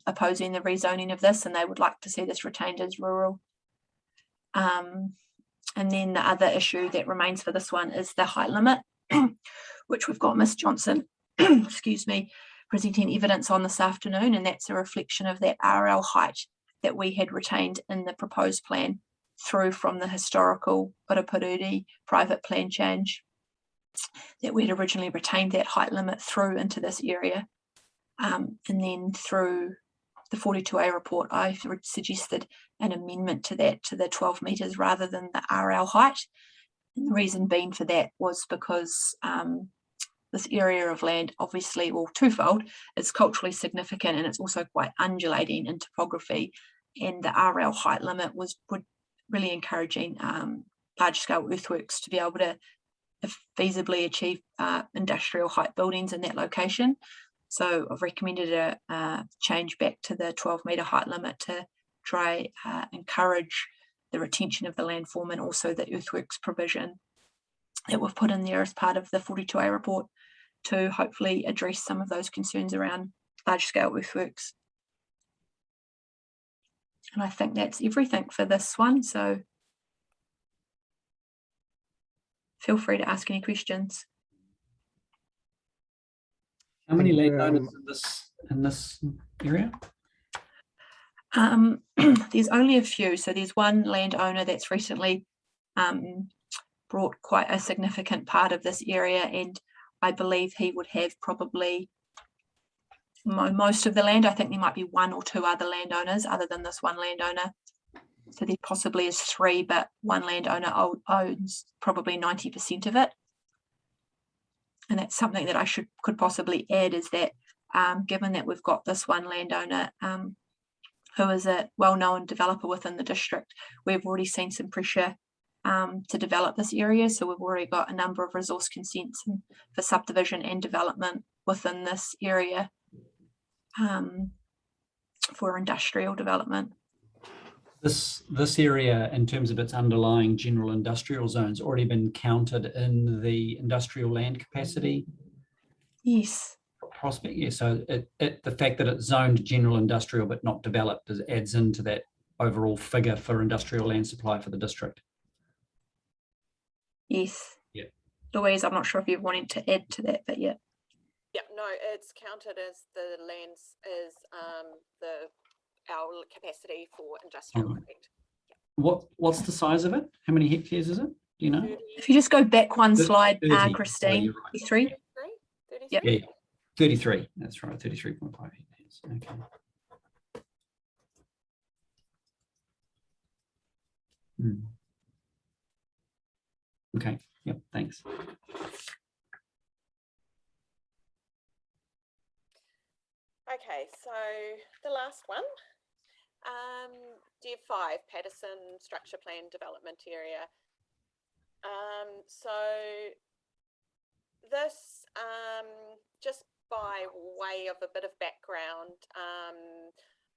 opposing the rezoning of this, and they would like to see this retained as rural. And then the other issue that remains for this one is the height limit, which we've got Ms. Johnson, excuse me, presenting evidence on this afternoon, and that's a reflection of that RL height that we had retained in the proposed plan through from the historical Urupururi private plan change, that we'd originally retained that height limit through into this area. And then through the 42A report, I suggested an amendment to that to the 12 metres rather than the RL height. And the reason being for that was because this area of land, obviously, well, twofold, it's culturally significant and it's also quite undulating in topography. And the RL height limit was really encouraging large-scale earthworks to be able to feasibly achieve industrial height buildings in that location. So I've recommended a change back to the 12-metre height limit to try encourage the retention of the landform and also the earthworks provision that we've put in there as part of the 42A report to hopefully address some of those concerns around large-scale earthworks. And I think that's everything for this one. So feel free to ask any questions. How many And, landowners in this area? There's only a few. So there's one landowner that's recently brought quite a significant part of this area, and I believe he would have probably most of the land. I think there might be one or two other landowners other than this one landowner. So there possibly is three, but one landowner owns probably 90% of it. And that's something that I could possibly add, is that given that we've got this one landowner who is a well-known developer within the district, we've already seen some pressure to develop this area. So we've already got a number of resource consents for subdivision and development within this area for industrial development. This area, in terms of its underlying general industrial zones, already been counted in the industrial land capacity? Yes. Prospect, yeah. So the fact that it's zoned general industrial but not developed adds into that overall figure for industrial land supply for the district. Yes. Yeah. Louise, I'm not sure if you're wanting to add to that, but yeah. Yeah, no, it's counted as the lands is our capacity for industrial. Correct. What's the size of it? How many hectares is it? Do you know? If you just go back one 30, slide, 30. Christine, Oh, right. 33. 33? Yep. Yeah, 33. That's right, 33.5 hectares. Okay. Okay. Yep. Thanks. Okay, so the last one, Dev 5, Patterson Structure Plan Development Area. So this, just by way of a bit of background,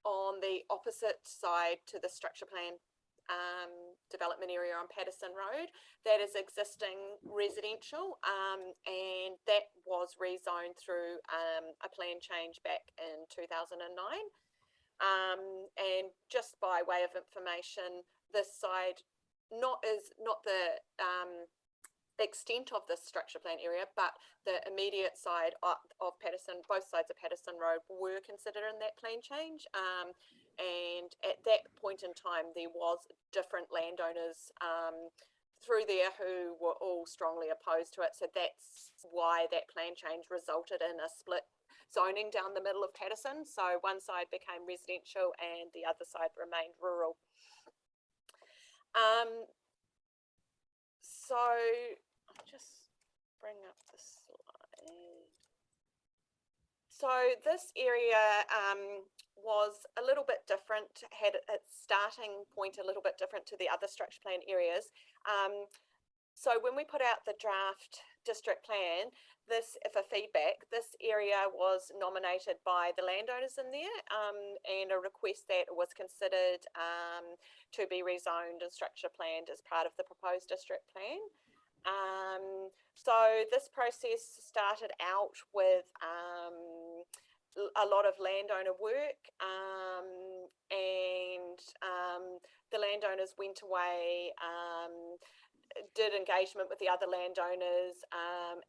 on the opposite side to the structure plan development area on Patterson Road, that is existing residential, and that was rezoned through a plan change back in 2009. And just by way of information, this side not the extent of this structure plan area, but the immediate side of Patterson, both sides of Patterson Road were considered in that plan change. And at that point in time, there was different landowners through there who were all strongly opposed to it. So that's why that plan change resulted in a split zoning down the middle of Patterson. So one side became residential and the other side remained rural. So I'll just bring up the slide. So this area was a little bit different, had its starting point a little bit different to the other structure plan areas. So when we put out the draft district plan, for feedback, this area was nominated by the landowners in there, and a request that was considered to be rezoned and structure planned as part of the proposed district plan. So this process started out with a lot of landowner work, and the landowners went away, did engagement with the other landowners,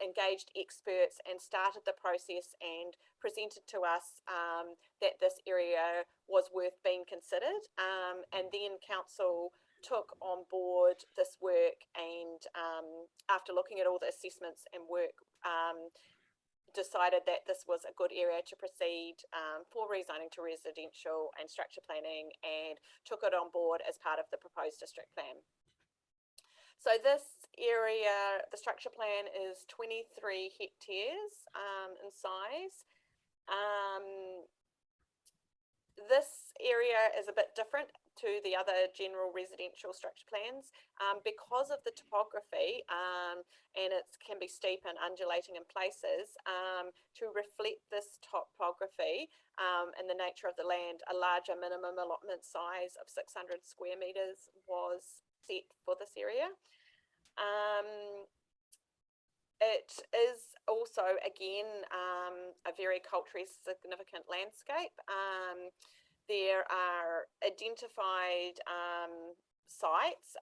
engaged experts and started the process and presented to us that this area was worth being considered. And then council took on board this work and after looking at all the assessments and work, decided that this was a good area to proceed for rezoning to residential and structure planning, and took it on board as part of the proposed district plan. So this area, the structure plan is 23 hectares in size. This area is a bit different to the other general residential structure plans because of the topography, and it can be steep and undulating in places. To reflect this topography and the nature of the land, a larger minimum allotment size of 600 square meters was set for this area. It is also, again, a very culturally significant landscape. There are identified sites.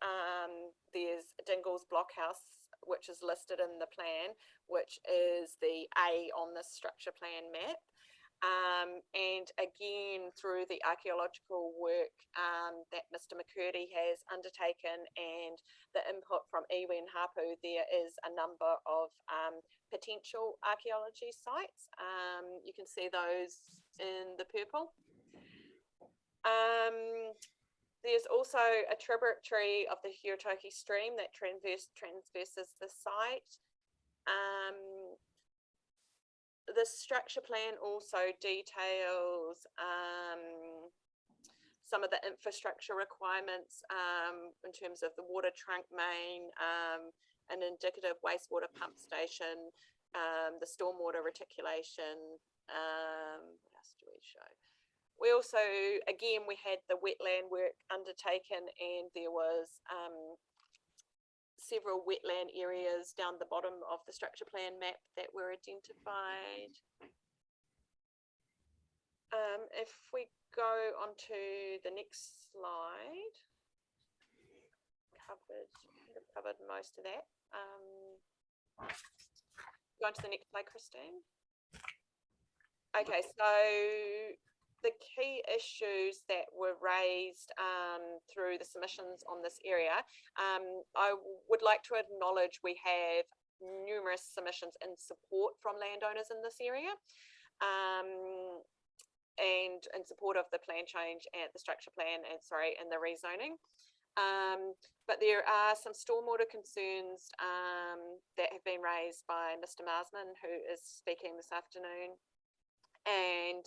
There's Dingles Blockhouse, which is listed in the plan, which is the A on this structure plan map. And again, through the archaeological work that Mr. McCurdy has undertaken and the input from iwi and Hapu, there is a number of potential archaeology sites. You can see those in the purple. There's also a tributary of the Hirotoki stream that transverses the site. The structure plan also details some of the infrastructure requirements in terms of the water trunk main, an indicative wastewater pump station, the stormwater reticulation. What else do we show? We also, again, we had the wetland work undertaken, and there was several wetland areas down the bottom of the structure plan map that were identified. If we go on to the next slide, covered most of that. Go on to the next slide, Christine. Okay, so the key issues that were raised through the submissions on this area, I would like to acknowledge we have numerous submissions in support from landowners in this area, and in support of the plan change and the structure plan and the rezoning. But there are some stormwater concerns that have been raised by Mr. Marsman, who is speaking this afternoon, and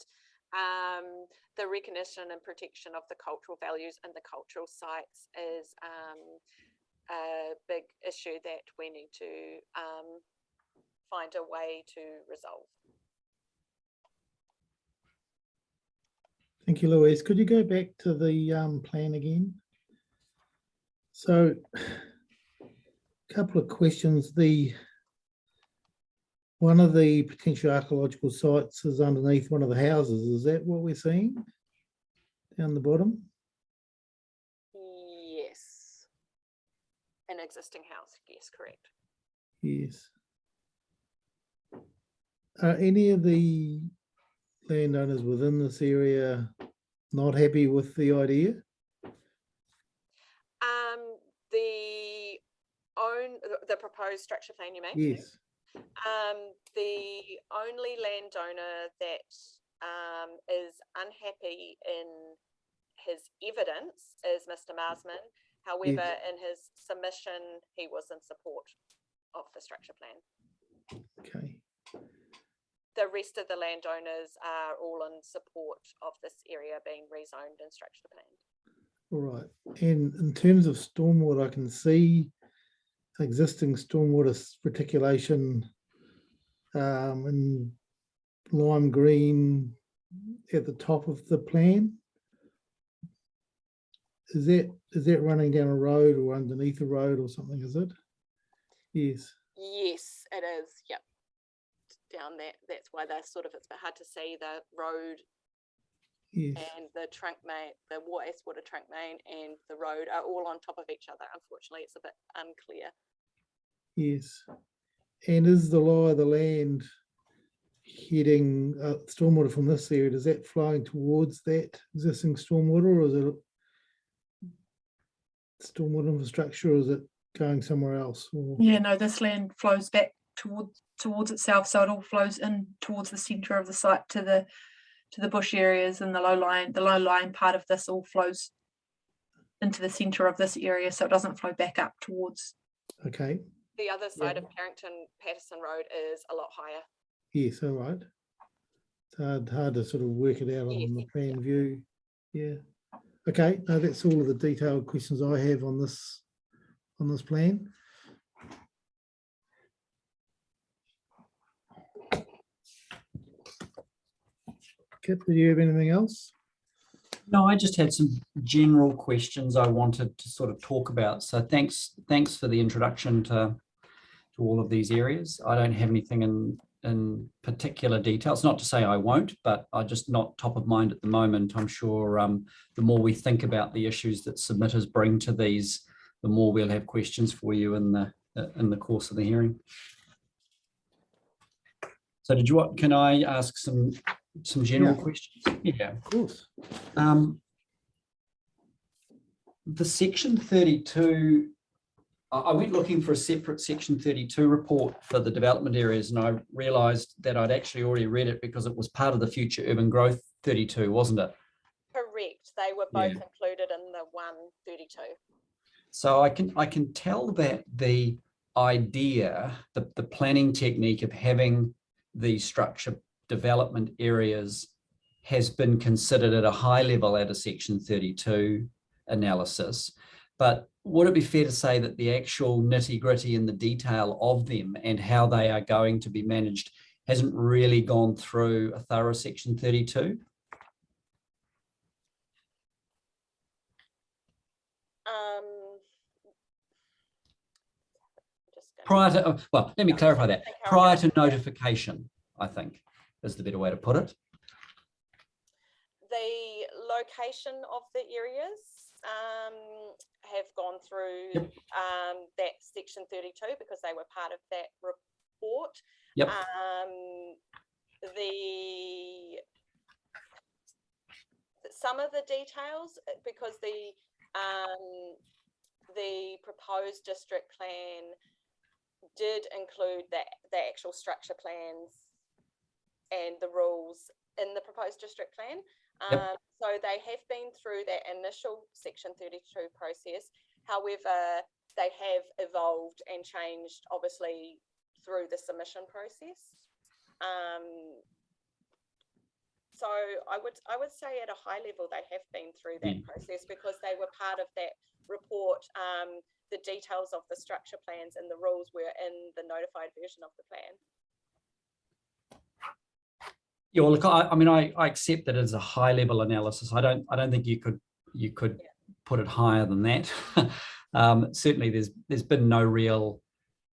the recognition and protection of the cultural values and the cultural sites is a big issue that we need to find a way to resolve. Thank you, Louise. Could you go back to the plan again? So, a couple of questions. One of the potential archaeological sites is underneath one of the houses. Is that what we're seeing down the bottom? Yes. An existing house, yes, correct. Yes. Are any of the landowners within this area not happy with the idea? The proposed structure plan, you mean? Yes. The only landowner that is unhappy in his evidence is Mr. Marsman. However, in his submission, he was in support of the structure plan. Okay. The rest of the landowners are all in support of this area being rezoned and structure planned. All right. And in terms of stormwater, I can see existing stormwater reticulation in lime green at the top of the plan. Is that running down a road or underneath a road or something, is it? Yes. Yes, it is. Yep. Down that. That's why they're sort of, it's a bit hard to see the road. Yes. And the trunk main, the water trunk main and the road are all on top of each other. Unfortunately, it's a bit unclear. Yes. And is the lie of the land heading stormwater from this area, is that flowing towards that existing stormwater, or is it stormwater infrastructure, or is it going somewhere else? Or... Yeah, no, this land flows back towards itself, so it all flows in towards the centre of the site to the bush areas, and the low lying part of this all flows into the centre of this area, so it doesn't flow back up towards. Okay. The other side of Carrington Patterson Road is a lot higher. Yes, all right. It's hard to sort of work it out on the plan view. Yeah. Okay, no, that's all of the detailed questions I have on this plan. Kit, do you have anything else? No, I just had some general questions I wanted to sort of talk about. So thanks for the introduction to all of these areas. I don't have anything in particular details. Not to say I won't, but I just not top of mind at the moment. I'm sure the more we think about the issues that submitters bring to these, the more we'll have questions for you in the course of the hearing. So can I ask some general questions? Yeah, of course. The section 32, I went looking for a separate section 32 report for the development areas, and I realised that I'd actually already read it because it was part of the Future Urban Growth 32, wasn't it? Correct. They were both included in the 132. So I can tell that the idea, the planning technique of having these structure development areas has been considered at a high level at a section 32 analysis. But would it be fair to say that the actual nitty-gritty and the detail of them and how they are going to be managed hasn't really gone through a thorough section 32? Prior to, well, let me clarify that. Prior to notification, I think, is the better way to put it. The location of the areas have gone through that section 32 because they were part of that report. Yep. Some of the details, because the proposed district plan did include the actual structure plans and the rules in the proposed district plan. So they have been through that initial section 32 process. However, they have evolved and changed obviously through the submission process. So I would say at a high level they have been through that process because they were part of that report. The details of the structure plans and the rules were in the notified version of the plan. Yeah, well, look, I mean, I accept that as a high level analysis. I don't think you could put it higher than that. Certainly, there's been no real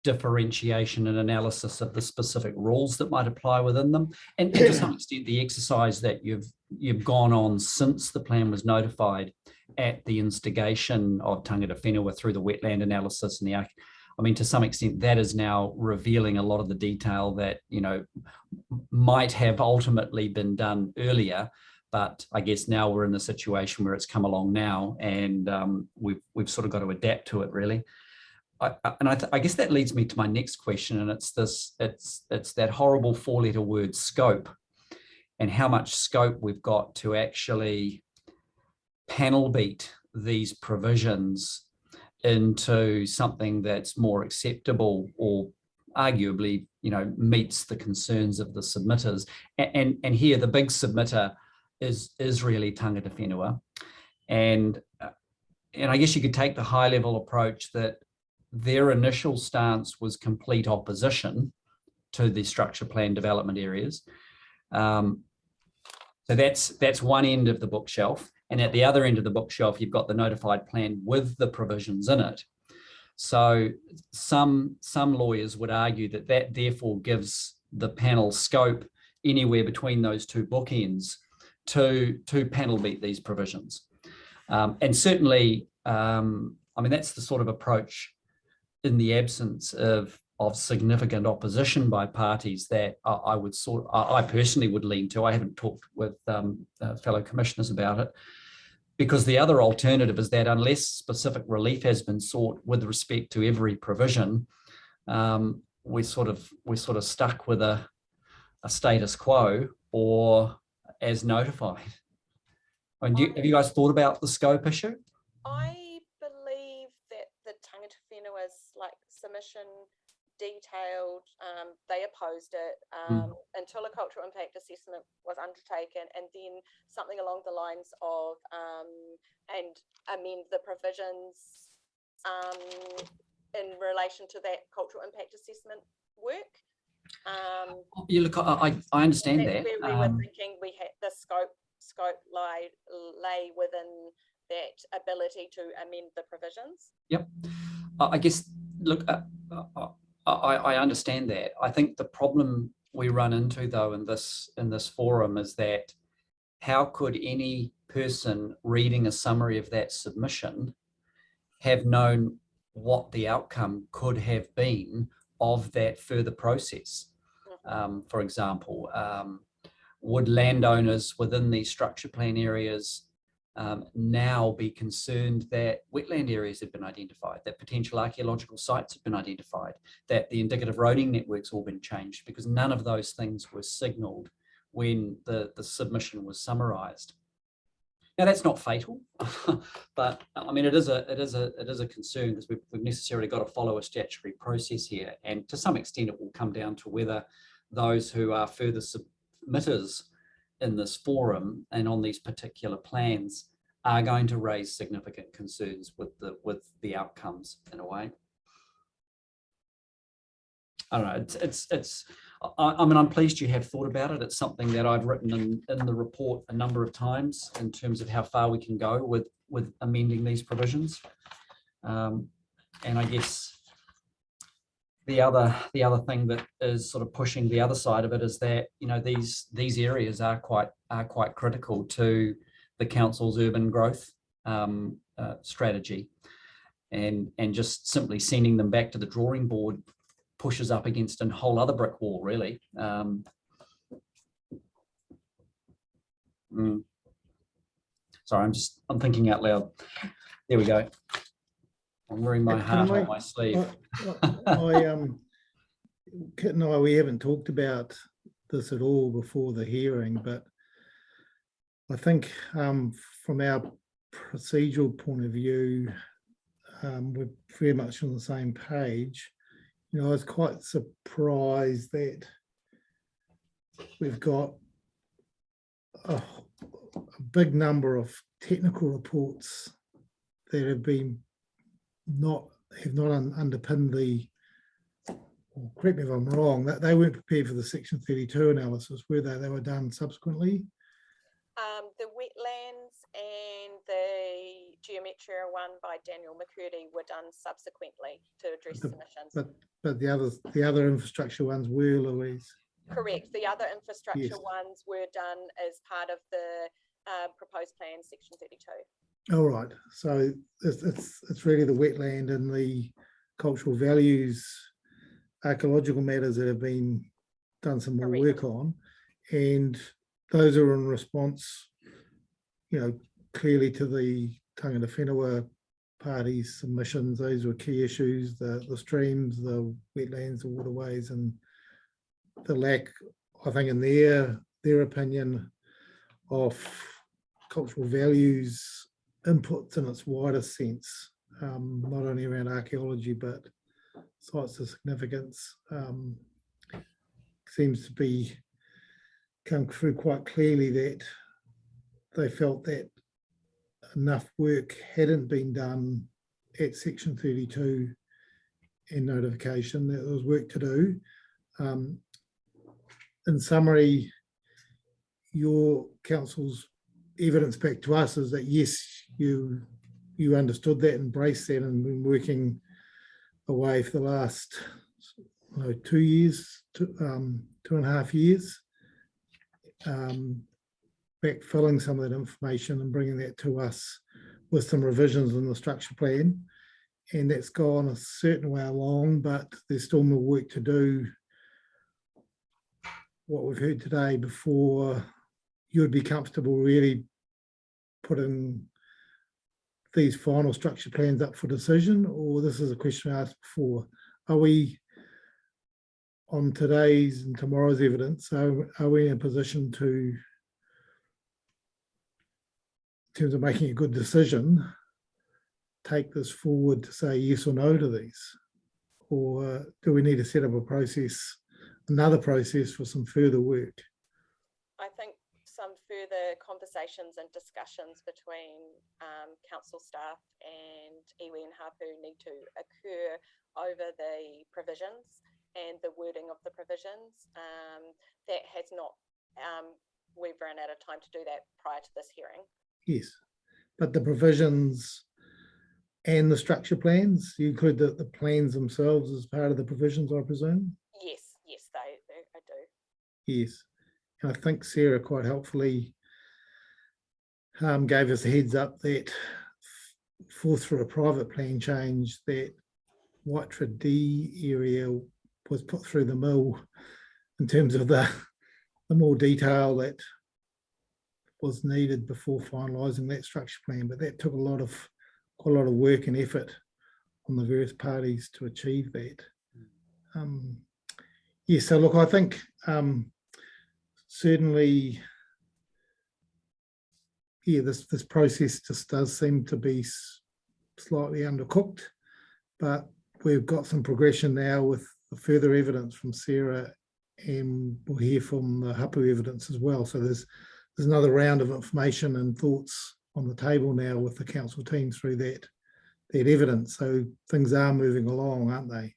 differentiation and analysis of the specific rules that might apply within them, and to some extent, the exercise that you've gone on since the plan was notified at the instigation of Tangata Whenua through the wetland analysis and the I mean, to some extent, that is now revealing a lot of the detail that, you know, might have ultimately been done earlier. But I guess now we're in the situation where it's come along now, and we've sort of got to adapt to it, really. I guess that leads me to my next question, and it's that horrible 4-letter word, scope, and how much scope we've got to actually panel beat these provisions into something that's more acceptable, or arguably, you know, meets the concerns of the submitters. And here the big submitter is really Tangata Whenua. And I guess you could take the high level approach that their initial stance was complete opposition to the structure plan development areas. So that's one end of the bookshelf. And at the other end of the bookshelf, you've got the notified plan with the provisions in it. So some lawyers would argue that that therefore gives the panel scope anywhere between those two bookends to panel beat these provisions. And certainly, I mean, that's the sort of approach in the absence of significant opposition by parties that I personally would lean to. I haven't talked with fellow commissioners about it, because the other alternative is that unless specific relief has been sought with respect to every provision, we're sort of stuck with a status quo or as notified. I mean, have you guys thought about the scope issue? I believe that the Tangata Whenua's submission detailed, they opposed it until a cultural impact assessment was undertaken, and then something along the lines of and amend the provisions in relation to that cultural impact assessment work. You look, I understand that. Where we were thinking we had the scope lay within that ability to amend the provisions. Yep. I guess, look, I understand that. I think the problem we run into, though, in this forum is that how could any person reading a summary of that submission have known what the outcome could have been of that further process? For example, would landowners within these structure plan areas now be concerned that wetland areas have been identified, that potential archaeological sites have been identified, that the indicative roading network's all been changed, because none of those things were signalled when the submission was summarised. Now that's not fatal, but I mean it is a concern, because we've necessarily got to follow a statutory process here, and to some extent it will come down to whether those who are further submitters in this forum and on these particular plans are going to raise significant concerns with the outcomes in a way. I don't know. I mean, I'm pleased you have thought about it. It's something that I've written in the report a number of times in terms of how far we can go with amending these provisions. And I guess the other thing that is sort of pushing the other side of it is that, you know, these areas are quite critical to the council's urban growth strategy, and just simply sending them back to the drawing board pushes up against a whole other brick wall, really. Sorry, I'm thinking out loud. There we go. I'm wearing my heart on my sleeve. Kit and I, we haven't talked about this at all before the hearing, but I think from our procedural point of view, we're very much on the same page. You know, I was quite surprised that we've got a big number of technical reports that have not underpinned the, well, correct me if I'm wrong, that they weren't prepared for the Section 32 analysis, were they? They were done subsequently. The wetlands and the geometria one by Daniel McCurdy were done subsequently to address submissions. But the other infrastructure ones were, Louise? Correct. The other infrastructure Yes. ones were done as part of the proposed plan, Section 32. All right. So it's really the wetland and the cultural values, archaeological matters that have been done some more Correct. work on, and those are in response, clearly to the Tangata Whenua Party's submissions. Those were key issues: the streams, the wetlands, the waterways, and the lack, I think, in their opinion, of cultural values inputs in its widest sense, not only around archaeology but sites of significance. Seems to be come through quite clearly that they felt that enough work hadn't been done at Section 32 and notification, that there was work to do. In summary, your council's evidence back to us is that yes, you understood that, embraced that, and been working away for the last 2 years, 2.5 years, backfilling some of that information and bringing that to us with some revisions in the structure plan. And that's gone a certain way along, but there's still more work to do. What we've heard today before you'd be comfortable really putting these final structure plans up for decision, or this is a question I asked before. Are we, on today's and tomorrow's evidence, so are we in a position to, in terms of making a good decision, take this forward to say yes or no to these? Or do we need to set up a process, another process for some further work? I think some further conversations and discussions between council staff and iwi and hapu need to occur over the provisions and the wording of the provisions. That has not, we've run out of time to do that prior to this hearing. Yes, but the provisions and the structure plans, you include the plans themselves as part of the provisions, I presume? Yes, I do. Yes, and I think Sarah quite helpfully gave us a heads up that through a private plan change, that Waitara D area was put through the mill in terms of the more detail that was needed before finalising that structure plan. But that took quite a lot of work and effort on the various parties to achieve that. Yes, so look, I think certainly, yeah, this process just does seem to be slightly undercooked, but we've got some progression now with the further evidence from Sarah, and we'll hear from the hapu evidence as well. So there's another round of information and thoughts on the table now with the council team through that evidence. So things are moving along, aren't they?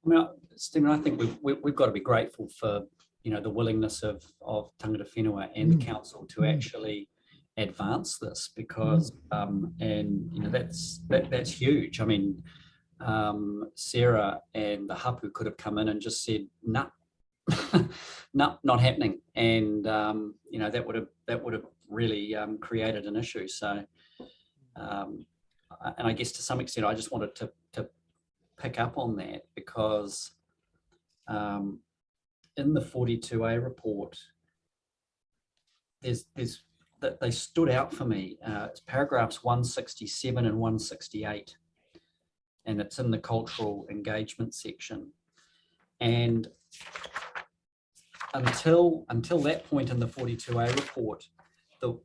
Now, Stephen, I think we've got to be grateful for the willingness of Tangata Whenua and the council to actually advance this, because and that's huge. I mean, Sarah and the hapu could have come in and just said no, not happening, and that would have really created an issue. So, and I guess to some extent, I just wanted to pick up on that, because in the 42A report, there's that they stood out for me. It's paragraphs 167 and 168, and it's in the cultural engagement section. And until that point in the 42A report,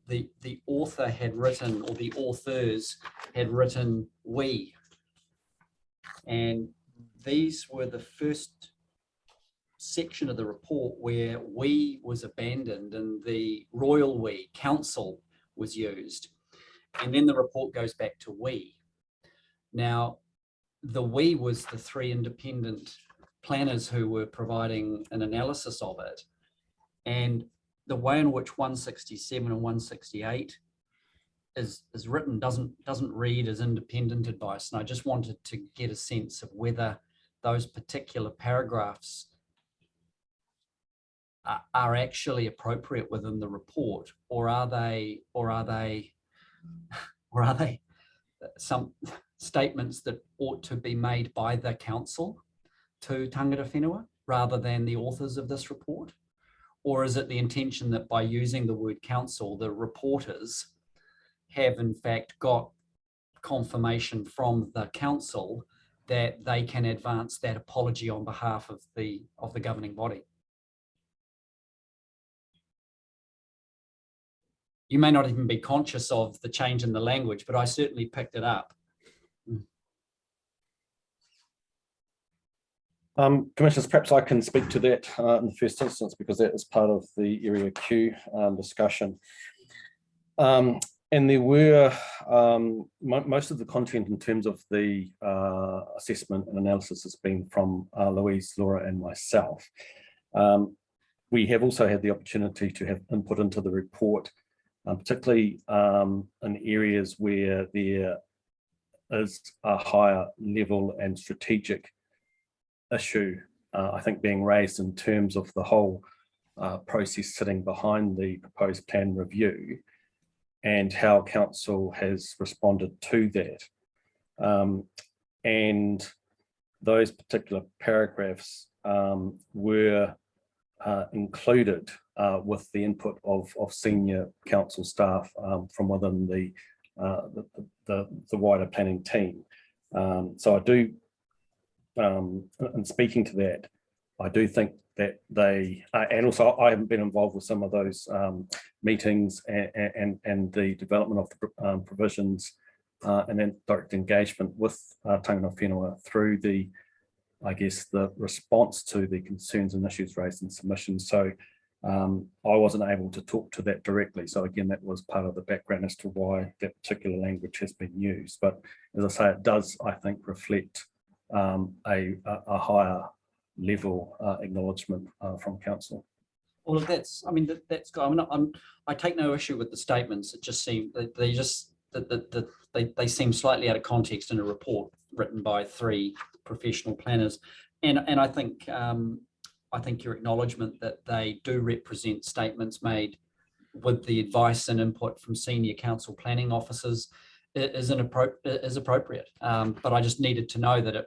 the author had written, or the authors had written "we," and these were the first section of the report where "we" was abandoned and the royal "we," council, was used, and then the report goes back to "we." Now, the "we" was the three independent planners who were providing an analysis of it, and the way in which 167 and 168 is written doesn't read as independent advice. And I just wanted to get a sense of whether those particular paragraphs are actually appropriate within the report, or are they statements that ought to be made by the council to tangata whenua rather than the authors of this report? Or is it the intention that by using the word council, the reporters have in fact got confirmation from the council that they can advance that apology on behalf of the governing body? You may not even be conscious of the change in the language, but I certainly picked it up. Commissioners, perhaps I can speak to that in the first instance, because that is part of the Area Q discussion. And there were most of the content in terms of the assessment and analysis has been from Louise, Laura and myself. We have also had the opportunity to have input into the report, particularly in areas where there is a higher level and strategic issue, I think, being raised in terms of the whole process sitting behind the proposed plan review and how council has responded to that. And those particular paragraphs were included with the input of senior council staff from within the wider planning team. So I do, in speaking to that, I do think that they, and also I haven't been involved with some of those meetings and the development of the provisions and then direct engagement with tangata whenua through the, I guess, the response to the concerns and issues raised in submissions. So I wasn't able to talk to that directly. So again, that was part of the background as to why that particular language has been used. But as I say, it does, I think, reflect a higher level acknowledgement from council. Well, that's, I mean, that's good. I take no issue with the statements. It just seemed that they seem slightly out of context in a report written by 3 professional planners, and I think your acknowledgement that they do represent statements made with the advice and input from senior council planning officers is appropriate. But I just needed to know that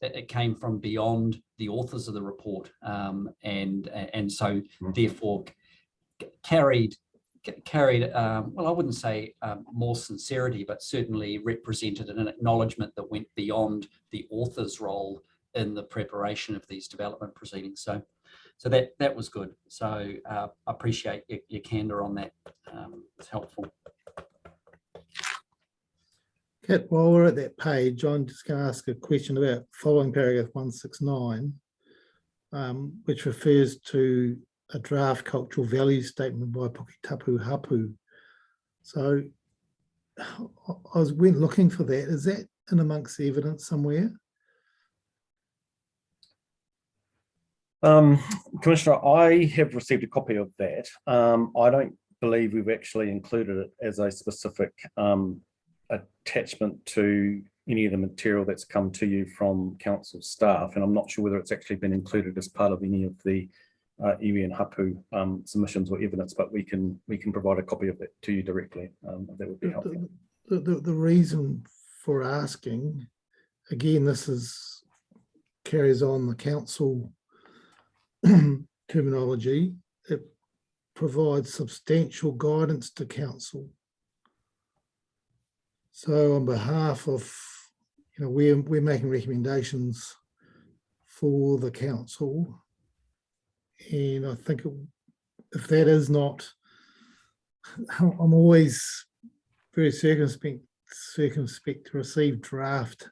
it came from beyond the authors of the report, and so therefore carried well, I wouldn't say more sincerity, but certainly represented an acknowledgement that went beyond the author's role in the preparation of these development proceedings. So that was good. So I appreciate your candor on that. It's helpful. Kat, while we're at that page, I'm just going to ask a question about following paragraph 169, which refers to a draft cultural values statement by Puketapu Hapu. So I went looking for that. Is that in amongst the evidence somewhere? Commissioner, I have received a copy of that. I don't believe we've actually included it as a specific attachment to any of the material that's come to you from council staff, and I'm not sure whether it's actually been included as part of any of the iwi and hapu submissions or evidence, but we can provide a copy of it to you directly. If that would be helpful. The reason for asking, again, this carries on the council terminology. It provides substantial guidance to council. So on behalf of, we're making recommendations for the council, and I think if that is not, I'm always very circumspect to receive draft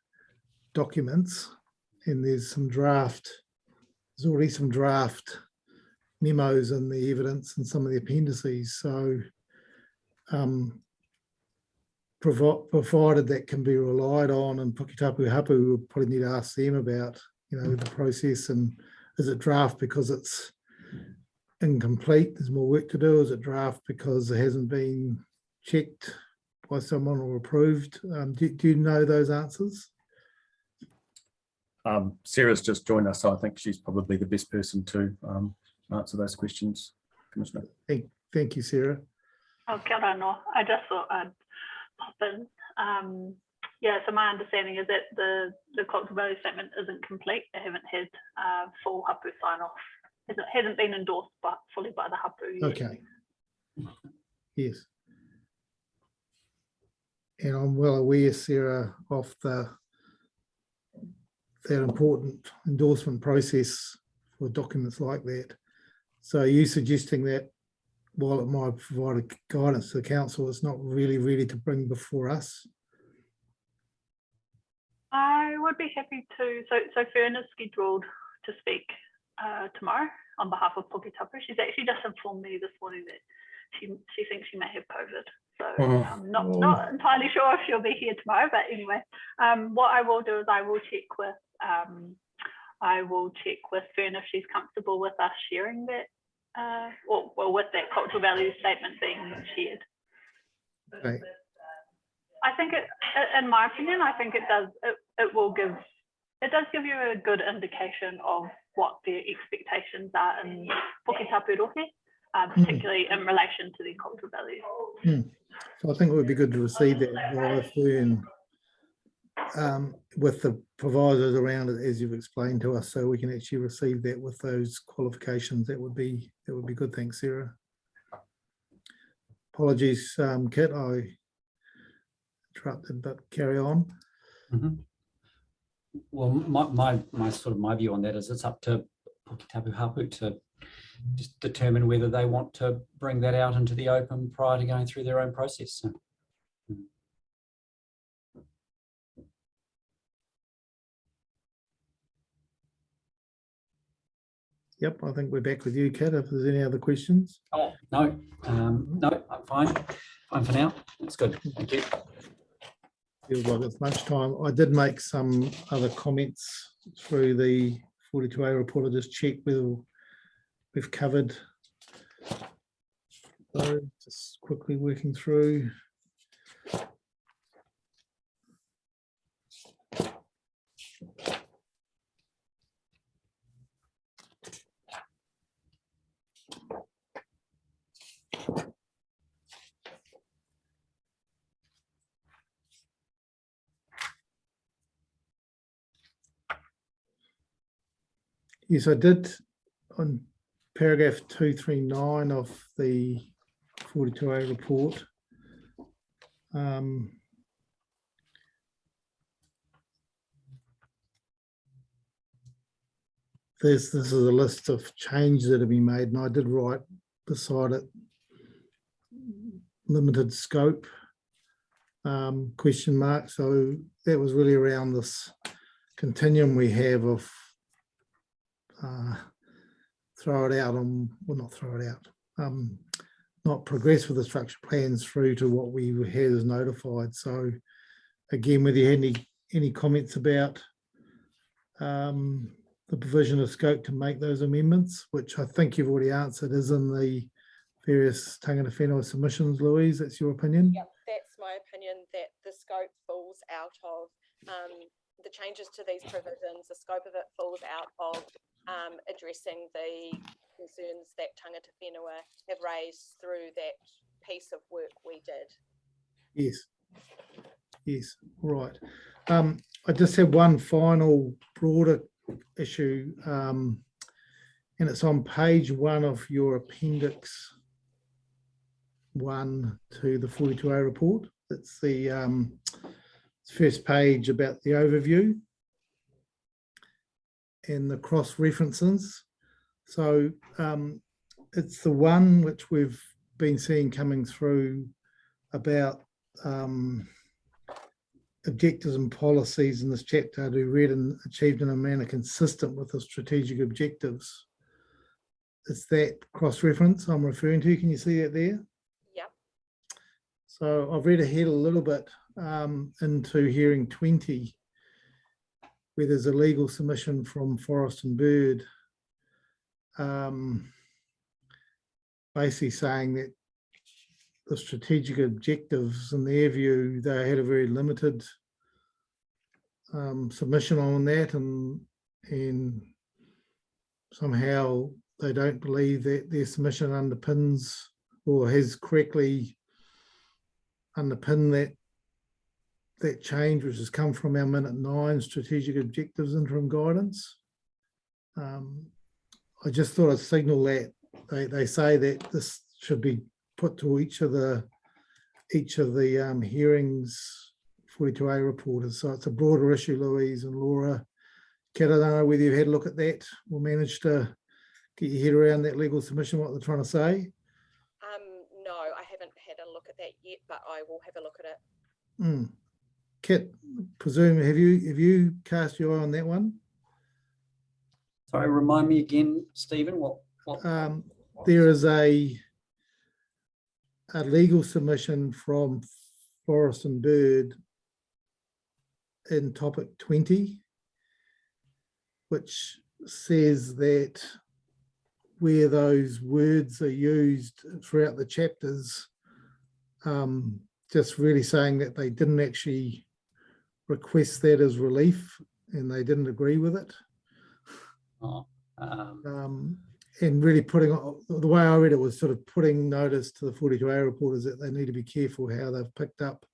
documents, and there's already some draft memos in the evidence and some of the appendices. So provided that can be relied on, and Puketapu Hapu, we'll probably need to ask them about, the process, and is it draft because it's incomplete, there's more work to do? Is it draft because it hasn't been checked by someone or approved? Do you know those answers? Sarah's just joined us, so I think she's probably the best person to answer those questions, Commissioner. Thank you, Sarah. Oh, kia ora no. I just thought I'd pop in. Yeah, so my understanding is that the cultural value statement isn't complete. They haven't had full hapu sign off. It hasn't been endorsed fully by the hapu yet. Okay. Yes. And I'm well aware, Sarah, of that important endorsement process for documents like that. So are you suggesting that while it might provide guidance to the council, it's not really ready to bring before us? I would be happy to. So Fern is scheduled to speak tomorrow on behalf of Puketapu. She's actually just informed me this morning that she thinks she may have COVID. So I'm not entirely sure if she'll be here tomorrow, but anyway, what I will do is I will check with Fern if she's comfortable with us sharing that, or with that cultural value statement being shared. Okay. I think in my opinion, I think it does give you a good indication of what their expectations are in Puketapu Rohe, particularly in relation to their cultural values. So I think it would be good to receive that via Fern, with the provisos around it, as you've explained to us, so we can actually receive that with those qualifications. That would be good. Thanks, Sarah. Apologies, Kit, I interrupted, but carry on. Well, my view on that is it's up to Puketapu Hapu to just determine whether they want to bring that out into the open prior to going through their own process. So, Yep, I think we're back with you, Kit, if there's any other questions. oh, no, no, I'm fine. Fine for now. That's good. Thank you. Feels like it's lunchtime. I did make some other comments through the 42A report. I just checked whether we've covered. So just quickly working through. Yes, I did on paragraph 239 of the 42A report. This is a list of changes that have been made, and I did write beside it limited scope question mark. So that was really around this continuum we have of throw it out on, well, not throw it out, not progress with the structure plans through to what we had as notified. So again, whether you had any comments about the provision of scope to make those amendments, which I think you've already answered, is in the various tangata whenua submissions. Louise, that's your opinion? Yep, that's my opinion, that the scope falls out of the changes to these provisions. The scope of it falls out of addressing the concerns that tangata whenua have raised through that piece of work we did. Yes. Yes, right. I just have one final broader issue, and it's on page 1 of your appendix 1 to the 42A report. It's the first page about the overview and the cross references. So it's the one which we've been seeing coming through about objectives and policies in this chapter to be read and achieved in a manner consistent with the strategic objectives. It's that cross-reference I'm referring to. Can you see that there? Yeah. So I've read ahead a little bit into hearing 20, where there's a legal submission from Forest and Bird, basically saying that the strategic objectives, in their view, they had a very limited submission on that, and somehow they don't believe that their submission underpins or has correctly underpinned that that change, which has come from our minute 9 strategic objectives interim guidance. I just thought I'd signal that they say that this should be put to each of the hearings 42A reporters. So it's a broader issue, Louise and Laura. Kat, I don't know whether you've had a look at that or managed to get your head around that legal submission, what they're trying to say. No, I haven't had a look at that yet, but I will have a look at it. Kit, presume have you cast your eye on that one? Sorry, remind me again, Stephen, what There is a legal submission from Forest and Bird in topic 20, which says that where those words are used throughout the chapters, just really saying that they didn't actually request that as relief and they didn't agree with it. And really putting, the way I read it was sort of putting notice to the 42A reporters that they need to be careful how they've picked up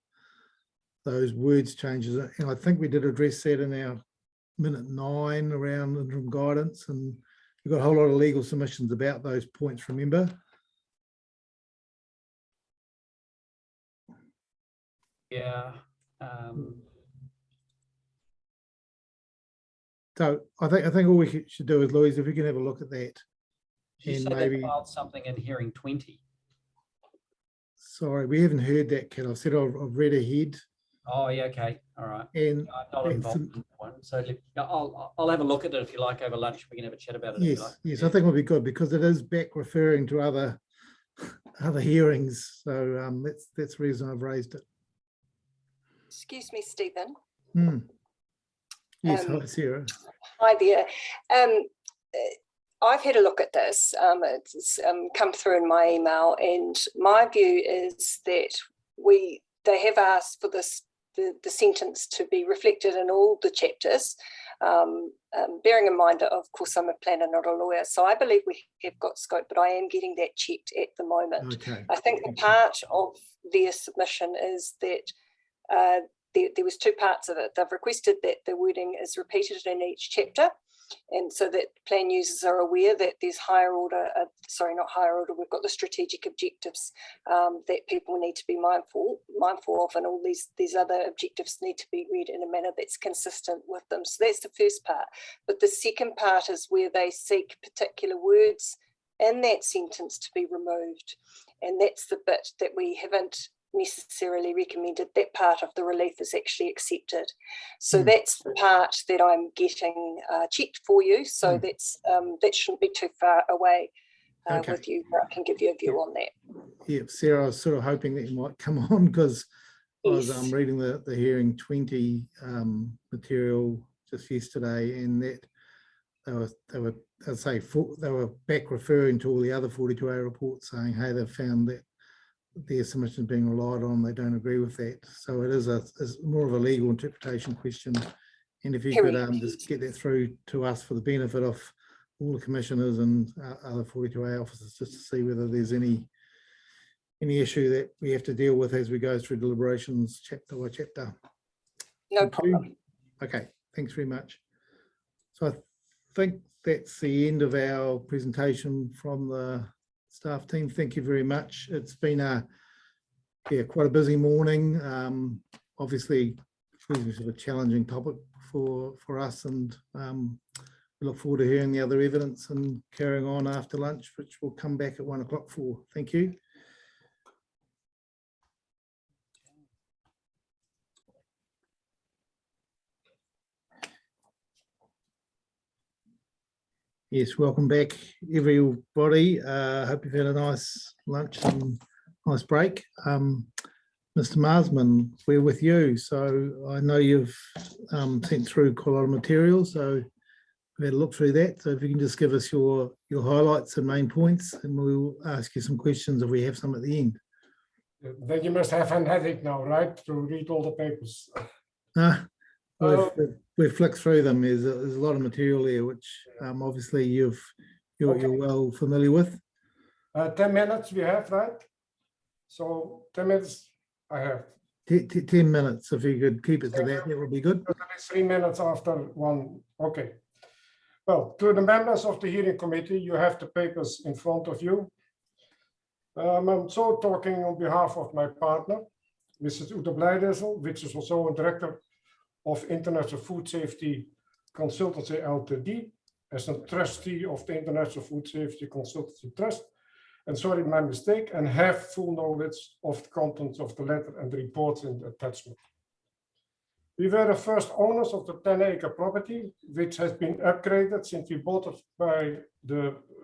those words changes. And I think we did address that in our minute 9 around interim guidance, and we've got a whole lot of legal submissions about those points, remember? Yeah. So I think all we should do is, Louise, if we can have a look at that. Did you And say maybe, they filed something in hearing 20? sorry, we haven't heard that, Kat. I've said I've read ahead. Oh, yeah, okay, all right. And I'm not involved in that one, so I'll have a look at it if you like over lunch. We can have a chat about it. If you like. yes, I think it'll be good because it is back referring to other hearings. So that's the reason I've raised it. Excuse me, Stephen. Yes, hi, Sarah. Hi there. I've had a look at this. It's come through in my email, and my view is that they have asked for the sentence to be reflected in all the chapters. Bearing in mind that, of course, I'm a planner, not a lawyer, so I believe we have got scope, but I am getting that checked at the moment. Okay. I think the part of their submission is that there was 2 parts of it. They've requested that the wording is repeated in each chapter, and so that plan users are aware that there's higher order, not higher order, we've got the strategic objectives that people need to be mindful of, and all these other objectives need to be read in a manner that's consistent with them. So that's the first part. But the second part is where they seek particular words in that sentence to be removed. And that's the bit that we haven't necessarily recommended. That part of the relief is actually accepted. So that's the part that I'm getting checked for you. So that shouldn't be too far away with you. I can give you a view on that. Yeah, Sarah, I was sort of hoping that you might come on because I was reading the hearing 20 material just yesterday, and that they were back referring to all the other 42A reports saying, hey, they've found that their submission is being relied on, they don't agree with that. So it is more of a legal interpretation question. And if you could just get that through to us for the benefit of all the commissioners and other 42A officers, just to see whether there's any issue that we have to deal with as we go through deliberations chapter by chapter. No problem. Okay, thanks very much. So I think that's the end of our presentation from the staff team. Thank you very much. It's been quite a busy morning. Obviously, sort of challenging topic for us, and we look forward to hearing the other evidence and carrying on after lunch, which we'll come back at 1 o'clock for. Thank you. Yes, welcome back, everybody. Hope you've had a nice lunch and nice break. Mr. Marsman, we're with you. So I know you've sent through quite a lot of material, so we had a look through that. So if you can just give us your highlights and main points, and we'll ask you some questions if we have some at the end. Then you must have a headache now, right, to read all the papers. We've flicked through them. There's a lot of material there, which obviously you're well familiar with. 10 minutes we have, right? So 10 minutes I have. 10 minutes, if you could keep it to that, that would be good. It's 3 minutes after 1. Okay. Well, to the members of the hearing committee, you have the papers in front of you. I'm so talking on behalf of my partner, Mrs. Ute Blijdessel, which is also a director of International Food Safety Consultancy Ltd, as a trustee of the International Food Safety Consultancy Trust. And sorry, my mistake, and have full knowledge of the contents of the letter and the reports in the attachment. We were the first owners of the 10-acre property, which has been upgraded since we bought it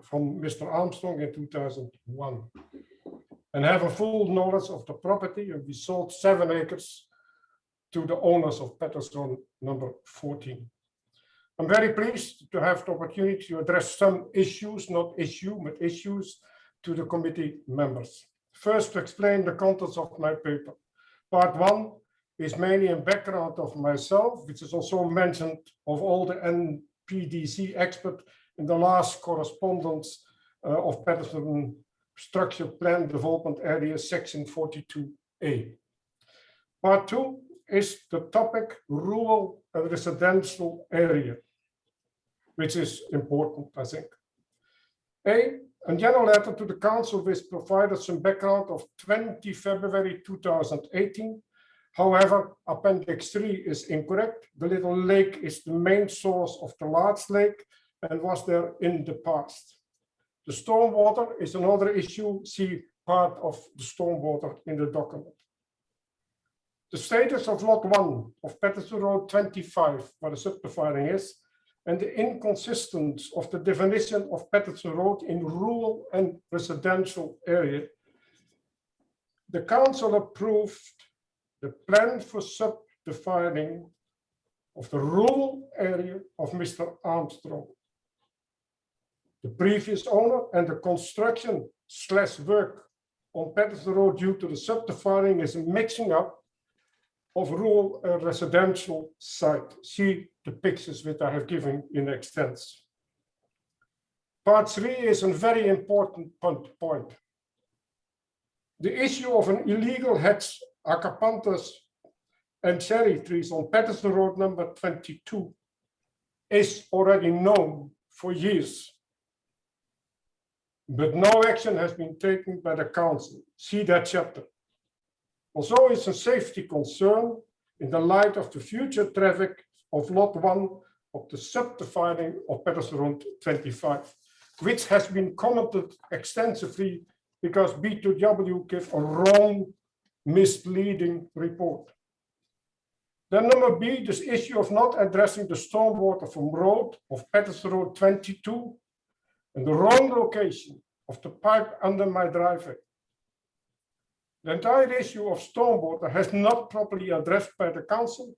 from Mr. Armstrong in 2001, and have a full knowledge of the property. And we sold 7 acres to the owners of Patterson number 14. I'm very pleased to have the opportunity to address some issues, not issue, but issues to the committee members. First, to explain the contents of my paper. Part 1 is mainly a background of myself, which is also mentioned of all the NPDC experts in the last correspondence of Patterson Structure Plan Development Area Section 42A. Part 2 is the topic rural and residential area, which is important, I think. A general letter to the council which provided some background of 20 February 2018. However, Appendix 3 is incorrect. The little lake is the main source of the large lake and was there in the past. The stormwater is another issue. See part of the stormwater in the document. The status of Lot 1 of Patterson Road 25, where the subdividing is, and the inconsistency of the definition of Patterson Road in rural and residential area. The council approved the plan for subdividing of the rural area of Mr. Armstrong. The previous owner and the construction / work on Patterson Road due to the subdividing is a mixing up of rural and residential site. See the pictures which I have given in extents. Part 3 is a very important point. The issue of an illegal hedge, acapanthus and cherry trees on Patterson Road number 22 is already known for years. But no action has been taken by the council. See that chapter. Also, it's a safety concern in the light of the future traffic of Lot 1 of the subdividing of Patterson Road 25, which has been commented extensively because B2W gave a wrong, misleading report. Then number B, this issue of not addressing the stormwater from road of Patterson Road 22 and the wrong location of the pipe under my driveway. The entire issue of stormwater has not properly addressed by the council,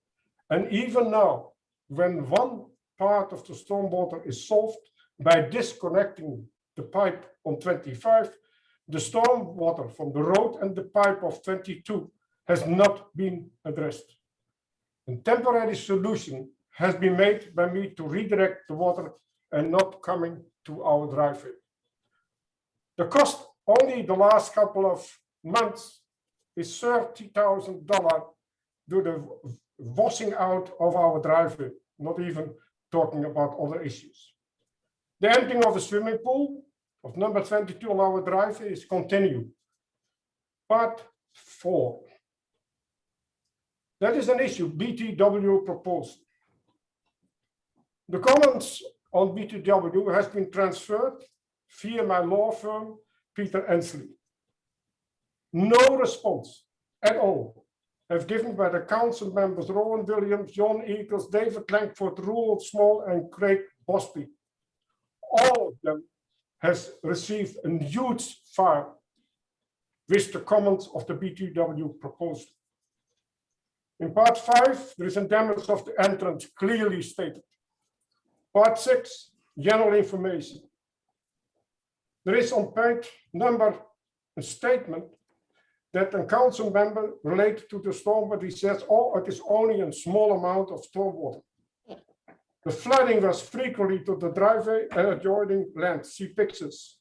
and even now, when one part of the stormwater is solved by disconnecting the pipe on 25, the stormwater from the road and the pipe of 22 has not been addressed. A temporary solution has been made by me to redirect the water and not coming to our driveway. The cost only the last couple of months is $30,000 due to the washing out of our driveway, not even talking about other issues. The emptying of the swimming pool of number 22 on our driveway is continued. Part 4. That is an issue BTW proposed. The comments on BTW has been transferred via my law firm, Peter Ensley. No response at all have given by the council members Rowan Williams, John Eagles, David Langford, Roald Small, and Craig Bosby. All of them has received a huge file with the comments of the BTW proposal. In part 5, there is a damage of the entrance clearly stated. Part 6, general information. There is on page number a statement that a council member related to the stormwater, he says, oh, it is only a small amount of stormwater. The flooding was frequently to the driveway and adjoining land. See pictures.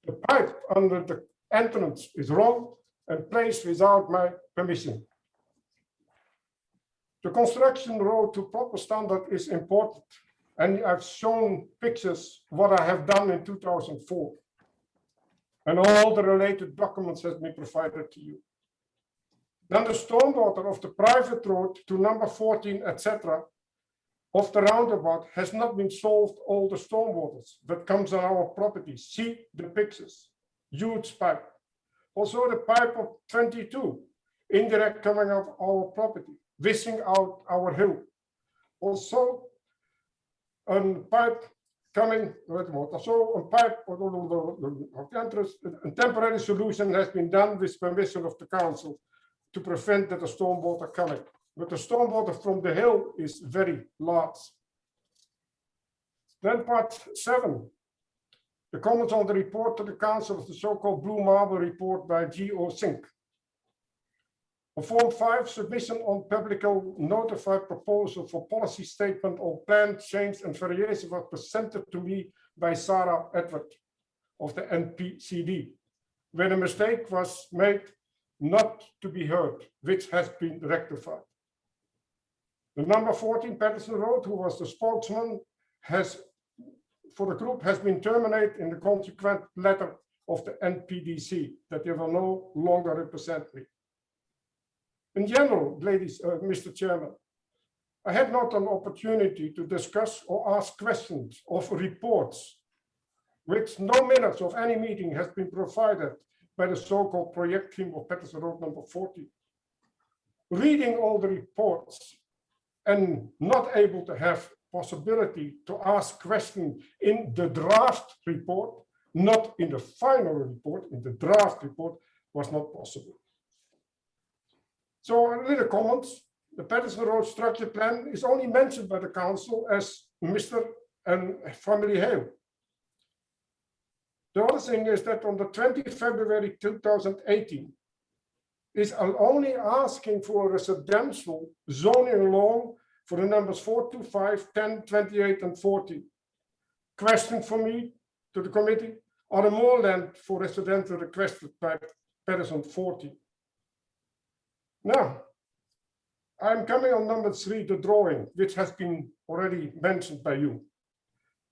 The pipe under the entrance is wrong and placed without my permission. The construction road to proper standard is important. And I've shown pictures what I have done in 2004. And all the related documents have been provided to you. Then the stormwater of the private road to number 14, etc., of the roundabout has not been solved, all the stormwaters that comes on our property. See the pictures, huge pipe. Also the pipe of 22, indirect coming out our property, wishing out our hill. Also a pipe coming, so a pipe of interest, a temporary solution has been done with permission of the council to prevent that the stormwater coming. But the stormwater from the hill is very large. Then part 7, the comments on the report to the council of the so-called Blue Marble report by G.O. Sink. On Form 5, submission on publicly notified proposal for policy statement on plan change and variation was presented to me by Sarah Edward of the NPCD, where a mistake was made not to be heard, which has been rectified. The number 14 Patterson Road, who was the spokesman for the group, has been terminated in the consequent letter of the NPDC that they will no longer represent me. In general, ladies, Mr. Chairman, I had not an opportunity to discuss or ask questions of reports, which no minutes of any meeting has been provided by the so-called project team of Patterson Road number 14. Reading all the reports and not able to have possibility to ask questions in the draft report, not in the final report, in the draft report, was not possible. So a little comments. The Patterson Road structure plan is only mentioned by the council as Mr. and family Hale. The other thing is that on the 20th February 2018, is only asking for a residential zoning along for the numbers 4, 2, 5, 10, 28, and 40. Question for me to the committee, are there more land for residential requested by Patterson 40? Now, I'm coming on number 3, the drawing, which has been already mentioned by you.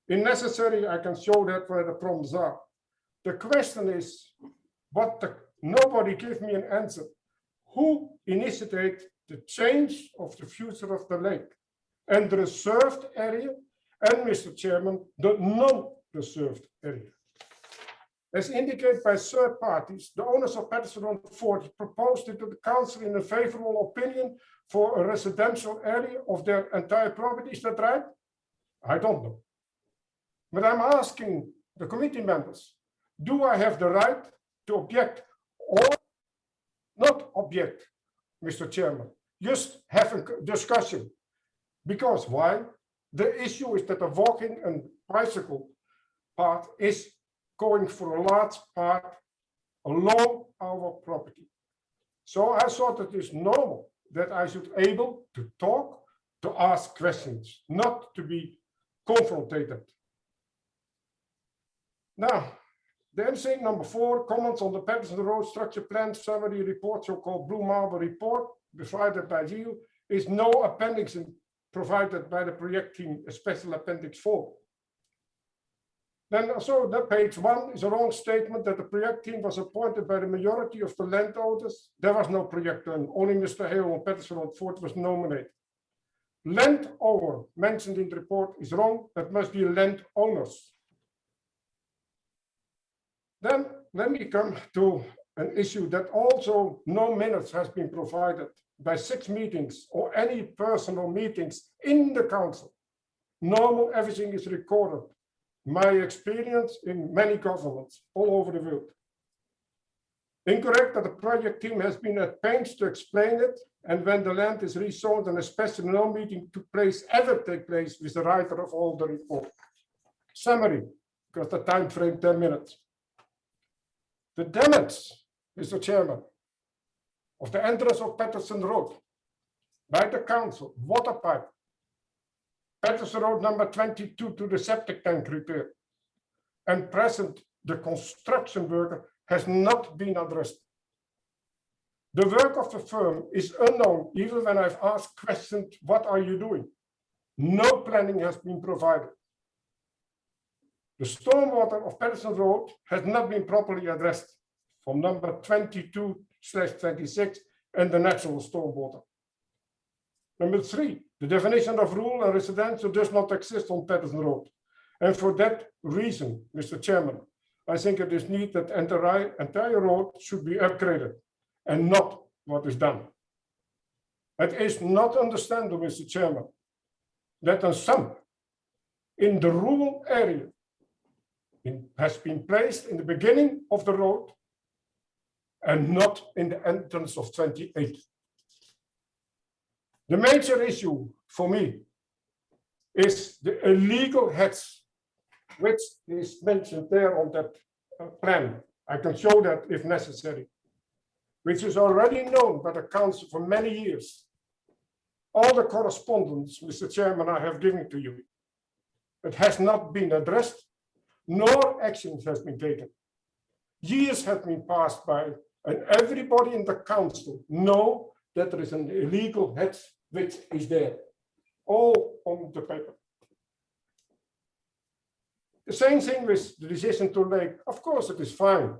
If necessary, I can show that where the problems are. The question is, nobody give me an answer. Who initiated the change of the future of the lake and the reserved area, and Mr. Chairman, the non-reserved area? As indicated by third parties, the owners of Patterson Road 40 proposed it to the council in a favorable opinion for a residential area of their entire property. Is that right? I don't know. But I'm asking the committee members, do I have the right to object or not object, Mr. Chairman? Just have a discussion. Because why? The issue is that the walking and bicycle path is going for a large part along our property. So I thought it is normal that I should be able to talk, to ask questions, not to be confronted. Now, then saying number 4, comments on the Patterson Road structure plan summary report, so-called Blue Marble report, provided by you, is no appendix provided by the project team, a special appendix 4. Then also that page 1 is a wrong statement that the project team was appointed by the majority of the landowners. There was no project team, only Mr. Hale on Patterson Road 40 was nominated. Landowner mentioned in the report is wrong, that must be landowners. Then let me come to an issue that also no minutes has been provided by 6 meetings or any personal meetings in the council. Normal, everything is recorded. My experience in many governments all over the world. Incorrect that the project team has been at pains to explain it, and when the land is rezoned and especially no meeting ever take place with the writer of all the report. Summary, because the time frame 10 minutes. The damage, Mr. Chairman, of the entrance of Patterson Road by the council, water pipe, Patterson Road number 22 to the septic tank repair, and present the construction worker has not been addressed. The work of the firm is unknown, even when I've asked questions, what are you doing? No planning has been provided. The stormwater of Patterson Road has not been properly addressed from number 22/26 and the natural stormwater. Number 3, the definition of rural and residential does not exist on Patterson Road. And for that reason, Mr. Chairman, I think it is needed that entire road should be upgraded and not what is done. It is not understandable, Mr. Chairman, that a sump in the rural area has been placed in the beginning of the road and not in the entrance of 28. The major issue for me is the illegal heads, which is mentioned there on that plan. I can show that if necessary, which is already known by the council for many years. All the correspondence, Mr. Chairman, I have given to you. It has not been addressed, nor actions has been taken. Years have been passed by, and everybody in the council know that there is an illegal hedge which is there, all on the paper. The same thing with the decision to lake. Of course, it is fine,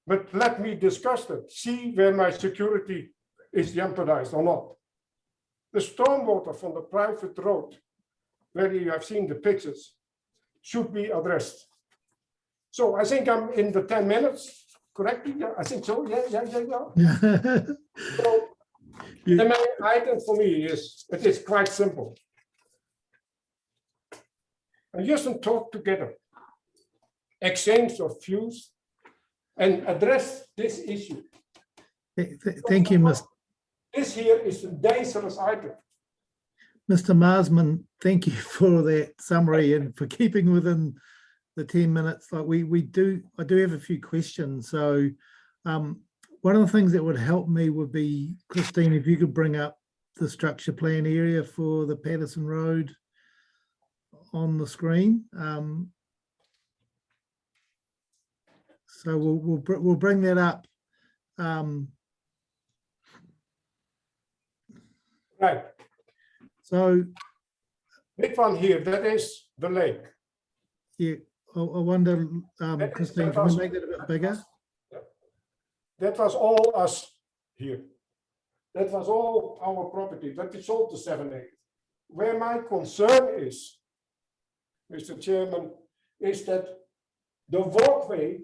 but let me discuss that. See where my security is jeopardized or not. The stormwater from the private road, where you have seen the pictures, should be addressed. So I think I'm in the 10 minutes, correctly? Yeah, I think so. Yeah. So the main item for me is, it is quite simple. And just talk together, exchange of views, and address this issue. Thank you, Mr. This here is a dangerous item. Mr. Marsman, thank you for that summary and for keeping within the 10 minutes. Like I do have a few questions. So one of the things that would help me would be, Christine, if you could bring up the structure plan area for the Patterson Road on the screen. So we'll bring that up. Right. So this one here, that is the lake. yeah, I wonder, Christine, can we make that a bit bigger? That was all us here. That was all our property, that is sold to 7 acres. Where my concern is, Mr. Chairman, is that the walkway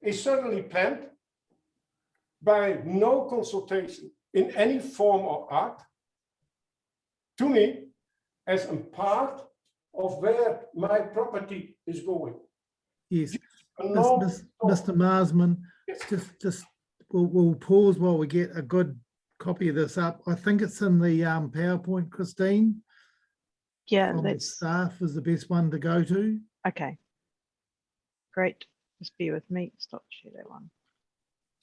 is suddenly planned by no consultation in any form or art, to me, as a part of where my property is going. Yes, Mr. Marsman, just we'll pause while we get a good copy of this up. I think it's in the PowerPoint, Christine. Yeah, From the that's staff is the best one to go to. okay. Great. Just bear with me. Stop share that one.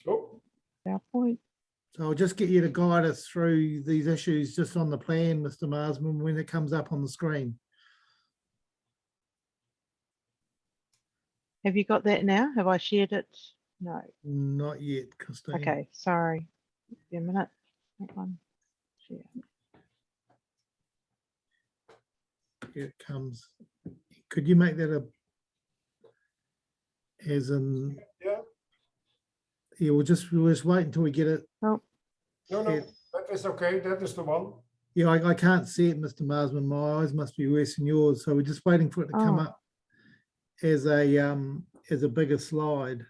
Oh, PowerPoint. So I'll just get you to guide us through these issues just on the plan, Mr. Marsman, when it comes up on the screen. Have you got that now? Have I shared it? No. Not yet, Christine. Okay, sorry. Give me a minute. That one. Share. Here it comes. Could you make that a, as in, yeah, yeah, we'll just wait until we get it. Oh, no, Yeah. that is okay, that is the one. Yeah, I can't see it, Mr. Marsman. My eyes must be worse than yours. So we're just waiting for it to come Oh. up as a bigger slide.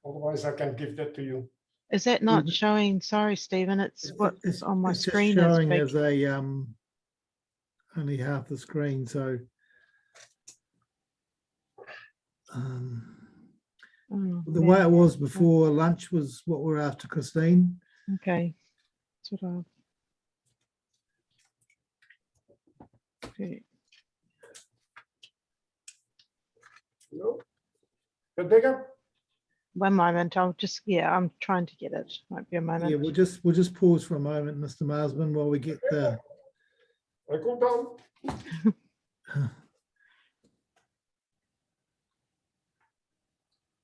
Otherwise, I can give that to you. is that not Mhm. showing? Sorry, Stephen. It's what's on my it's just screen is showing big. as a only half the screen. So Oh, the yeah, way it was before lunch was what we're after, Christine. okay. That's what okay. No? The bigger? One moment. I'll just I'm trying to get it. Might be a moment. Yeah, we'll just pause for a moment, Mr. Marsman, while we get the. I go down.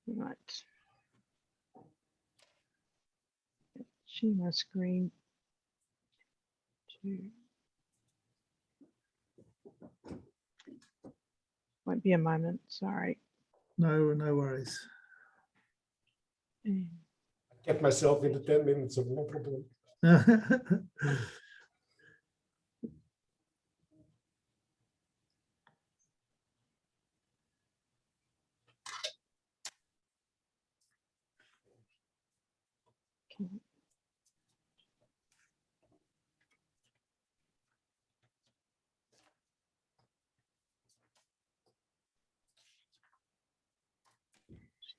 Right. Share my screen. Won't be a moment, sorry. No worries. And Get myself into 10 minutes, so no problem.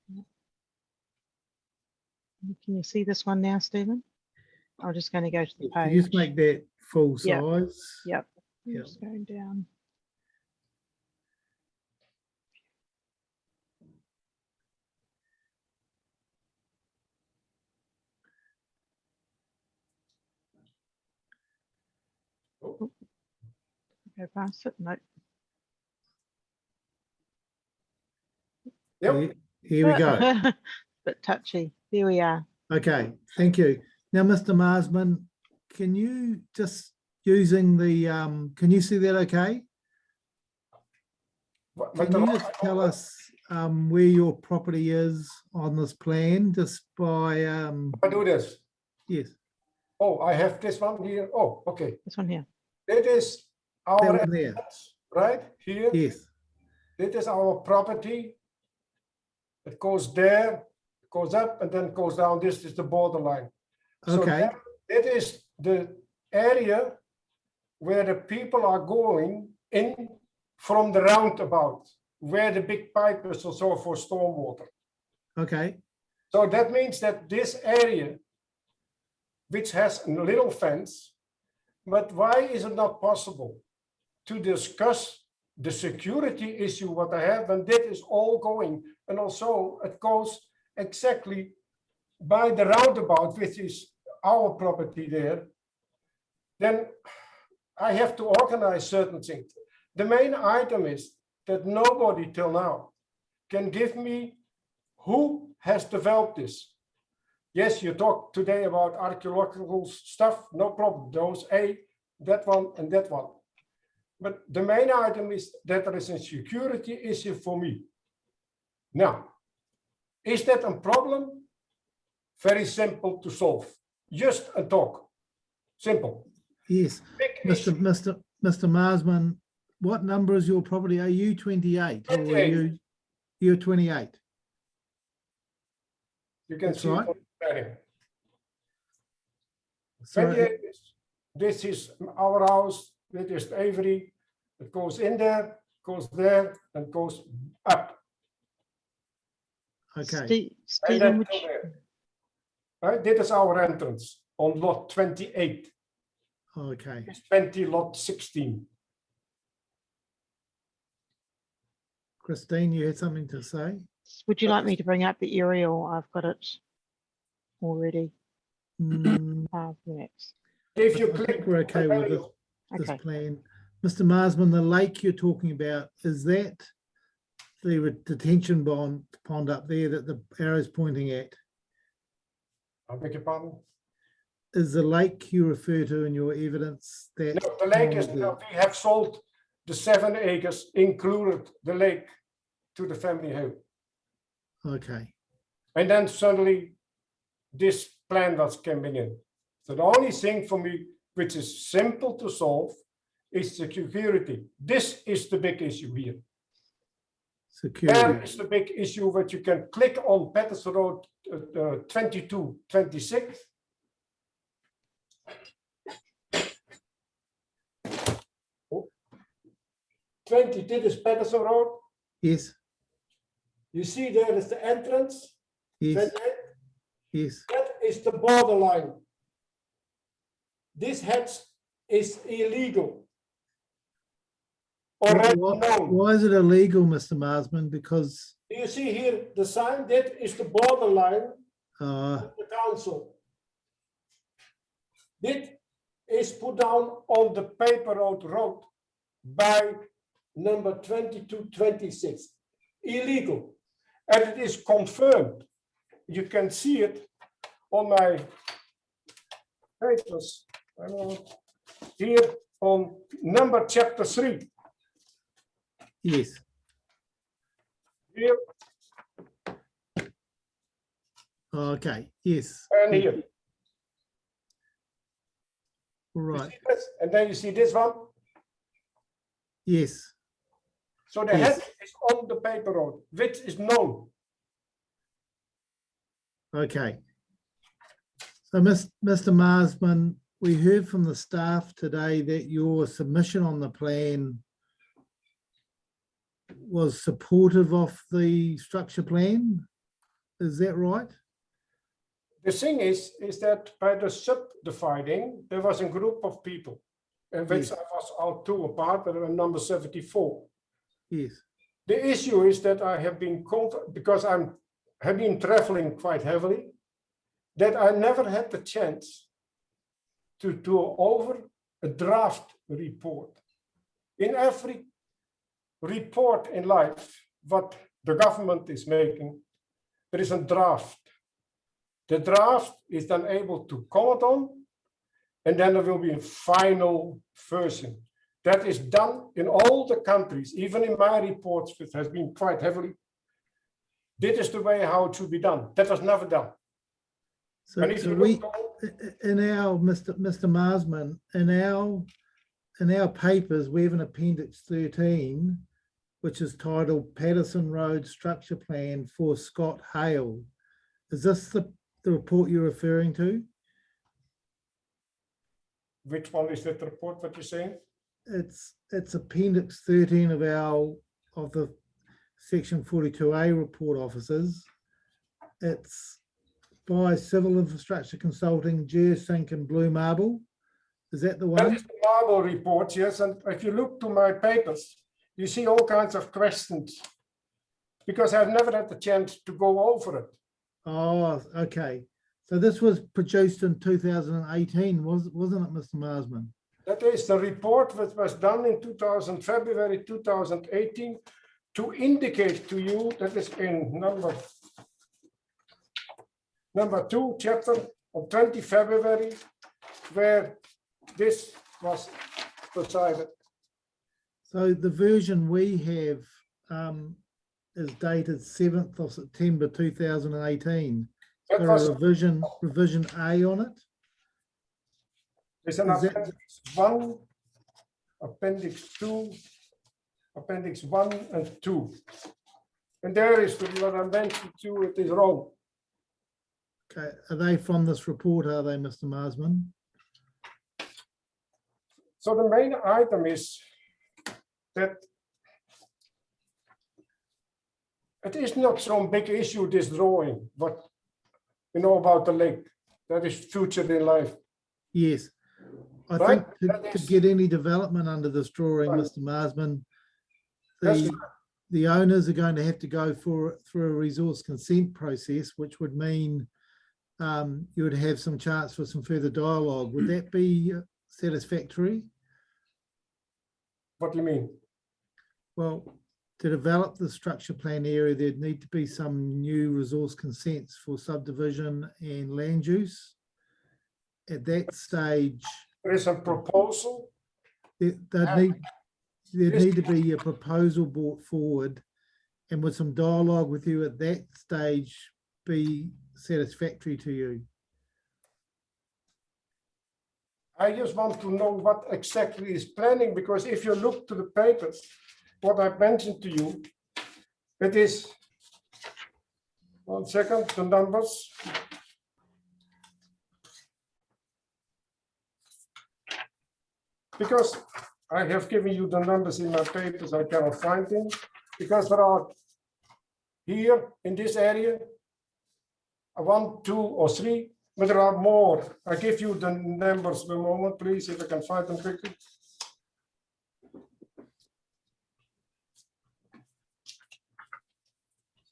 can- Can you see this one now, Stephen? I'm just going to go to the Can you just page. make that full Yep. size? Yep. I'm Yep. just going down. Oh. Go past it. No. Yep. Here we go. Bit touchy. There we are. Okay, thank you. Now, Mr. Marsman, can you just using the, can you see that okay? Can you just tell us where your property is on this plan, just by, I do this. yes, Oh, I have this one here. Oh, okay. This one here. That is that our one there, entrance, right here. yes, This is our property. It goes there, goes up, and then goes down. This is the borderline. So okay, that is the area where the people are going in from the roundabout, where the big pipe is also for stormwater. okay, So that means that this area, which has a little fence, but why is it not possible to discuss the security issue what I have, and that is all going, and also it goes exactly by the roundabout, which is our property there, then I have to organize certain things. The main item is that nobody till now can give me who has developed this. Yes, you talk today about archaeological stuff, no problem. Those that one and that one. But the main item is that there is a security issue for me. Now, is that a problem? Very simple to solve. Just a talk. Simple. yes. Big issue. Mr. Marsman, what number is your property? Are you 28 or are 28. you're 28? You can That's see right. it on the planning. So, 28 this is our house. This is Avery. It goes in there, goes there, and goes up. okay, And Stephen, then would to you, there. Right, this is our entrance on lot 28. okay. It's 20 lot 16. Christine, you had something to say? would you like me to bring up the aerial? I've got it already. Mm, Maps. If you I click, think we're okay with this Okay. plan. Mr. Marsman, the lake you're talking about, is that the detention pond up there that the arrow's pointing at? I beg your pardon. Is the lake you refer to in your evidence that? No, the lake is, pond we have sold the 7 acres, included the lake, to the family home. Okay, And then suddenly this plan was coming in. So the only thing for me, which is simple to solve, is the security. This is the big issue here. There security, is the big issue that you can click on Patterson Road 2226. Oh. 20, this is Patterson Road. yes, You see there is the entrance. yes, 28. yes, That is the borderline. This hedge is illegal. Already known. why is it illegal, Mr. Marsman? Because, Do you see here the sign? That is the borderline of the council. This is put down on the paper road by number 2226. Illegal. And it is confirmed. You can see it on my papers. Here on number chapter 3. Yes. Here Okay. Yes. and here. All You right. see this? And then you see this one. Yes. So the Yes. head is on the paper road, which is known. Okay. So, Mr. Marsman, we heard from the staff today that your submission on the plan was supportive of the structure plan. Is that right? The thing is that by the subdividing, there was a group of people, in which Yes. I was out two apart, but I'm number 74. Yes. The issue is that I have been, because have been traveling quite heavily, that I never had the chance to go over a draft report. In every report in life, what the government is making, there is a draft. The draft is then able to comment on, and then there will be a final version. That is done in all the countries, even in my reports, which has been quite heavily. This is the way how it should be done. That was never done. So, And if so you we, look on- in our, Mr. Marsman, in our papers, we have an appendix 13, which is titled Patterson Road Structure Plan for Scott Hale. Is this the report you're referring to? Which one is that report, what you're saying? It's appendix 13 of the section 42A report officers. It's by Civil Infrastructure Consulting, Geosync and Blue Marble. Is that the That one? is the Marble report, yes. And if you look to my papers, you see all kinds of questions, because I've never had the chance to go over it. Oh, okay. So this was produced in 2018, wasn't it, Mr. Marsman? That is the report that was done in February 2018 to indicate to you, that is in number 2 chapter of 20 February, where this was decided. So the version we have is dated 7th of September 2018. That Got was a revision A on it. There's an Is that- appendix 1, appendix 2, appendix 1 and 2. And there is what I mentioned to you, it is wrong. Okay, are they from this report, are they, Mr. Marsman? So the main item is that it is not some big issue, this drawing, but you know about the lake, that is future in life. Yes. I Right, think that to is- get any development under this drawing, Right. Mr. Marsman, That's the owners are going to have to go through a resource consent process, which would mean you would have some chance for some further dialogue. Would that be satisfactory? What do you mean? Well, to develop the structure plan area, there'd need to be some new resource consents for subdivision and land use. At that stage, There is a proposal. there'd need to be a proposal brought forward, and would some dialogue with you at that stage be satisfactory to you? I just want to know what exactly is planning, because if you look to the papers, what I mentioned to you, it is, 1 second, the numbers. Because I have given you the numbers in my papers, I cannot find them, because there are here in this area, 1, 2, or 3, but there are more. I give you the numbers in a moment, please, if I can find them quickly.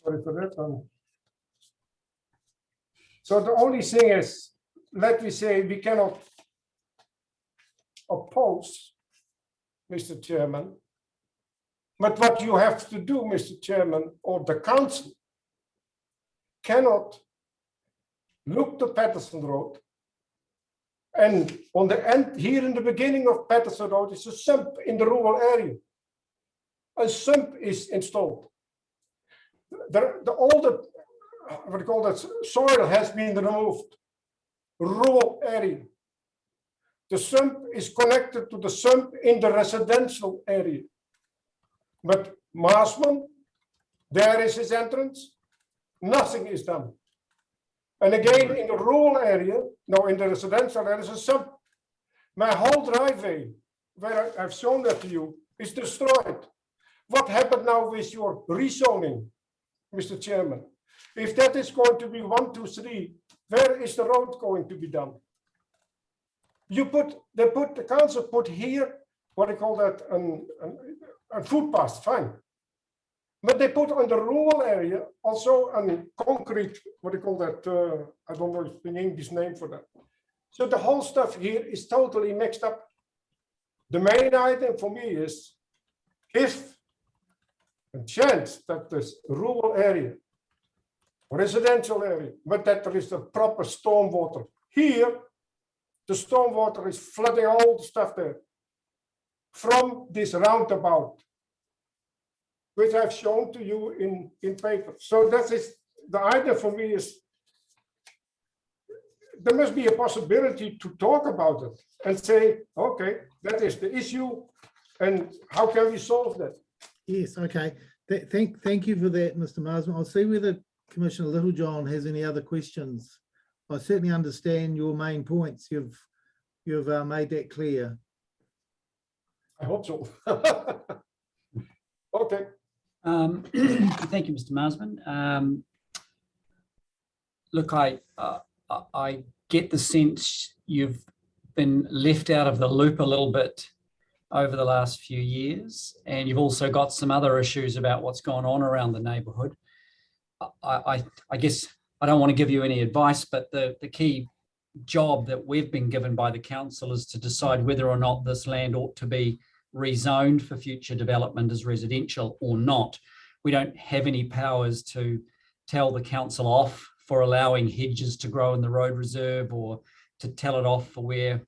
Sorry for that one. So the only thing is, let me say, we cannot oppose, Mr. Chairman. But what you have to do, Mr. Chairman, or the council, cannot look to Patterson Road And on the end, here in the beginning of Patterson Road, is a sump in the rural area. A sump is installed. All the, what do you call that, soil has been removed. Rural area. The sump is connected to the sump in the residential area. But Maasman, there is his entrance, nothing is done. And again, in the rural area, no, in the residential, there is a sump. My whole driveway, where I've shown that to you, is destroyed. What happened now with your rezoning, Mr. Chairman? If that is going to be 1, 2, 3, where is the road going to be done? The council put here, what do you call that, a footpath, fine. But they put on the rural area also a concrete, what do you call that, I don't know the English name for that. So the whole stuff here is totally mixed up. The main item for me is if a chance that this rural area, residential area, but that there is a proper stormwater. Here, the stormwater is flooding all the stuff there from this roundabout, which I've shown to you in paper. So that is the idea for me is there must be a possibility to talk about it and say, okay, that is the issue, and how can we solve that? Yes, okay. Thank you for that, Mr. Marsman. I'll see whether Commissioner Littlejohn has any other questions. I certainly understand your main points. You've made that clear. I hope so. Okay. Thank you, Mr. Marsman. Look, I get the sense you've been left out of the loop a little bit over the last few years, and you've also got some other issues about what's gone on around the neighbourhood. I guess I don't want to give you any advice, but the key job that we've been given by the council is to decide whether or not this land ought to be rezoned for future development as residential or not. We don't have any powers to tell the council off for allowing hedges to grow in the road reserve or to tell it off for where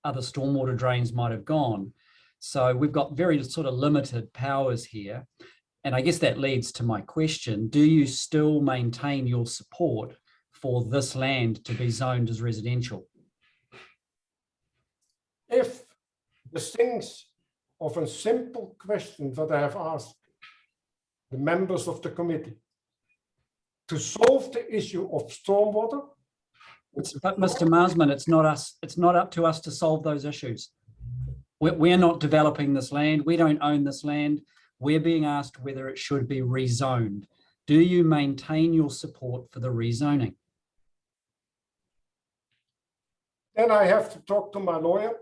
other stormwater drains might have gone. So we've got very sort of limited powers here. And I guess that leads to my question. Do you still maintain your support for this land to be zoned as residential? If the things of a simple question that I have asked the members of the committee to solve the issue of stormwater. But Mr. Marsman, it's not us. It's not up to us to solve those issues. We're not developing this land. We don't own this land. We're being asked whether it should be rezoned. Do you maintain your support for the rezoning? Then I have to talk to my lawyer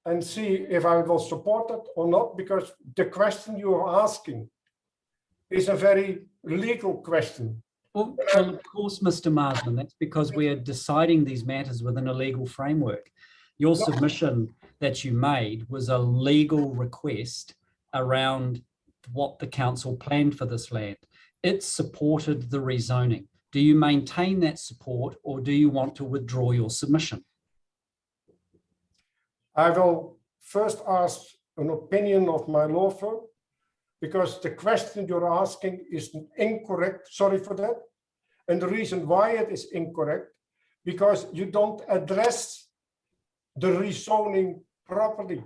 and see if I will support it or not, because the question you are asking is a very legal question. Well, of course, Mr. Marsman, that's because we are deciding these matters within a legal framework. Your submission that you made was a legal request around what the council planned for this land. It supported the rezoning. Do you maintain that support, or do you want to withdraw your submission? I will first ask an opinion of my law firm, because the question you're asking is incorrect. Sorry for that. And the reason why it is incorrect, because you don't address the rezoning properly.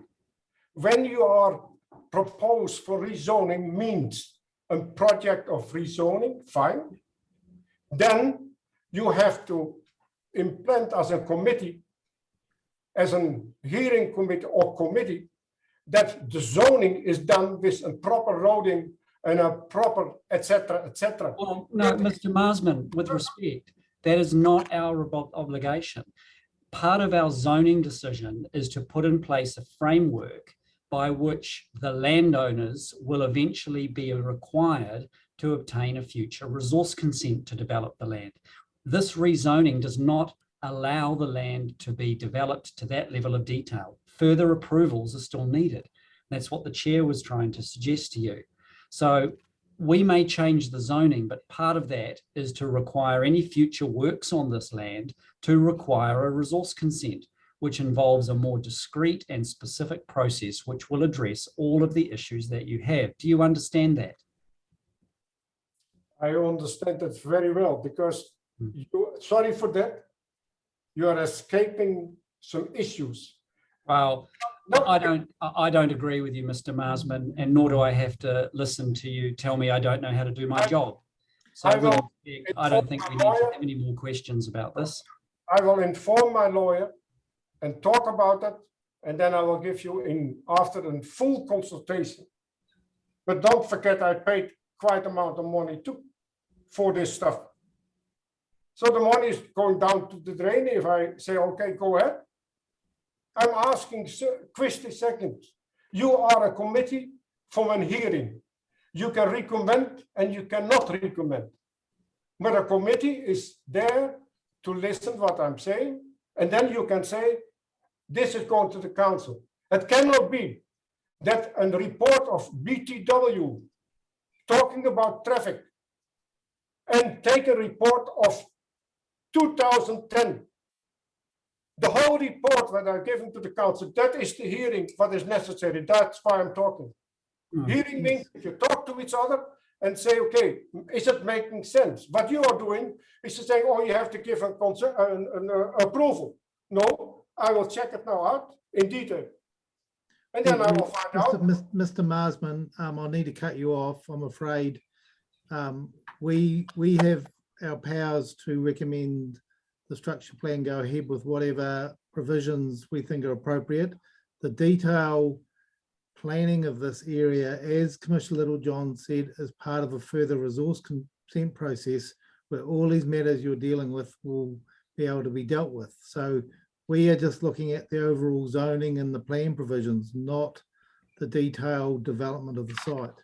When you are proposed for rezoning means a project of rezoning, fine. Then you have to implement as a committee, as a hearing committee or committee, that the zoning is done with a proper roading and a proper etc. etc. Well, no, Mr. Marsman, with respect, that is not our obligation. Part of our zoning decision is to put in place a framework by which the landowners will eventually be required to obtain a future resource consent to develop the land. This rezoning does not allow the land to be developed to that level of detail. Further approvals are still needed. That's what the chair was trying to suggest to you. So we may change the zoning, but part of that is to require any future works on this land to require a resource consent. which involves a more discrete and specific process which will address all of the issues that you have. Do you understand that? I understand that very well, because you, sorry for that, you are escaping some issues. Well, No, I don't agree with you, Mr. Marsman, and nor do I have to listen to you tell me I don't know how to do my job. So I with will respect, I don't think we need to have any more questions about this. I will inform my lawyer and talk about it, and then I will give you after a full consultation. But don't forget, I paid quite amount of money too for this stuff. So the money is going down to the drain if I say, okay, go ahead. I'm asking Christy seconds. You are a committee from a hearing. You can recommend and you cannot recommend. But a committee is there to listen what I'm saying, and then you can say, this is going to the council. It cannot be that a report of BTW talking about traffic and take a report of 2010. The whole report that I've given to the council, that is the hearing, what is necessary. That's why I'm talking. Hearing means if you talk to each other and say, okay, is it making sense? What you are doing is to say, oh, you have to give an approval. No, I will check it now out in detail. And then I will find out. Mr. Marsman, I'll need to cut you off, I'm afraid. We have our powers to recommend the structure plan go ahead with whatever provisions we think are appropriate. The detail planning of this area, as Commissioner Littlejohn said, is part of a further resource consent process where all these matters you're dealing with will be able to be dealt with. So we are just looking at the overall zoning and the plan provisions, not the detailed development of the site.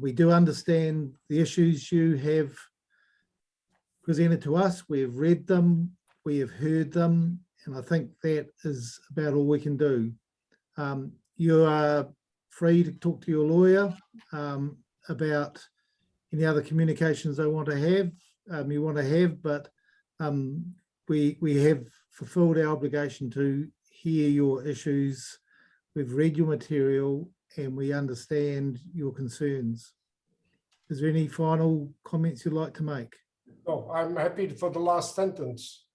We do understand the issues you have presented to us. We have read them, we have heard them, and I think that is about all we can do. You are free to talk to your lawyer about any other communications they want to have, but we have fulfilled our obligation to hear your issues. We've read your material and we understand your concerns. Is there any final comments you'd like to make? No, I'm happy for the last sentence,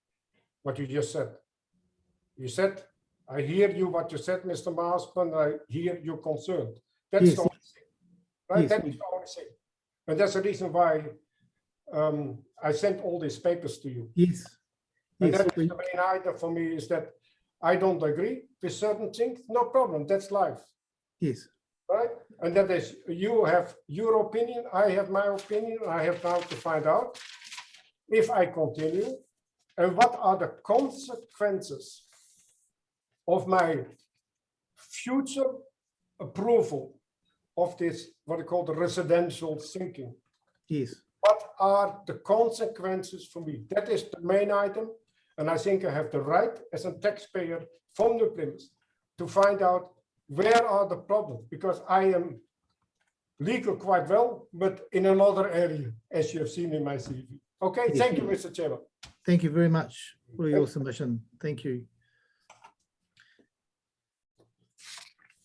what you just said. You said, I hear you, what you said, Mr. Marsman, I hear your concern. That's Yes. the only thing, right? Yes. That is the only thing. And that's the reason why I sent all these papers to you. Yes. And Yes, that is the main item for me, is that I don't agree with certain things, no problem, that's life, yes. right? And that is, you have your opinion, I have my opinion, I have now to find out if I continue and what are the consequences of my future approval of this, what I call the residential sinking. Yes. What are the consequences for me? That is the main item. And I think I have the right as a taxpayer from New Plymouth to find out where are the problems, because I am legal quite well, but in another area, as you have seen in my CV. Okay, Yes. thank you, Mr. Chairman. Thank you very much for your submission. Thank you.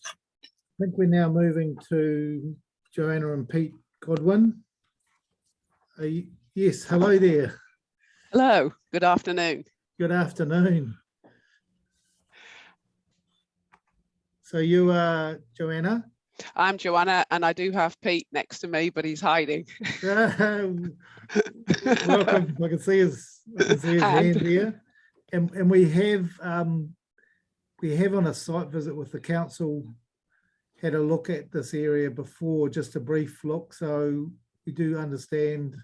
I think we're now moving to Joanna and Pete Godwin. Yes, hello there. Hello, good afternoon. Good afternoon. So you are Joanna? I'm Joanna and I do have Pete next to me, but he's hiding. Welcome. I can see his hand here. And we have on a site visit with the council had a look at this area before, just a brief look. So we do understand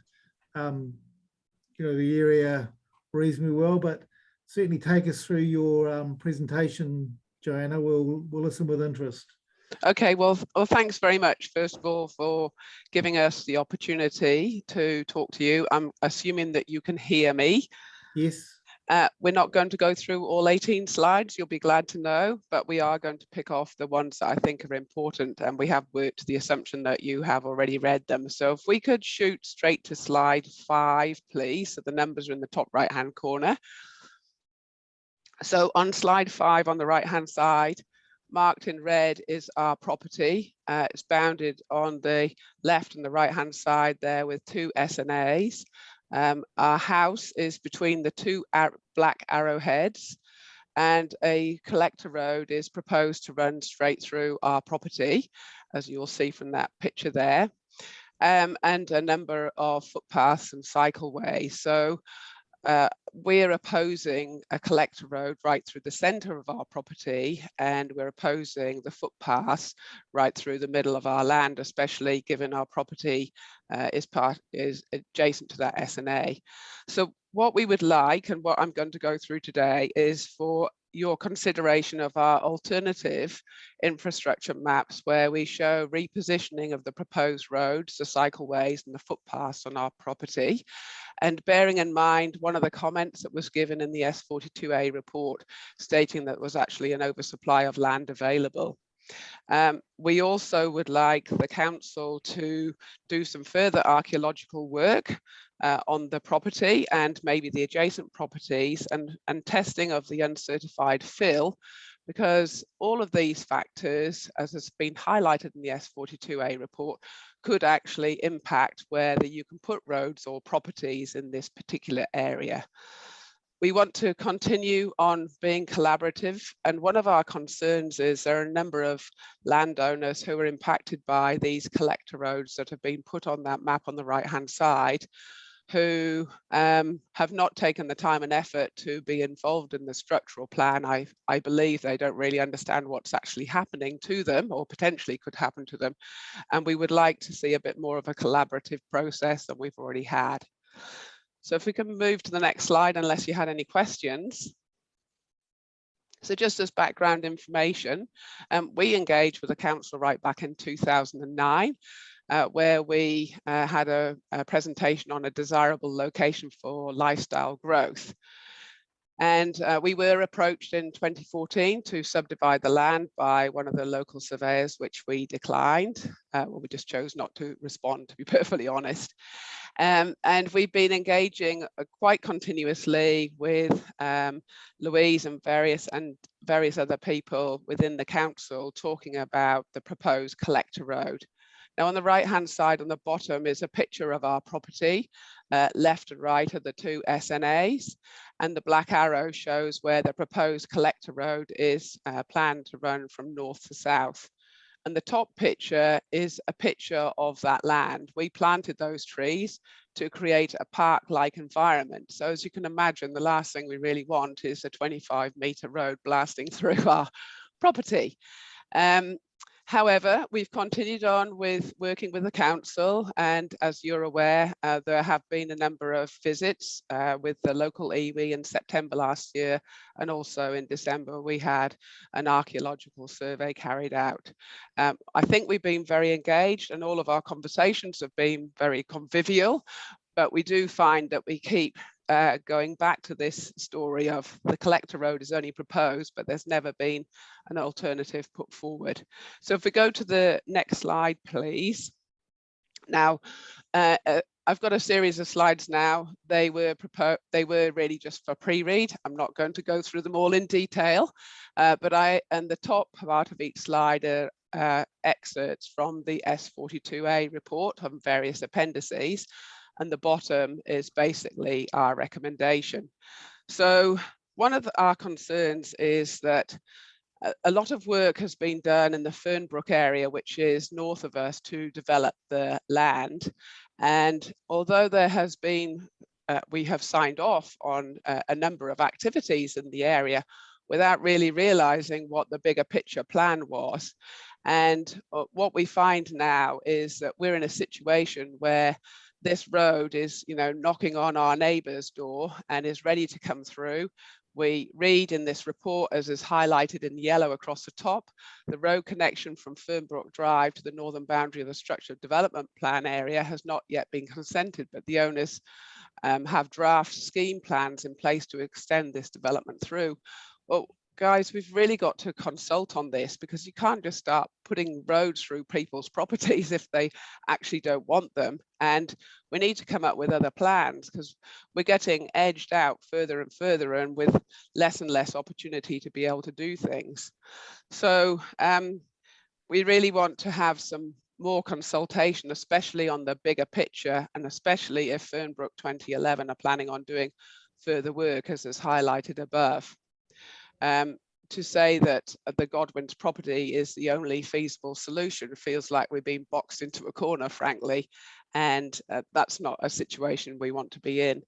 the area reasonably well, but certainly take us through your presentation, Joanna. We'll listen with interest. Okay, well, thanks very much, first of all, for giving us the opportunity to talk to you. I'm assuming that you can hear me. Yes. We're not going to go through all 18 slides, you'll be glad to know, but we are going to pick off the ones that I think are important, and we have worked to the assumption that you have already read them. So if we could shoot straight to slide 5, please. So the numbers are in the top right-hand corner. So on slide 5 on the right hand side, marked in red is our property. It's bounded on the left and the right hand side there with 2 SNAs. Our house is between the 2 black arrowheads, and a collector road is proposed to run straight through our property, as you'll see from that picture there, and a number of footpaths and cycleways. So we're opposing a collector road right through the centre of our property, and we're opposing the footpaths right through the middle of our land, especially given our property is adjacent to that SNA. So what we would like, and what I'm going to go through today, is for your consideration of our alternative infrastructure maps, where we show repositioning of the proposed roads, the cycleways and the footpaths on our property. And bearing in mind one of the comments that was given in the S42A report stating that there was actually an oversupply of land available. We also would like the council to do some further archaeological work on the property and maybe the adjacent properties, and testing of the uncertified fill, because all of these factors, as has been highlighted in the S42A report, could actually impact whether you can put roads or properties in this particular area. We want to continue on being collaborative, and one of our concerns is there are a number of landowners who are impacted by these collector roads that have been put on that map on the right hand side, who have not taken the time and effort to be involved in the structural plan. I believe they don't really understand what's actually happening to them or potentially could happen to them. And we would like to see a bit more of a collaborative process than we've already had. So if we can move to the next slide, unless you had any questions. So just as background information, we engaged with the council right back in 2009. Where we had a presentation on a desirable location for lifestyle growth. And we were approached in 2014 to subdivide the land by one of the local surveyors, which we declined. Well, we just chose not to respond, to be perfectly honest. And we've been engaging quite continuously with Louise and various other people within the council, talking about the proposed collector road. Now, on the right-hand side on the bottom is a picture of our property. Left and right are the 2 SNAs, and the black arrow shows where the proposed collector road is planned to run from north to south. And the top picture is a picture of that land. We planted those trees to create a park-like environment. So as you can imagine, the last thing we really want is a 25-metre road blasting through our property. However, we've continued on with working with the council, and as you're aware, there have been a number of visits with the local iwi in September last year, and also in December we had an archaeological survey carried out. I think we've been very engaged, and all of our conversations have been very convivial, but we do find that we keep going back to this story of the collector road is only proposed, but there's never been an alternative put forward. So if we go to the next slide, please. Now, I've got a series of slides now. They were really just for pre-read. I'm not going to go through them all in detail, but the top part of each slide are excerpts from the S42A report on various appendices. And the bottom is basically our recommendation. So one of our concerns is that a lot of work has been done in the Fernbrook area, which is north of us, to develop the land. And although there has been, we have signed off on a number of activities in the area without really realizing what the bigger picture plan was. And what we find now is that we're in a situation where this road is, knocking on our neighbour's door and is ready to come through. We read in this report, as is highlighted in yellow across the top, the road connection from Fernbrook Drive to the northern boundary of the Structured Development Plan area has not yet been consented, but the owners have draft scheme plans in place to extend this development through. Well, guys, we've really got to consult on this, because you can't just start putting roads through people's properties if they actually don't want them. And we need to come up with other plans, because we're getting edged out further and further, and with less and less opportunity to be able to do things. So we really want to have some more consultation, especially on the bigger picture, and especially if Fernbrook 2011 are planning on doing further work, as is highlighted above. To say that the Godwin's property is the only feasible solution feels like we're being boxed into a corner, frankly, and that's not a situation we want to be in.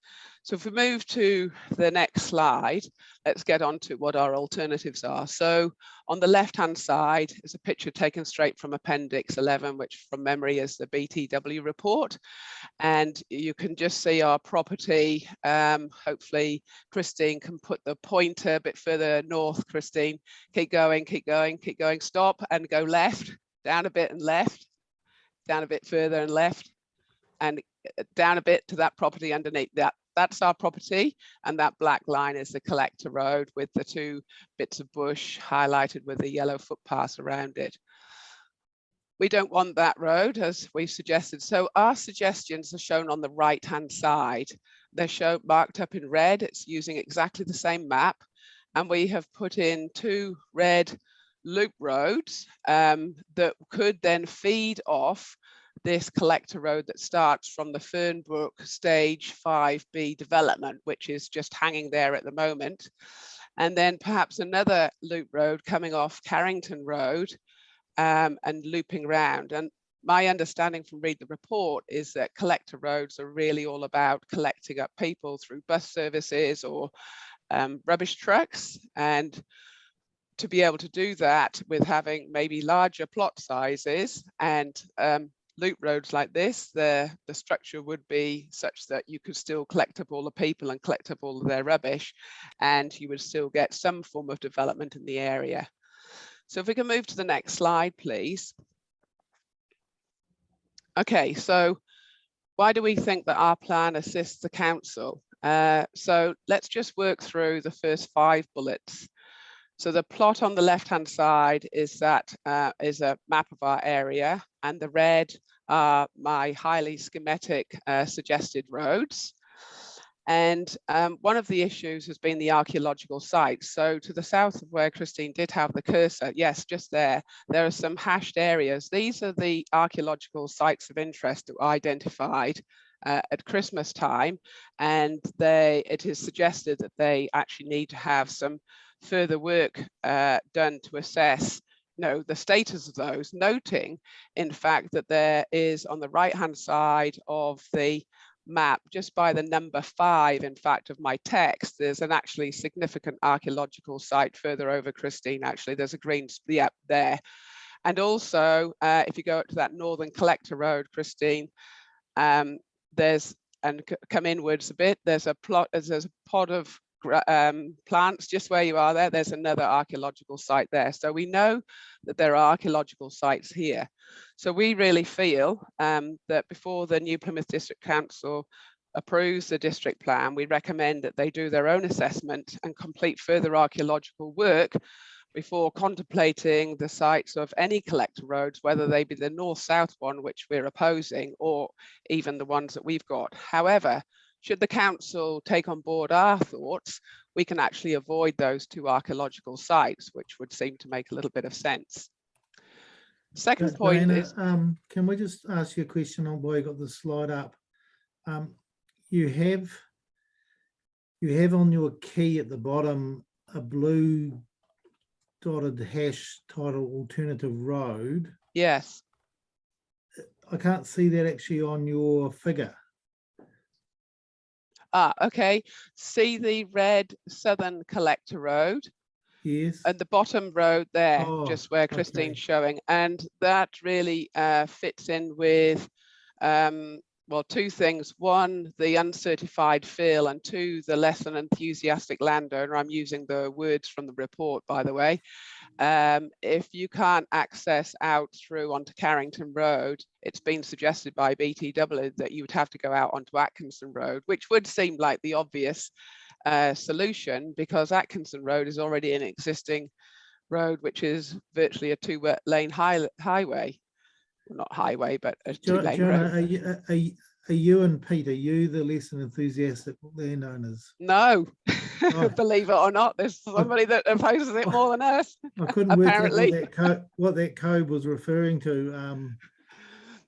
So if we move to the next slide, let's get on to what our alternatives are. So on the left-hand side is a picture taken straight from Appendix 11, which from memory is the BTW report. And you can just see our property. Hopefully Christine can put the pointer a bit further north. Christine, keep going, keep going, keep going, stop and go left, down a bit and left, down a bit further and left, and down a bit to that property underneath that. That's our property, and that black line is the collector road with the 2 bits of bush highlighted with the yellow footpath around it. We don't want that road, as we've suggested. So our suggestions are shown on the right-hand side. They're shown marked up in red. It's using exactly the same map. And we have put in 2 red loop roads that could then feed off this collector road that starts from the Fernbrook Stage 5B development, which is just hanging there at the moment. And then perhaps another loop road coming off Carrington Road and looping round. And my understanding from read the report is that collector roads are really all about collecting up people through bus services or rubbish trucks. And to be able to do that with having maybe larger plot sizes and loop roads like this, the structure would be such that you could still collect up all the people and collect up all of their rubbish, and you would still get some form of development in the area. So if we can move to the next slide, please. Okay, so why do we think that our plan assists the council? So let's just work through the first 5 bullets. So the plot on the left-hand side is that is a map of our area, and the red are my highly schematic suggested roads. And one of the issues has been the archaeological sites. So to the south of where Christine did have the cursor, yes, just there are some hashed areas. These are the archaeological sites of interest that were identified at Christmas time, and it is suggested that they actually need to have some further work done to assess the status of those, noting in fact that there is on the right hand side of the map, just by the number 5 in fact of my text, there's an actually significant archaeological site further over, Christine. Actually there's a green there, and also if you go up to that northern collector road, Christine, there's, and come inwards a bit, there's a pod of plants just where you are there. There's another archaeological site there. So we know that there are archaeological sites here. So we really feel that before the New Plymouth District Council approves the district plan, we recommend that they do their own assessment and complete further archaeological work before contemplating the sites of any collector roads, whether they be the north-south one, which we're opposing, or even the ones that we've got. However, should the council take on board our thoughts, we can actually avoid those 2 archaeological sites, which would seem to make a little bit of sense. Second point Diana, is, can we just ask you a question on why you got the slide up? You have on your key at the bottom a blue dotted hash title alternative road. yes. I can't see that actually on your figure. Okay. See the red southern collector road? Yes. And the bottom road there, Oh, just where Christine's okay. showing. And that really fits in with, well, 2 things. 1, the uncertified feel, and 2, the less than enthusiastic landowner. I'm using the words from the report, by the way. If you can't access out through onto Carrington Road, it's been suggested by BTW that you would have to go out onto Atkinson Road, which would seem like the obvious solution, because Atkinson Road is already an existing road, which is virtually a two-lane highway. Well, not highway, but a two-lane Joanna, road. are you and Pete, are you the less than enthusiastic landowners? No, Oh. believe it or not, there's somebody that opposes it more than us. I couldn't work out Apparently. what that code was referring to.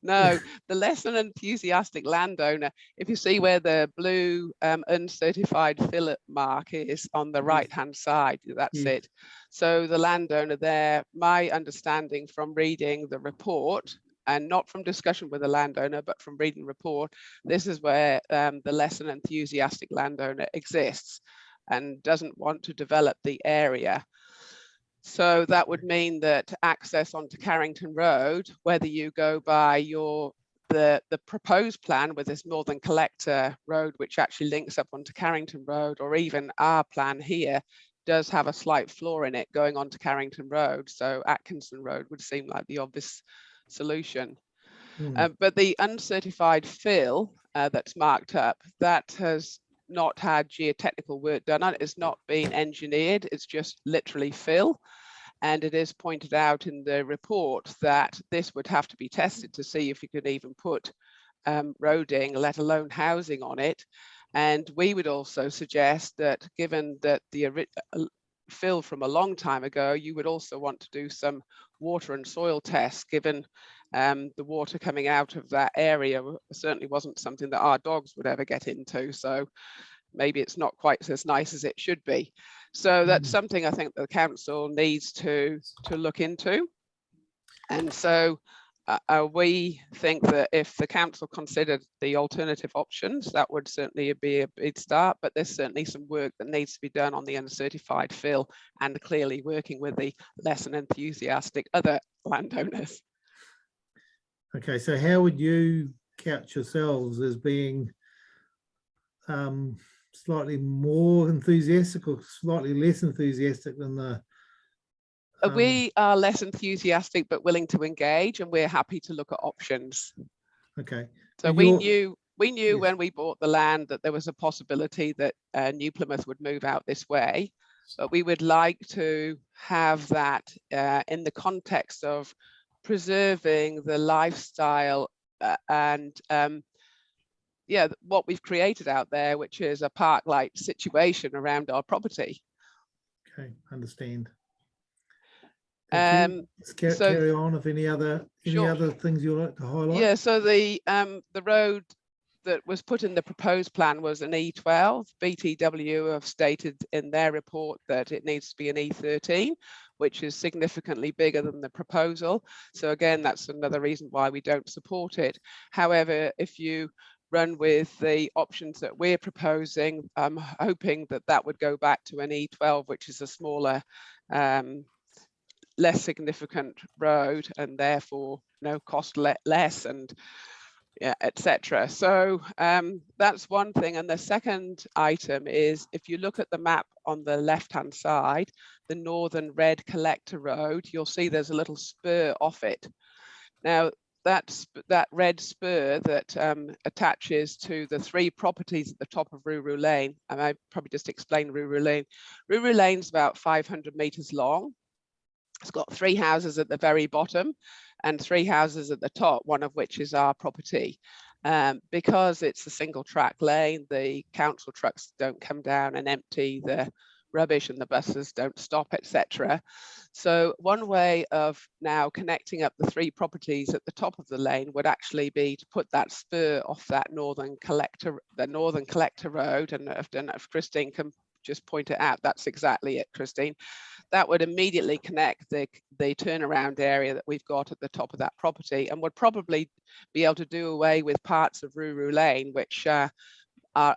No, the less than enthusiastic landowner, if you see where the blue uncertified fillet mark is on the right hand side, that's Yes. it. So the landowner there, my understanding from reading the report, and not from discussion with the landowner, but from reading the report, this is where the less than enthusiastic landowner exists and doesn't want to develop the area. So that would mean that access onto Carrington Road, whether you go by the proposed plan with this Northern Collector Road, which actually links up onto Carrington Road, or even our plan here, does have a slight flaw in it going onto Carrington Road. So Atkinson Road would seem like the obvious solution. But the uncertified fill that's marked up, that has not had geotechnical work done on it. It's not been engineered, it's just literally fill. And it is pointed out in the report that this would have to be tested to see if you could even put roading, let alone housing on it. And we would also suggest that, given that the fill from a long time ago, you would also want to do some water and soil tests, given the water coming out of that area certainly wasn't something that our dogs would ever get into. So maybe it's not quite as nice as it should be. So that's something I think the council needs to look into. And so we think that if the council considered the alternative options, that would certainly be a big start, but there's certainly some work that needs to be done on the uncertified fill, and clearly working with the less than enthusiastic other landowners. Okay, so how would you couch yourselves, as being slightly more enthusiastic or slightly less enthusiastic than the we are less enthusiastic but willing to engage, and we're happy to look at options. Okay, so we knew yes, when we bought the land that there was a possibility that New Plymouth would move out this way, but we would like to have that in the context of preserving the lifestyle and yeah, what we've created out there, which is a park-like situation around our property. Okay, understand. So carry on if any other things you'd like to highlight. Yeah, so the road that was put in the proposed plan was an E12. BTW have stated in their report that it needs to be an E13, which is significantly bigger than the proposal. So again, that's another reason why we don't support it. However, if you run with the options that we're proposing, I'm hoping that that would go back to an E12, which is a smaller, less significant road, and therefore cost less, and yeah, etc. So that's one thing. And the second item is, if you look at the map on the left hand side, the Northern Red Collector Road, you'll see there's a little spur off it. Now that red spur that attaches to the three properties at the top of Ruru Lane, and I probably just explained Ruru Lane. Ruru Lane's about 500 meters long. It's got 3 houses at the very bottom and 3 houses at the top, one of which is our property. Because it's a single track lane, the council trucks don't come down and empty the rubbish, and the buses don't stop, etc. So one way of now connecting up the 3 properties at the top of the lane would actually be to put that spur off that Northern Collector Road, and if Christine can just point it out, that's exactly it, Christine. That would immediately connect the turnaround area that we've got at the top of that property, and would probably be able to do away with parts of Ruru Lane, which our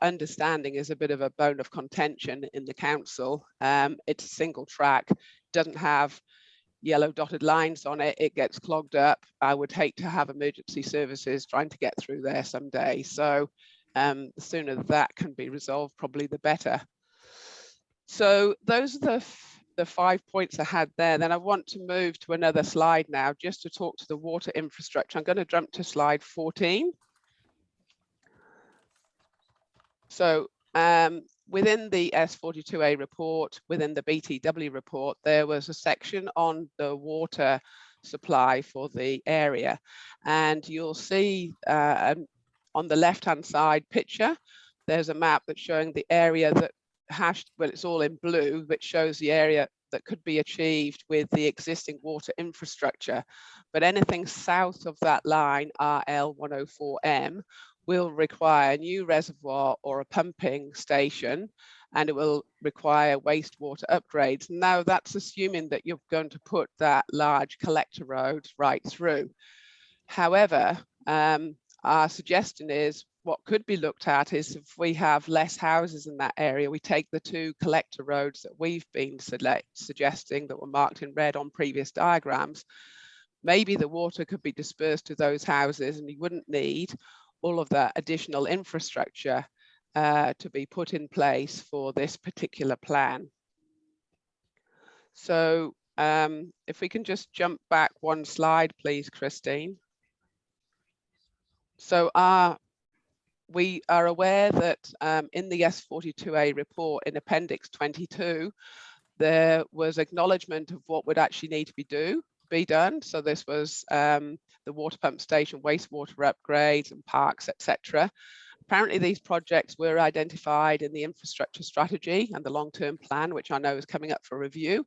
understanding is a bit of a bone of contention in the council. It's a single track, doesn't have yellow dotted lines on it, it gets clogged up. I would hate to have emergency services trying to get through there someday. So the sooner that can be resolved, probably the better. So those are the 5 points I had there. Then I want to move to another slide now, just to talk to the water infrastructure. I'm going to jump to slide 14. So within the S42A report, within the BTW report, there was a section on the water supply for the area. And you'll see on the left-hand side picture, there's a map that's showing the area that well, it's all in blue, which shows the area that could be achieved with the existing water infrastructure. But anything south of that line, RL104M, will require a new reservoir or a pumping station, and it will require wastewater upgrades. Now, that's assuming that you're going to put that large collector road right through. However, our suggestion is what could be looked at is if we have less houses in that area, we take the 2 collector roads that we've been suggesting that were marked in red on previous diagrams. Maybe the water could be dispersed to those houses and you wouldn't need all of that additional infrastructure to be put in place for this particular plan. So if we can just jump back one slide, please, Christine. So we are aware that in the S42A report in Appendix 22, there was acknowledgement of what would actually need to be done. So this was the water pump station, wastewater upgrades and parks, etc. Apparently these projects were identified in the infrastructure strategy and the long-term plan, which I know is coming up for review.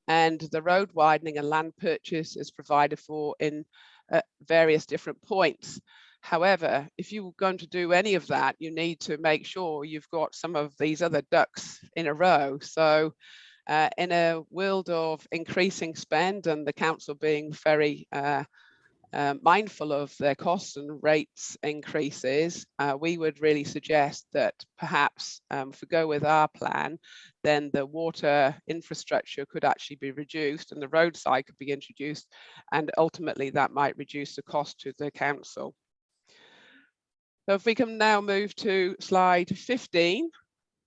And the road widening and land purchase is provided for in various different points. However, if you're going to do any of that, you need to make sure you've got some of these other ducks in a row. So in a world of increasing spend and the council being very mindful of their costs and rates increases, we would really suggest that perhaps if we go with our plan, then the water infrastructure could actually be reduced and the roadside could be introduced, and ultimately that might reduce the cost to the council. So if we can now move to slide 15.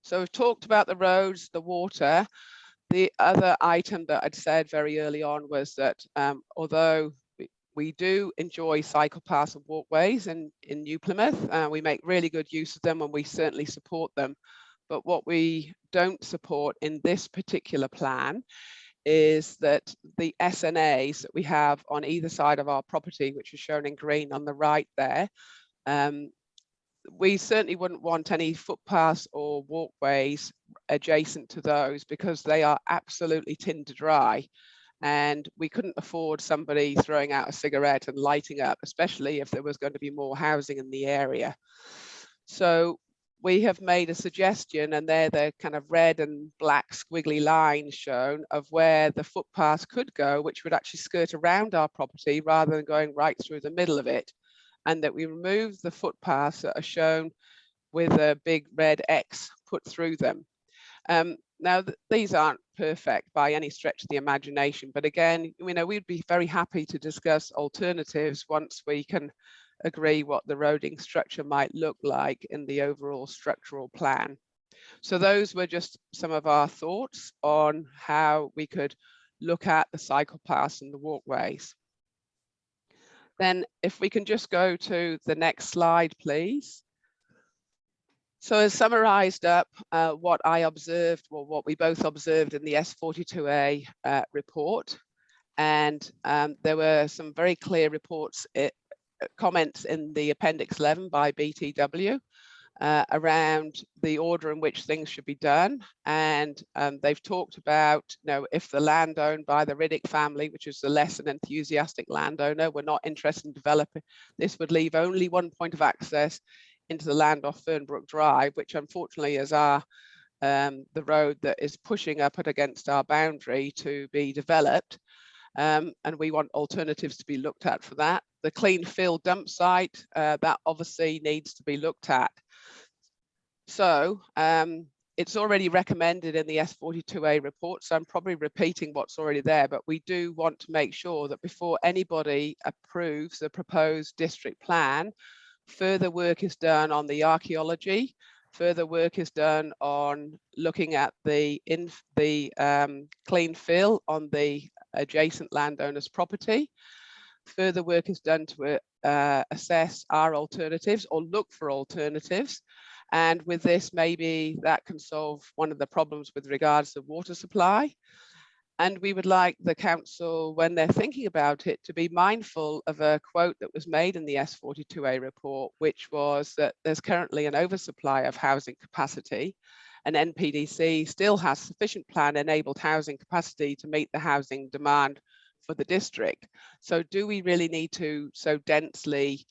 So we've talked about the roads, the water. The other item that I'd said very early on was that although we do enjoy cycle paths and walkways in New Plymouth, we make really good use of them and we certainly support them. But what we don't support in this particular plan is that the SNAs that we have on either side of our property, which is shown in green on the right there, we certainly wouldn't want any footpaths or walkways adjacent to those because they are absolutely tinder dry. And we couldn't afford somebody throwing out a cigarette and lighting up, especially if there was going to be more housing in the area. So we have made a suggestion, and they're the kind of red and black squiggly lines shown of where the footpath could go, which would actually skirt around our property rather than going right through the middle of it. And that we remove the footpaths that are shown with a big red X put through them. Now, these aren't perfect by any stretch of the imagination, but again, we'd be very happy to discuss alternatives once we can agree what the roading structure might look like in the overall structural plan. So those were just some of our thoughts on how we could look at the cycle paths and the walkways. Then if we can just go to the next slide, please. So as summarized up what I observed, or what we both observed in the S42A report, and there were some very clear comments in the Appendix 11 by BTW around the order in which things should be done. And they've talked about, if the land owned by the Riddick family, which is the less an enthusiastic landowner, were not interested in developing, this would leave only one point of access into the land off Fernbrook Drive, which unfortunately is the road that is pushing up against our boundary to be developed. And we want alternatives to be looked at for that. The clean fill dump site, that obviously needs to be looked at. So it's already recommended in the S42A report, so I'm probably repeating what's already there, but we do want to make sure that before anybody approves the proposed district plan, further work is done on the archaeology, further work is done on looking at the clean fill on the adjacent landowner's property. Further work is done to assess our alternatives or look for alternatives. And with this, maybe that can solve one of the problems with regards to water supply. And we would like the council, when they're thinking about it, to be mindful of a quote that was made in the S42A report, which was that there's currently an oversupply of housing capacity, and NPDC still has sufficient plan-enabled housing capacity to meet the housing demand for the district. So do we really need to so densely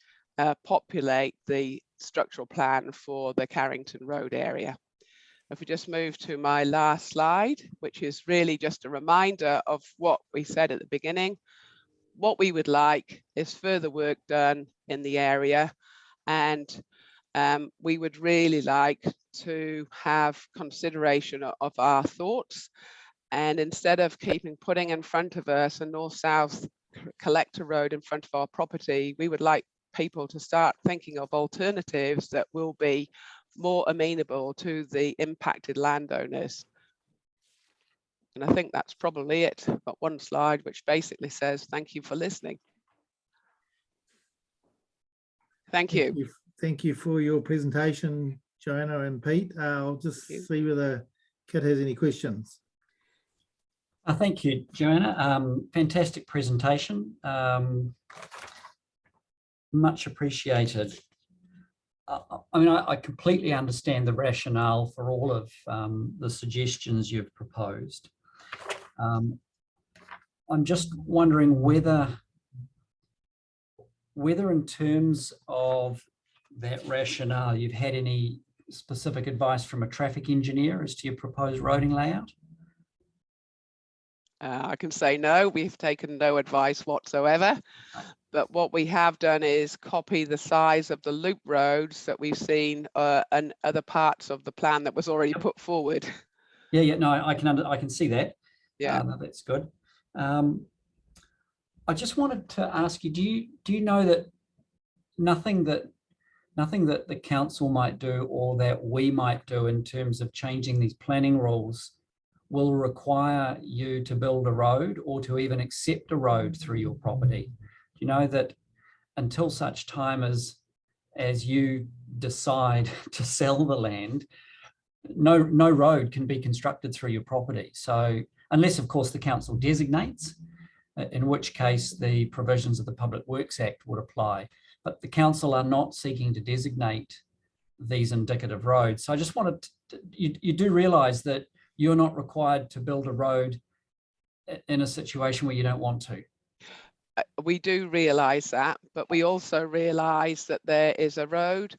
populate the structural plan for the Carrington Road area? If we just move to my last slide, which is really just a reminder of what we said at the beginning, what we would like is further work done in the area, and we would really like to have consideration of our thoughts. And instead of putting in front of us a north-south collector road in front of our property, we would like people to start thinking of alternatives that will be more amenable to the impacted landowners. And I think that's probably it. I've got one slide which basically says, thank you for listening. Thank you. Thank you for your presentation, Joanna and Pete. I'll just see whether Kit has any questions. Thank you, Joanna. Fantastic presentation. Much appreciated. I mean, I completely understand the rationale for all of the suggestions you've proposed. I'm just wondering whether in terms of that rationale, you've had any specific advice from a traffic engineer as to your proposed roading layout? I can say no, we've taken no advice whatsoever. But what we have done is copy the size of the loop roads that we've seen and other parts of the plan that was already put forward. Yeah, no, I can see that. Yeah, that's good. I just wanted to ask you, do you know that nothing that the council might do or that we might do in terms of changing these planning rules will require you to build a road or to even accept a road through your property? You know that until such time as you decide to sell the land, no road can be constructed through your property. So unless, of course, the council designates, in which case the provisions of the Public Works Act would apply. But the council are not seeking to designate these indicative roads. So I just wanted to, you do realise that you're not required to build a road in a situation where you don't want to. We do realise that, but we also realise that there is a road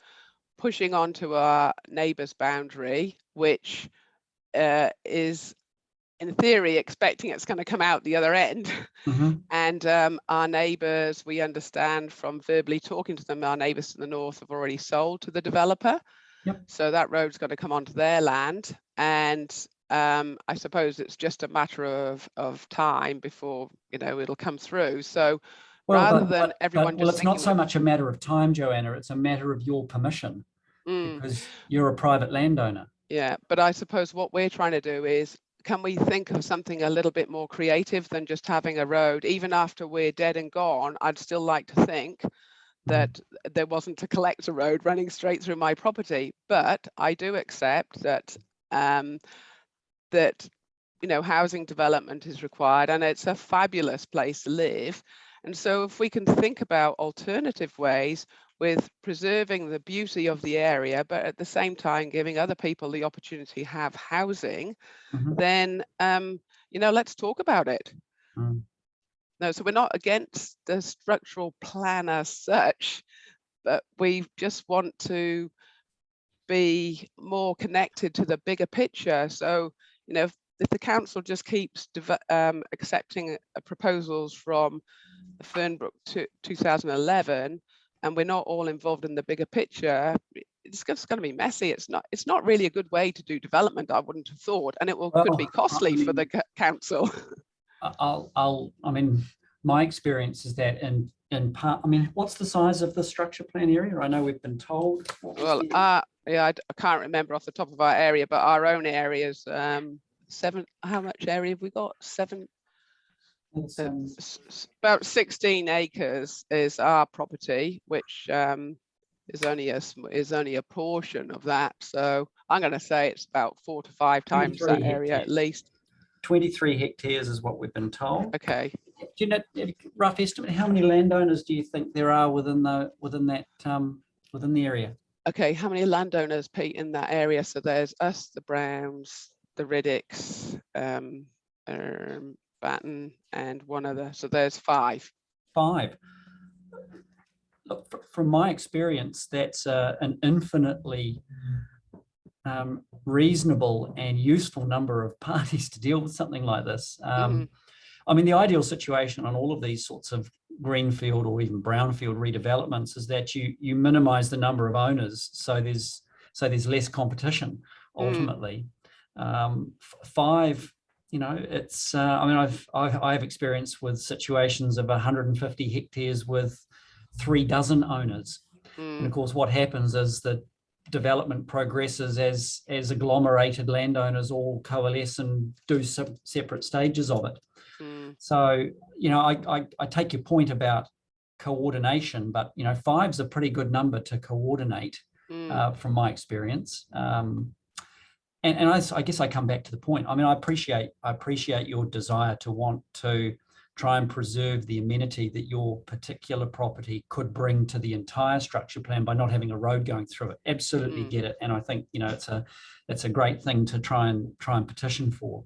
pushing onto our neighbour's boundary, which is in theory expecting it's going to come out the other end. Mm-hmm. And our neighbours, we understand from verbally talking to them, our neighbours to the north have already sold to the developer. Yep. So that road's got to come onto their land. And I suppose it's just a matter of time before, you know, it'll come through. So rather than everyone just it's not so much a matter of time, Joanna, it's a matter of your permission because you're a private landowner. Yeah, but I suppose what we're trying to do is, can we think of something a little bit more creative than just having a road? Even after we're dead and gone, I'd still like to think that there wasn't a collector road running straight through my property. But I do accept that that, you know, housing development is required and it's a fabulous place to live. And so if we can think about alternative ways with preserving the beauty of the area, but at the same time giving other people the opportunity to have housing, then, you know, let's talk about it. No, so we're not against the structural plan as such, but we just want to be more connected to the bigger picture. So, you know, if the council just keeps accepting proposals from the Fernbrook 2011, and we're not all involved in the bigger picture, it's just going to be messy. It's not really a good way to do development, I wouldn't have thought, and could be costly for the council. I mean, my experience is that in part, I mean, what's the size of the structure plan area? I know we've been told. Well, yeah, I can't remember off the top of our area, but our own areas, how much area have we got? About 16 acres is our property, which is only a portion of that. So I'm going to say it's about 4 to 5 times that 23 area at hectares. least. 23 hectares is what we've been told. Okay. Do you know a rough estimate? How many landowners do you think there are within the area? Okay, how many landowners, Pete, in that area? So there's us, the Browns, the Riddicks, Batten, and one other. So there's 5. 5. Look, from my experience, that's an infinitely reasonable and useful number of parties to deal with something like this. I mean, the ideal situation on all of these sorts of greenfield or even brownfield redevelopments is that you minimize the number of owners, so there's less competition ultimately. 5, you know, it's I mean, I have experience with situations of 150 hectares with 3 dozen owners, and of course what happens is that development progresses as agglomerated landowners all coalesce and do some separate stages of it. So, you know, I take your point about coordination, but, you know, 5's a pretty good number to coordinate from my experience. And I guess I come back to the point. I mean, I appreciate your desire to want to try and preserve the amenity that your particular property could bring to the entire structure plan by not having a road going through it. Absolutely get it. And I think, you know, it's a great thing to try and petition for.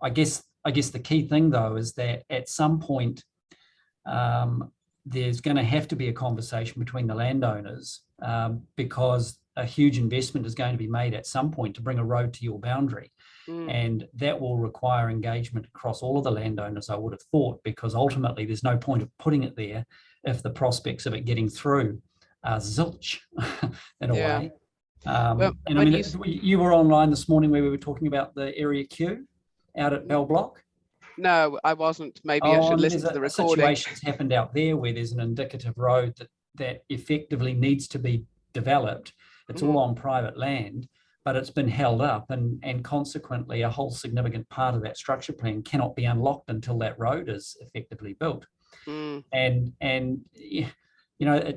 I guess the key thing, though, is that at some point there's going to have to be a conversation between the landowners because a huge investment is going to be made at some point to bring a road to your boundary. And that will require engagement across all of the landowners, I would have thought, because ultimately there's no point of putting it there if the prospects of it getting through are zilch in a way. And I mean, you were online this morning where we were talking about the area Q out at Bell Block. No, I wasn't. Maybe I should listen to the recording. Situations happened out there where there's an indicative road that effectively needs to be developed. It's all on private land, but it's been held up, and consequently a whole significant part of that structure plan cannot be unlocked until that road is effectively built. And you know,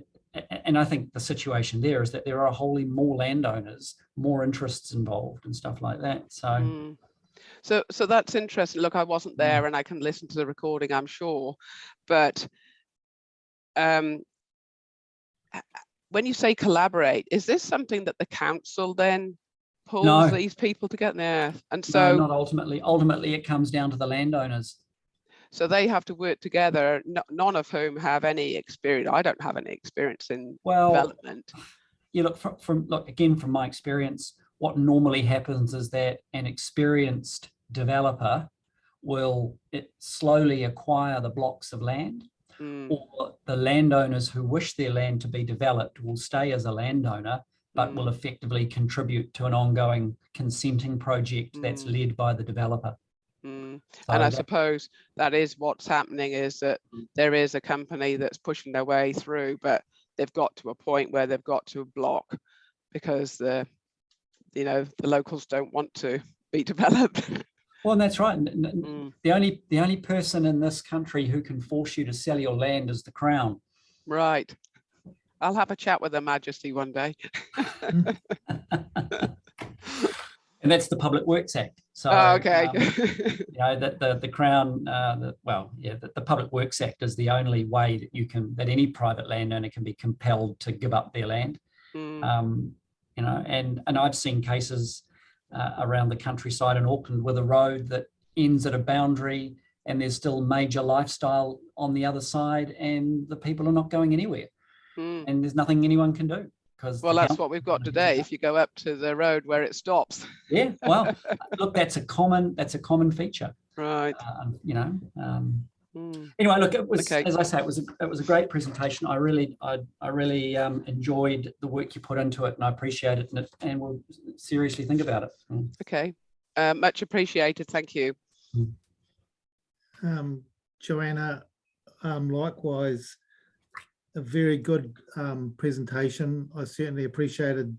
and I think the situation there is that there are wholly more landowners, more interests involved and stuff like that. So that's interesting. Look, I wasn't there and I can listen to the recording, I'm sure. But when you say collaborate, is this something that the council then pulls these people together? Yeah. And so no, not ultimately. Ultimately, it comes down to the landowners. So they have to work together, none of whom have any experience. I don't have any experience in development. You look from my experience, what normally happens is that an experienced developer will slowly acquire the blocks of land, or the landowners who wish their land to be developed will stay as a landowner, but will effectively contribute to an ongoing consenting project that's led by the developer. And I suppose that is what's happening, is that there is a company that's pushing their way through, but they've got to a point where they've got to block because the locals don't want to be developed. Well, and that's right. The only person in this country who can force you to sell your land is the Crown. Right. I'll have a chat with Her Majesty one day. And that's the Public Works Act. So, okay. You know, that the Crown, the Public Works Act is the only way that any private landowner can be compelled to give up their land. You know, and I've seen cases around the countryside in Auckland with a road that ends at a boundary and there's still major lifestyle on the other side and the people are not going anywhere. And there's nothing anyone can do. Well, that's what we've got today. If you go up to the road where it stops. Yeah, well, look, that's a common feature. Right. You know. Anyway, look, it was, as I say, it was a great presentation. I really enjoyed the work you put into it, and I appreciate it, and we'll seriously think about it. Okay, much appreciated. Thank you. Joanna, likewise, a very good presentation. I certainly appreciated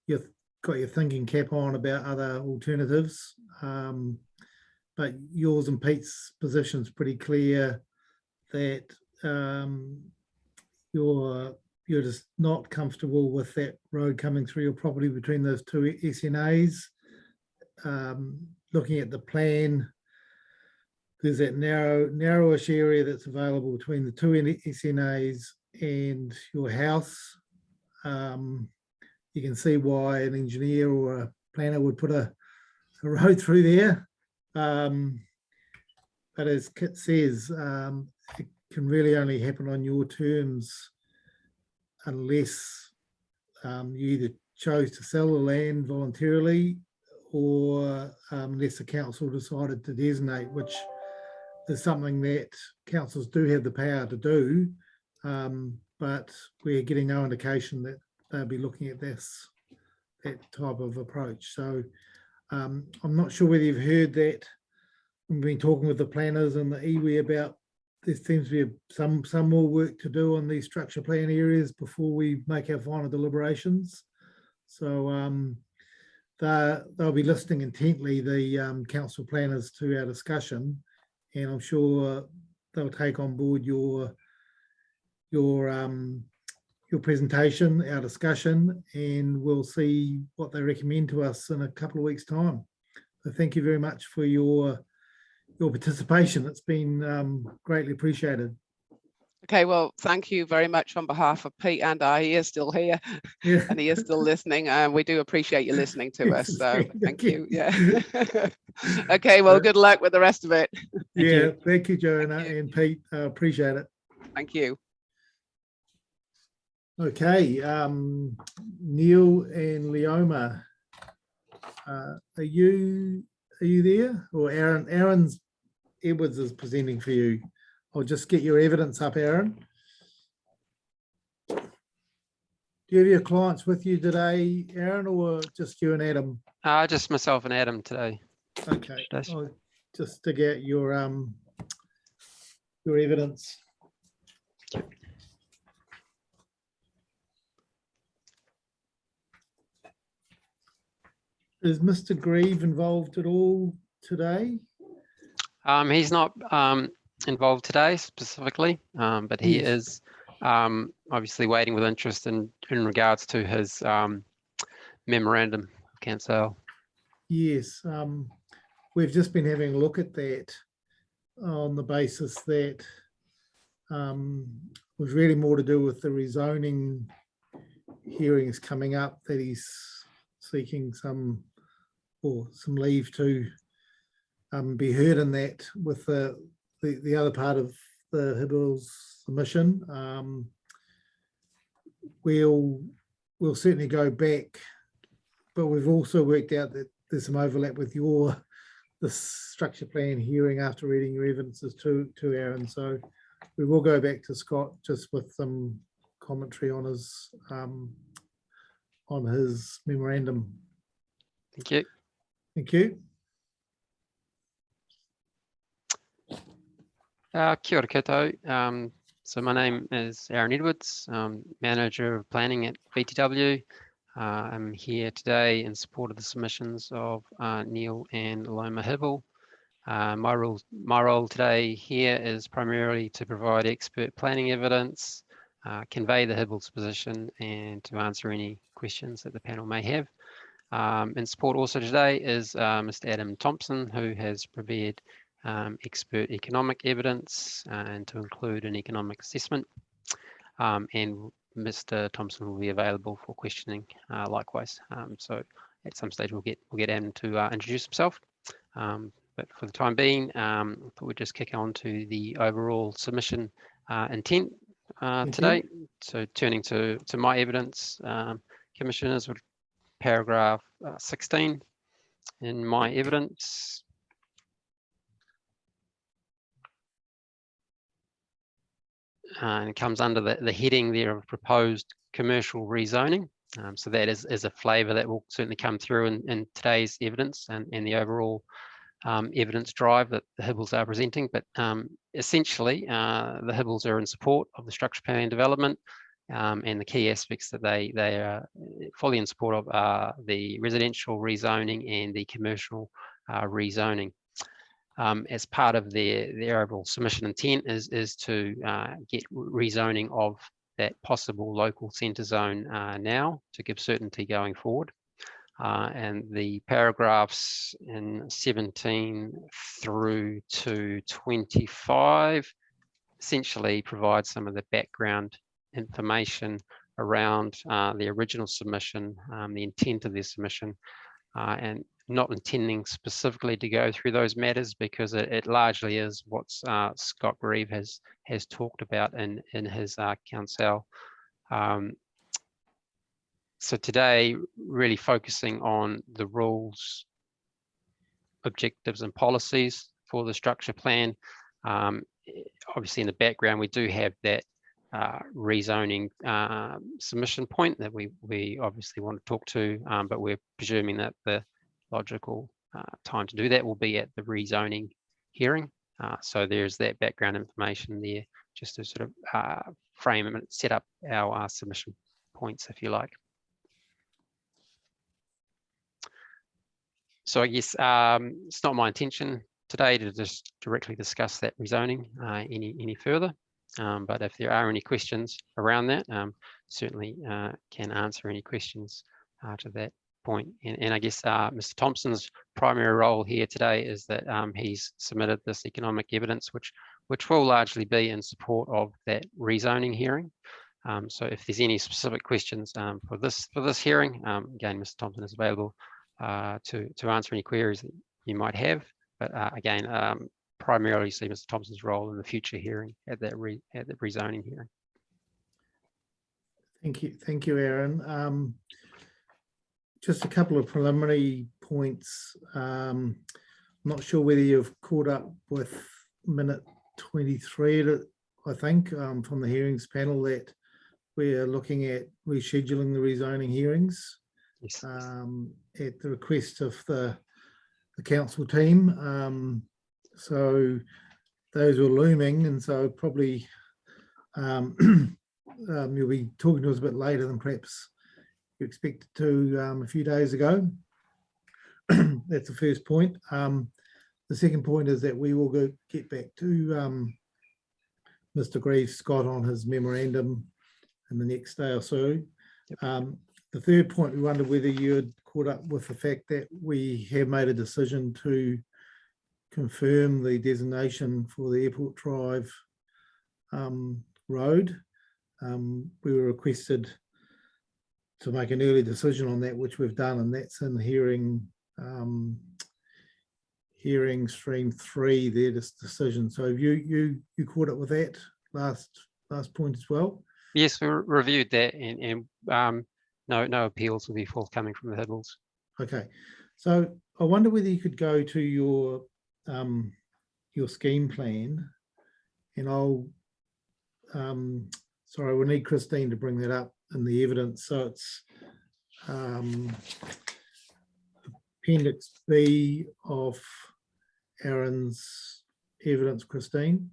you've got your thinking cap on about other alternatives. But yours and Pete's position is pretty clear that you're you're just not comfortable with that road coming through your property between those two SNAs. Looking at the plan, there's that narrowish area that's available between the two SNAs and your house. You can see why an engineer or a planner would put a road through there. But as Kit says, it can really only happen on your terms unless you either chose to sell the land voluntarily or unless the council decided to designate, which is something that councils do have the power to do. But we're getting no indication that they'll be looking at that type of approach. So I'm not sure whether you've heard that. We've been talking with the planners and the iwi about there seems to be some more work to do on these structure plan areas before we make our final deliberations. So they'll be listening intently, the council planners, to our discussion, and I'm sure they'll take on board your presentation, our discussion, and we'll see what they recommend to us in a couple of weeks' time. So thank you very much for your participation. It's been greatly appreciated. Okay, well, thank you very much on behalf of Pete and I. He is still here and he is still listening. We do appreciate you listening to us. So thank you. Yeah. Okay, well, good luck with the rest of it. Thank you, Joanna and Pete. Appreciate it. Thank you. Okay, Neil and Leoma, are you there? Or Aaron? Aaron Edwards is presenting for you. I'll just get your evidence up, Aaron. Do you have your clients with you today, Aaron, or just you and Adam? Just myself and Adam today. Okay, I'll just dig out your evidence. Is Mr. Grieve involved at all today? He's not involved today specifically, but he is obviously waiting with interest in regards to his memorandum of Camp Sale. Yes, we've just been having a look at that on the basis that was really more to do with the rezoning hearings coming up that he's seeking some leave to be heard in that with the other part of the Hibbles submission. We'll certainly go back, but we've also worked out that there's some overlap with the structure plan hearing after reading your evidences to Aaron. So we will go back to Scott just with some commentary on his memorandum. Thank you. Thank you. Kia ora koutou. So my name is Aaron Edwards, Manager of Planning at BTW. I'm here today in support of the submissions of Neil and Leoma Hibble. My role today here is primarily to provide expert planning evidence, convey the Hibble's position, and to answer any questions that the panel may have. In support also today is Mr. Adam Thompson, who has prepared expert economic evidence and to include an economic assessment. And Mr. Thompson will be available for questioning likewise. So at some stage we'll get Adam to introduce himself. But for the time being, we'll just kick on to the overall submission intent today. So turning to my evidence, Commissioners, with paragraph 16 in my evidence. And it comes under the heading there of proposed commercial rezoning. So that is a flavour that will certainly come through in today's evidence and the overall evidence drive that the Hibbles are presenting. But essentially, the Hibbles are in support of the structure plan development, and the key aspects that they are fully in support of are the residential rezoning and the commercial rezoning. As part of their overall submission intent is to get rezoning of that possible local centre zone now to give certainty going forward. And the paragraphs in 17 through to 25 essentially provide some of the background information around the original submission, the intent of their submission, and not intending specifically to go through those matters because it largely is what Scott Grieve has talked about in his counsel. So today, really focusing on the rules, objectives and policies for the structure plan. Obviously in the background, we do have that rezoning submission point that we obviously want to talk to, but we're presuming that the logical time to do that will be at the rezoning hearing. So there's that background information there just to sort of frame and set up our submission points, if you like. So I guess it's not my intention today to just directly discuss that rezoning any further. But if there are any questions around that, certainly can answer any questions to that point. And I guess Mr. Thompson's primary role here today is that he's submitted this economic evidence, which will largely be in support of that rezoning hearing. So if there's any specific questions for this hearing, again, Mr. Thompson is available to answer any queries that you might have. But again, primarily see Mr. Thompson's role in the future hearing at the rezoning hearing. Thank you, Aaron. Just a couple of preliminary points. I'm not sure whether you've caught up with minute 23, I think, from the hearings panel that we're looking at rescheduling the rezoning hearings. Yes. At the request of the council team. So those were looming, and so probably you'll be talking to us a bit later than perhaps you expected to a few days ago. That's the first point. The second point is that we will get back to Mr. Grieve Scott on his memorandum in the next day or so. Yep. The third point, we wondered whether you had caught up with the fact that we have made a decision to confirm the designation for the Airport Drive road. We were requested to make an early decision on that, which we've done, and that's in hearing stream 3, their decision. So have you caught up with that last point as well? Yes, we reviewed that, and no appeals will be forthcoming from the Hibbles. Okay, so I wonder whether you could go to your scheme plan, and I'll sorry, we'll need Christine to bring that up in the evidence. So it's Appendix B of Aaron's evidence, Christine.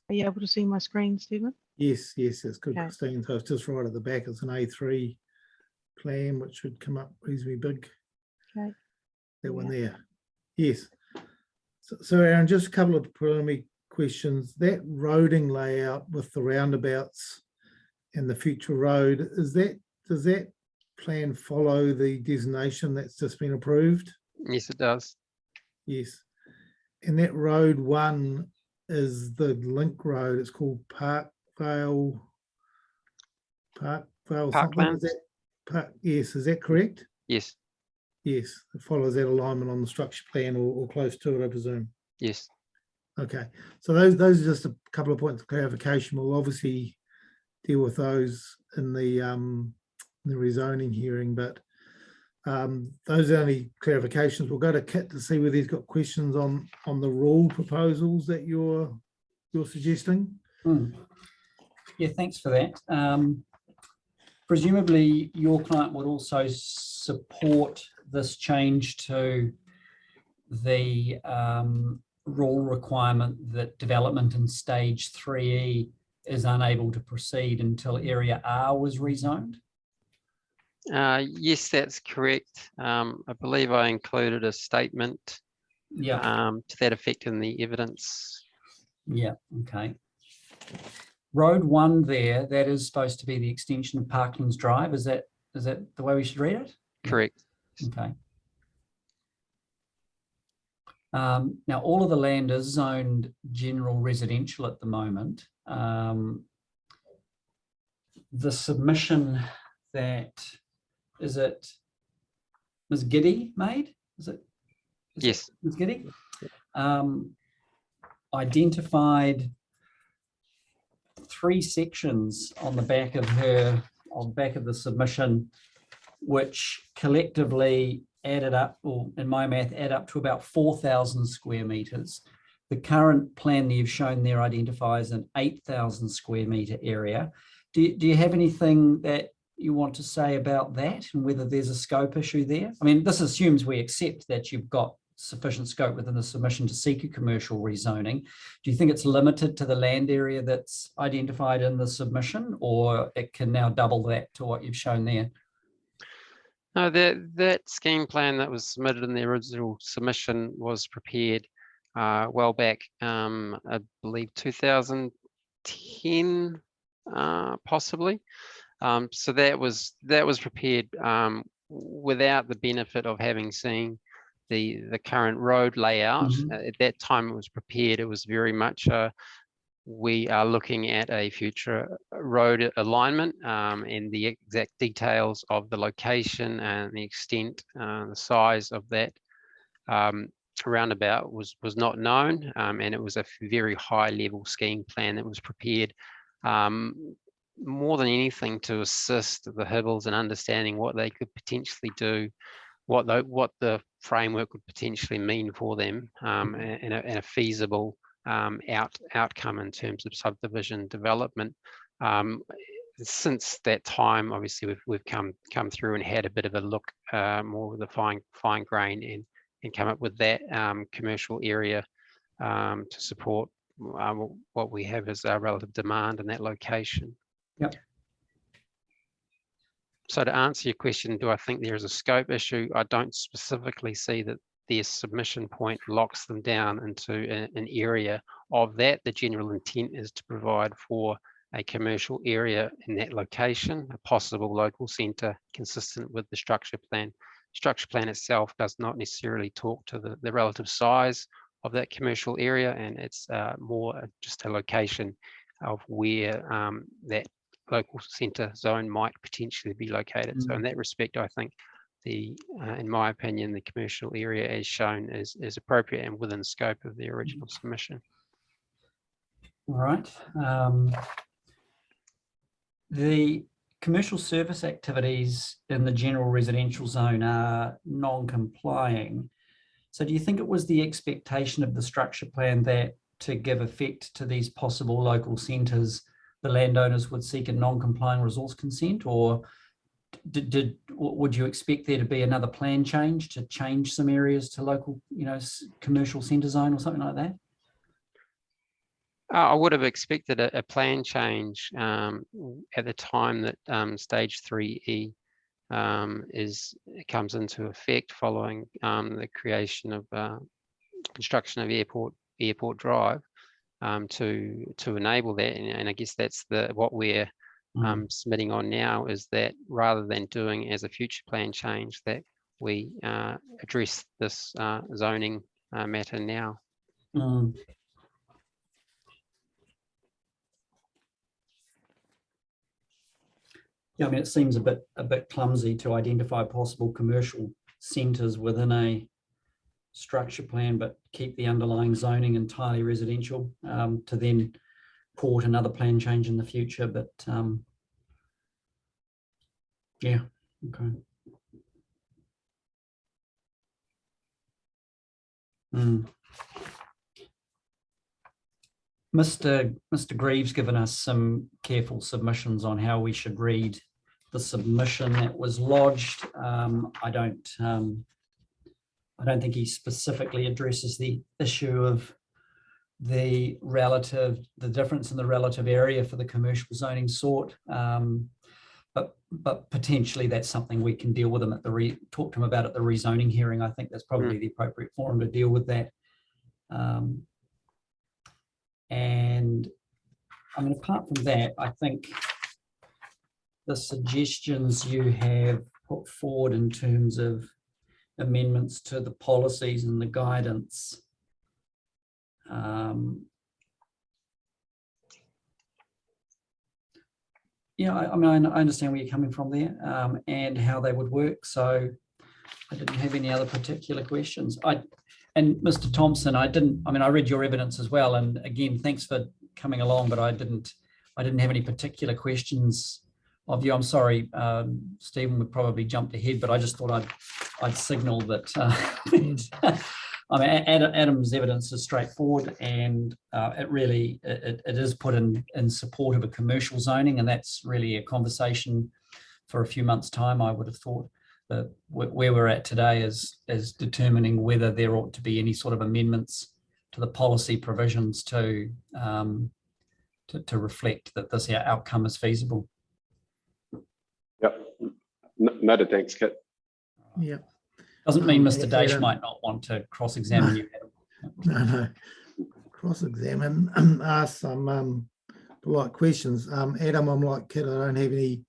Are you able to see my screen, Stephen? Yes, it's good, Okay. Christine. So it's just right at the back. It's an A3 plan, which should come up reasonably big. Okay. That one there. Yes. So Aaron, just a couple of preliminary questions. That roading layout with the roundabouts and the future road, does that plan follow the designation that's just been approved? Yes, it does. Yes. And that road 1 is the link road. It's called Parkvale. Parklands. Yes, is that correct? Yes. Yes, it follows that alignment on the structure plan or close to it, I presume. Yes. Okay, so those are just a couple of points of clarification. We'll obviously deal with those in the rezoning hearing, but those are only clarifications. We'll go to Kit to see whether he's got questions on the rule proposals that you're suggesting. Yeah, thanks for that. Presumably your client would also support this change to the rule requirement that development in stage 3E is unable to proceed until area R was rezoned? Yes, that's correct. I believe I included a statement to that effect in the evidence. Yeah, okay. Road 1 there, that is supposed to be the extension of Parklands Drive. Is that the way we should read it? Correct. Okay. Now, all of the land is zoned general residential at the moment. The submission that, is it Ms. Giddy made? Yes. Ms. Giddy? Identified 3 sections on the back of the submission, which collectively added up, or in my math, add up to about 4,000 square metres. The current plan that you've shown there identifies an 8,000 square metre area. Do you have anything that you want to say about that and whether there's a scope issue there? I mean, this assumes we accept that you've got sufficient scope within the submission to seek a commercial rezoning. Do you think it's limited to the land area that's identified in the submission, or it can now double that to what you've shown there? No, that scheme plan that was submitted in the original submission was prepared well back, I believe 2010, possibly. So that was prepared without the benefit of having seen the current road layout. At that time it was prepared, it was very much we are looking at a future road alignment, and the exact details of the location and the extent, the size of that roundabout was not known, and it was a very high level scheme plan that was prepared more than anything to assist the Hibbles in understanding what they could potentially do, what the framework would potentially mean for them, and a feasible outcome in terms of subdivision development. Since that time, obviously we've come through and had a bit of a look more with the fine grain and come up with that commercial area to support what we have as our relative demand in that location. Yep. So to answer your question, do I think there is a scope issue? I don't specifically see that their submission point locks them down into an area of that. The general intent is to provide for a commercial area in that location, a possible local centre consistent with the structure plan. Structure plan itself does not necessarily talk to the relative size of that commercial area, and it's more just a location of where that local centre zone might potentially be located. So in that respect, I think in my opinion, the commercial area as shown is appropriate and within scope of the original submission. All right. The commercial service activities in the general residential zone are non-complying. So do you think it was the expectation of the structure plan that to give effect to these possible local centres, the landowners would seek a non-complying resource consent, or would you expect there to be another plan change to change some areas to local, commercial centre zone or something like that? I would have expected a plan change at the time that stage 3E comes into effect following the creation of construction of Airport Drive, to enable that, and I guess that's what we're submitting on now, is that rather than doing as a future plan change, that we address this zoning matter now. Yeah, I mean, it seems a bit clumsy to identify possible commercial centres within a structure plan, but keep the underlying zoning entirely residential, to then court another plan change in the future. But yeah, okay. Mr. Greaves given us some careful submissions on how we should read the submission that was lodged. I don't think he specifically addresses the issue of the difference in the relative area for the commercial zoning sort. But potentially that's something we can deal with him talk to him about at the rezoning hearing. I think that's probably the appropriate forum to deal with that. And I mean, apart from that, I think the suggestions you have put forward in terms of amendments to the policies and the guidance, yeah, I mean, I understand where you're coming from there, and how they would work. So I didn't have any other particular questions. And Mr. Thompson, I read your evidence as well. And again, thanks for coming along, but I didn't have any particular questions of you. I'm sorry, Stephen would probably jumped ahead, but I just thought I'd signal that I mean, Adam's evidence is straightforward, and it is put in support of a commercial zoning, and that's really a conversation for a few months' time, I would have thought. That where we're at today is determining whether there ought to be any sort of amendments to the policy provisions to reflect that this outcome is feasible. Yep. Noted. Thanks, Kit. Yeah. Doesn't mean Mr. Dash might not want to cross-examine you, Adam. No. Cross-examine, ask some polite questions. Adam, I'm like Kit, I don't have any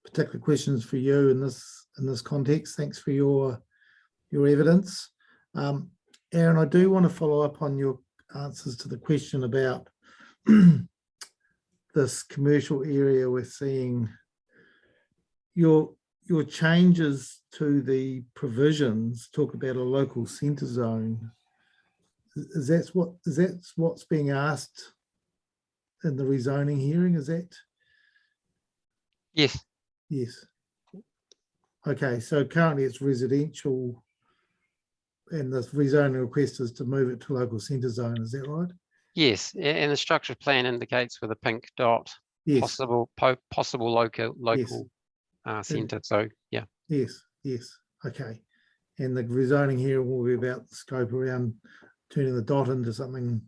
particular questions for you in this context. Thanks for your evidence. Aaron, I do want to follow up on your answers to the question about this commercial area. We're seeing your changes to the provisions talk about a local centre zone. Is that what's being asked in the rezoning hearing? Is that? Yes. Yes. Okay, so currently it's residential, and the rezoning request is to move it to local centre zone. Is that right? Yes, and the structure plan indicates with a pink dot, yes, possible local yes. centre. So yeah. Yes. Okay, and the rezoning here will be about the scope around turning the dot into something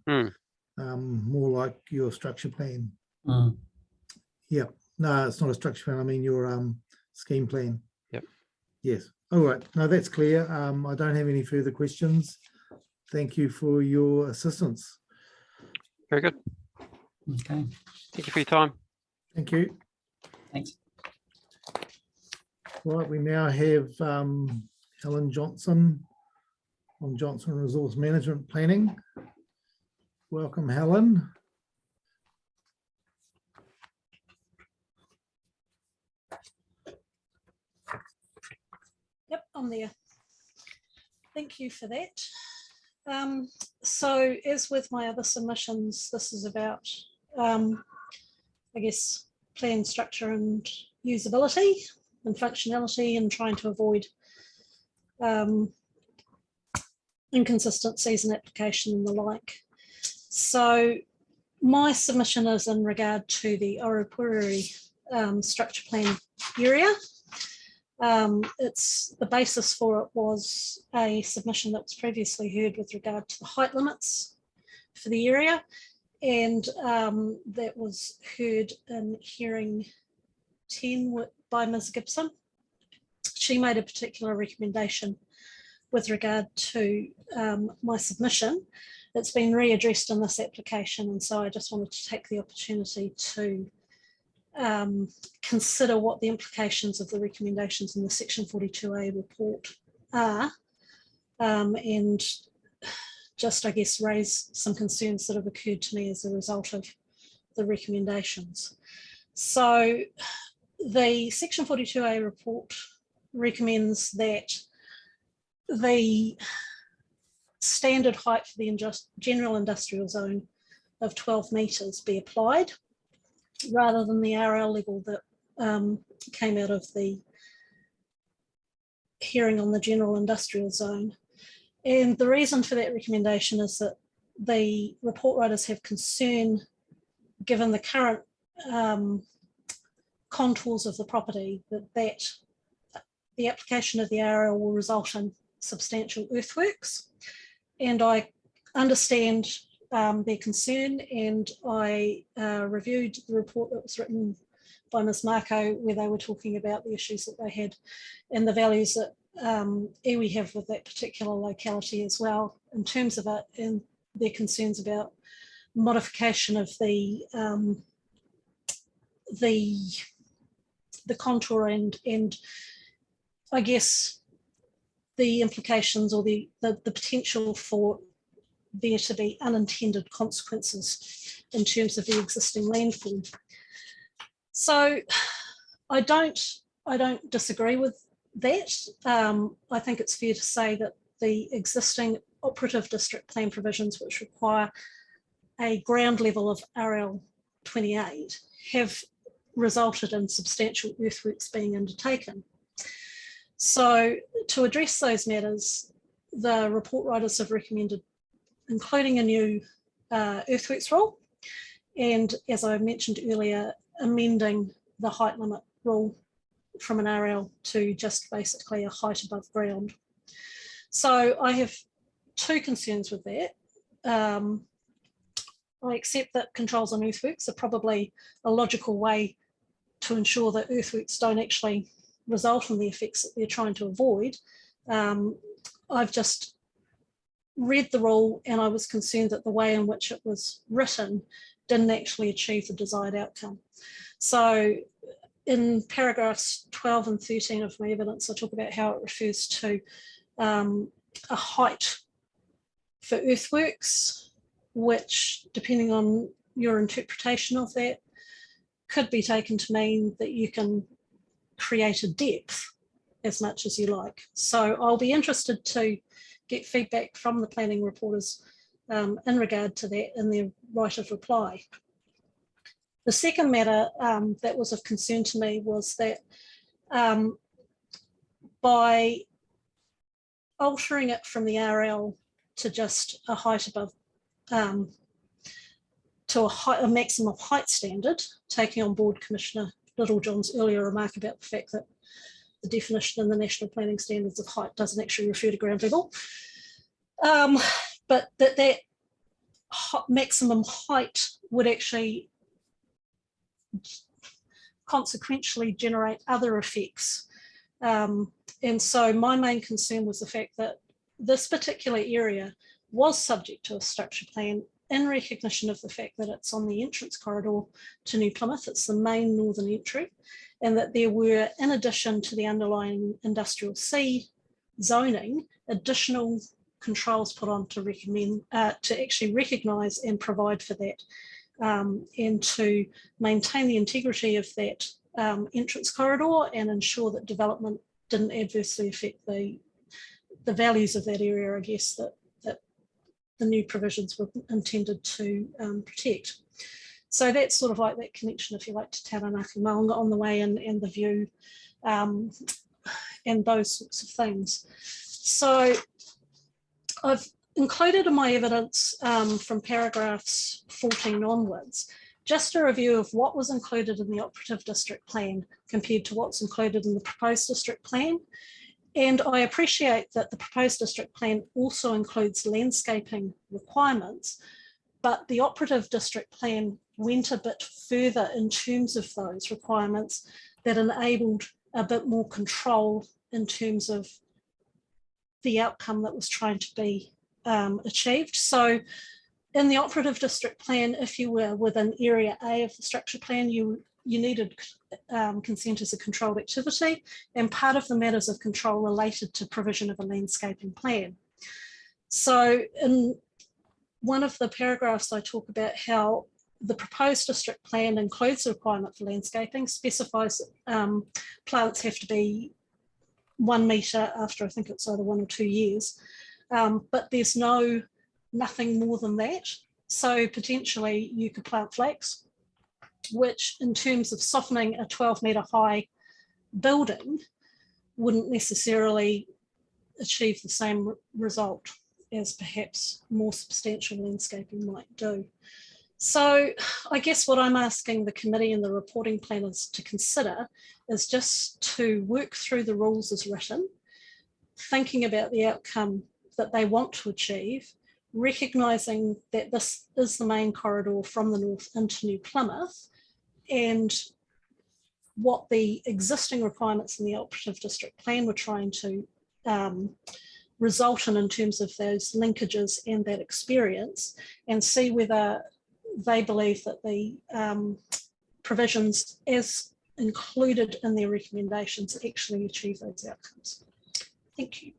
more like your structure plan. Yeah. No, it's not a structure plan. I mean your scheme plan. Yep. Yes. All right. No, that's clear. I don't have any further questions. Thank you for your assistance. Very good. Okay. Thank you for your time. Thank you. Thanks. Right, we now have Helen Johnson on Johnson Resource Management Planning. Welcome, Helen. Yep, I'm there. Thank you for that. So as with my other submissions, this is about, I guess, plan structure and usability and functionality, and trying to avoid inconsistencies in application and the like. So my submission is in regard to the Orapuri structure plan area. The basis for it was a submission that was previously heard with regard to the height limits for the area, and that was heard in hearing 10 by Ms. Gibson. She made a particular recommendation with regard to my submission. It's been readdressed in this application, and so I just wanted to take the opportunity to consider what the implications of the recommendations in the Section 42A report are, and just, I guess, raise some concerns that have occurred to me as a result of the recommendations. So the Section 42A report recommends that the standard height for the general industrial zone of 12 metres be applied, rather than the RL level that came out of the hearing on the general industrial zone. And the reason for that recommendation is that the report writers have concern, given the current contours of the property, that the application of the RL will result in substantial earthworks. And I understand their concern, and I reviewed the report that was written by Ms. Marco, where they were talking about the issues that they had and the values that iwi have with that particular locality as well, in terms of it, and their concerns about modification of the contour and I guess the implications or the potential for there to be unintended consequences in terms of the existing landform. So I don't disagree with that. I think it's fair to say that the existing operative district plan provisions, which require a ground level of RL 28, have resulted in substantial earthworks being undertaken. So to address those matters, the report writers have recommended including a new earthworks rule, and as I mentioned earlier, amending the height limit rule from an RL to just basically a height above ground. So I have two concerns with that. I accept that controls on earthworks are probably a logical way to ensure that earthworks don't actually result in the effects that they're trying to avoid. I've just read the rule and I was concerned that the way in which it was written didn't actually achieve the desired outcome. So in paragraphs 12 and 13 of my evidence, I talk about how it refers to a height for earthworks, which, depending on your interpretation of that, could be taken to mean that you can create a depth as much as you like. So I'll be interested to get feedback from the planning reporters in regard to that in their right of reply. The second matter that was of concern to me was that by altering it from the RL to just a height above, to a maximum height standard, taking on board Commissioner Littlejohn's earlier remark about the fact that the definition in the National Planning Standards of height doesn't actually refer to ground level, but that maximum height would actually consequentially generate other effects. And so my main concern was the fact that this particular area was subject to a structure plan in recognition of the fact that it's on the entrance corridor to New Plymouth. It's the main northern entry, and that there were, in addition to the underlying industrial C zoning, additional controls put on to recommend to actually recognise and provide for that, and to maintain the integrity of that entrance corridor and ensure that development didn't adversely affect the values of that area, I guess, that the new provisions were intended to protect. So that's sort of like that connection, if you like, to Taranaki Maunga on the way in, and the view and those sorts of things. So I've included in my evidence from paragraphs 14 onwards, just a review of what was included in the operative district plan compared to what's included in the proposed district plan. And I appreciate that the proposed district plan also includes landscaping requirements, but the operative district plan went a bit further in terms of those requirements that enabled a bit more control in terms of the outcome that was trying to be achieved. So in the operative district plan, if you were within area A of the structure plan, you needed consent as a controlled activity, and part of the matters of control related to provision of a landscaping plan. So in one of the paragraphs, I talk about how the proposed district plan includes a requirement for landscaping, specifies that plants have to be 1 metre after, I think it's either 1 or 2 years, but there's nothing more than that. So potentially you could plant flax, which in terms of softening a 12-metre high building wouldn't necessarily achieve the same result as perhaps more substantial landscaping might do. So I guess what I'm asking the committee and the reporting planners to consider is just to work through the rules as written, thinking about the outcome that they want to achieve, recognising that this is the main corridor from the north into New Plymouth, and what the existing requirements in the operative district plan were trying to result in terms of those linkages and that experience, and see whether they believe that the provisions as included in their recommendations actually achieve those outcomes. Thank you.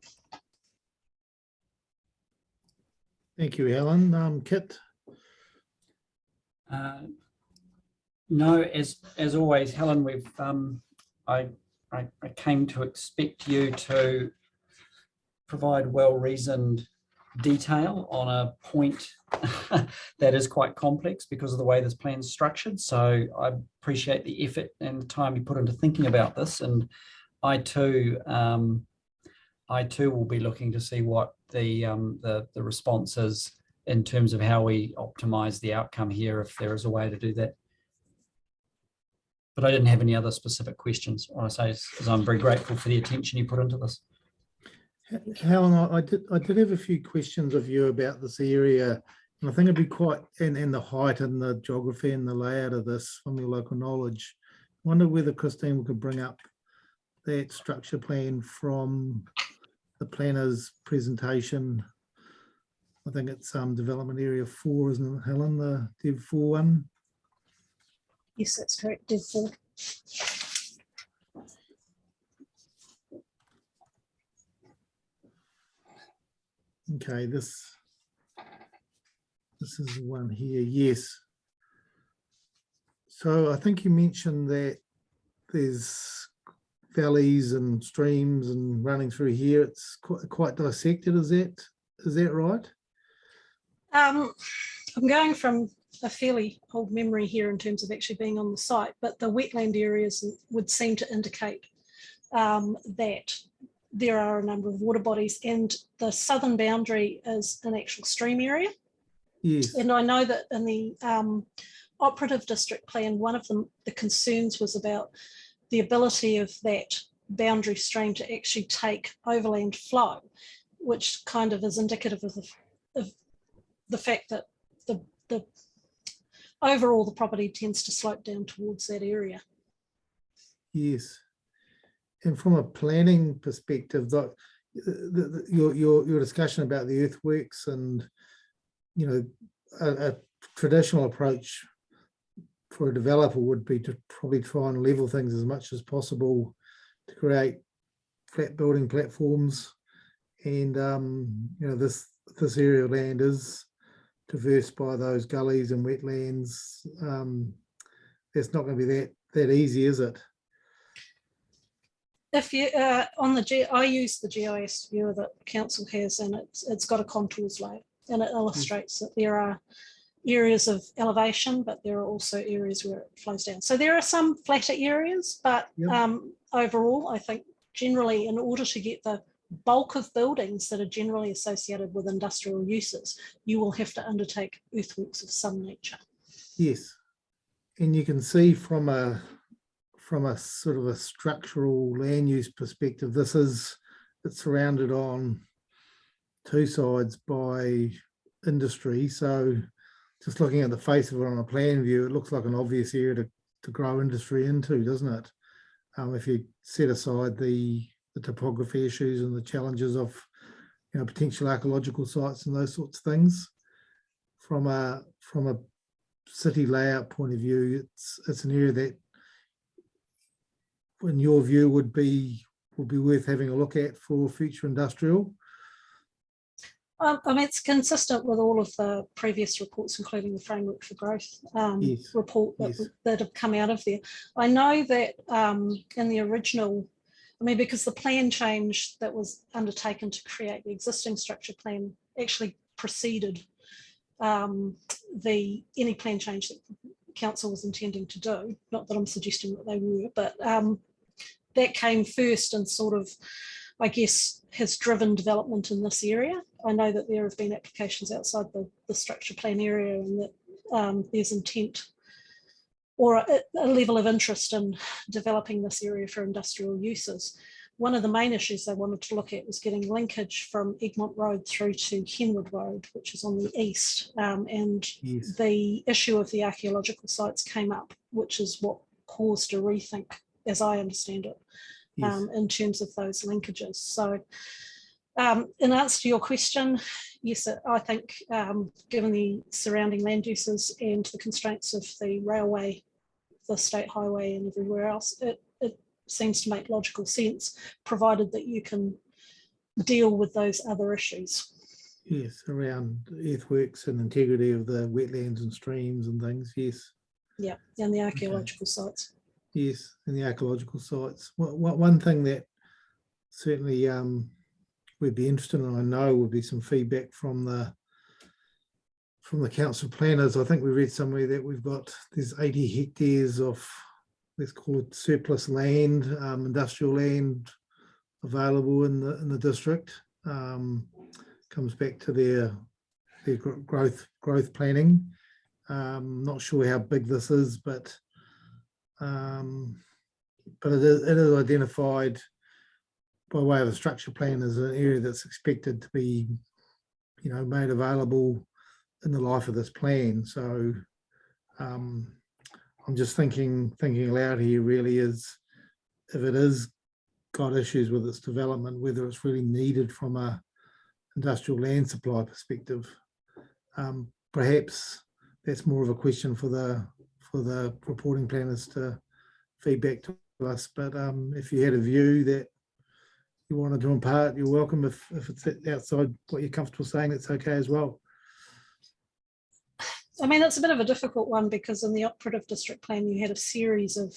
Thank you, Helen. Kit? No, as always, Helen, I came to expect you to provide well-reasoned detail on a point that is quite complex because of the way this plan is structured. So I appreciate the effort and the time you put into thinking about this. And I too will be looking to see what the response is in terms of how we optimize the outcome here, if there is a way to do that. But I didn't have any other specific questions. What I say is I'm very grateful for the attention you put into this. Helen, I did have a few questions of you about this area, and I think it'd be quite, and the height and the geography and the layout of this from your local knowledge. I wonder whether Christine could bring up that structure plan from the planner's presentation. I think it's development area 4, isn't it, Helen, the Dev 4 one? Yes, that's correct, Dev 4. Okay, this is the one here, yes. So I think you mentioned that there's valleys and streams and running through here. It's quite dissected, is that right? I'm going from a fairly old memory here in terms of actually being on the site, but the wetland areas would seem to indicate that there are a number of water bodies, and the southern boundary is an actual stream area. Yes. And I know that in the operative district plan, one of the concerns was about the ability of that boundary stream to actually take overland flow, which kind of is indicative of the fact that the overall the property tends to slope down towards that area. Yes. And from a planning perspective, your discussion about the earthworks and, you know, a traditional approach for a developer would be to probably try and level things as much as possible to create flat building platforms. And, you know, this area of land is traversed by those gullies and wetlands. It's not going to be that easy, is it? If you I use the GIS viewer that council has, and it's got a contours layer, and it illustrates that there are areas of elevation, but there are also areas where it flows down. So there are some flatter areas, but overall, I think generally, in order to get the bulk of buildings that are generally associated with industrial uses, you will have to undertake earthworks of some nature. Yes, and you can see from a sort of a structural land use perspective, it's surrounded on two sides by industry. So just looking at the face of it on a plan view, it looks like an obvious area to grow industry into, doesn't it? If you set aside the topography issues and the challenges of, you know, potential archaeological sites and those sorts of things. From a city layout point of view, it's an area that, in your view, would be worth having a look at for future industrial. I mean, it's consistent with all of the previous reports, including the Framework for Growth report that have come out of there. I know that in the original I mean, because the plan change that was undertaken to create the existing structure plan actually preceded any plan change that council was intending to do. Not that I'm suggesting that they were, but that came first and sort of, I guess, has driven development in this area. I know that there have been applications outside the structure plan area, and that there's intent or a level of interest in developing this area for industrial uses. One of the main issues they wanted to look at was getting linkage from Egmont Road through to Henwood Road, which is on the east. And Yes. the issue of the archaeological sites came up, which is what caused a rethink, as I understand it, Yes. in terms of those linkages. So in answer to your question, yes, I think given the surrounding land uses and the constraints of the railway, the state highway and everywhere else, it seems to make logical sense, provided that you can deal with those other issues. Yes, around earthworks and integrity of the wetlands and streams and things, yes. Yeah, and the archaeological sites. Yes, and the archaeological sites. One thing that certainly we'd be interested in, I know, would be some feedback from the council planners. I think we read somewhere that there's 80 hectares of, let's call it surplus land, industrial land available in the district. Comes back to their growth planning. Not sure how big this is, but it is identified by way of a structure plan as an area that's expected to be, made available in the life of this plan. So I'm just thinking aloud here, really, is if it is got issues with its development, whether it's really needed from a industrial land supply perspective. Perhaps that's more of a question for the reporting planners to feedback to us. But if you had a view that you wanted to impart, you're welcome. If it's outside what you're comfortable saying, it's okay as well. I mean, it's a bit of a difficult one because in the operative district plan, you had a series of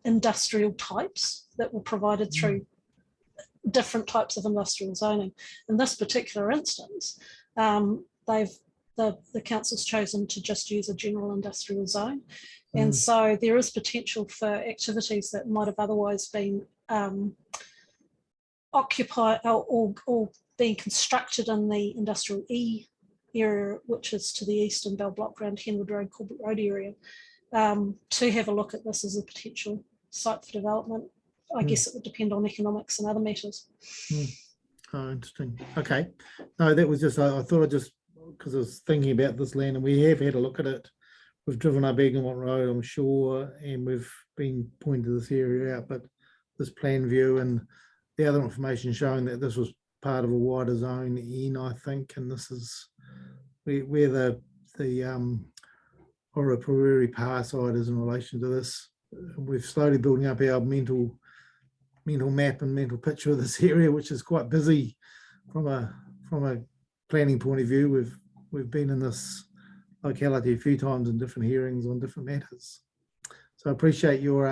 industrial types that were provided through different types of industrial zoning. In this particular instance, the council's chosen to just use a general industrial zone. And so there is potential for activities that might have otherwise been occupied or being constructed in the industrial E area, which is to the east in Bell Block around Henwood Road, Corbett Road area, to have a look at this as a potential site for development. I guess it would depend on economics and other matters. Oh, interesting. Okay. No, that was just, I thought because I was thinking about this land and we have had a look at it. We've driven up Egmont Road, I'm sure, and we've been pointing this area out, but this plan view and the other information showing that this was part of a wider zone in, I think, and this is where the Oropueri Power site is in relation to this. We're slowly building up our mental map and mental picture of this area, which is quite busy from a planning point of view. We've been in this locality a few times in different hearings on different matters. So I appreciate your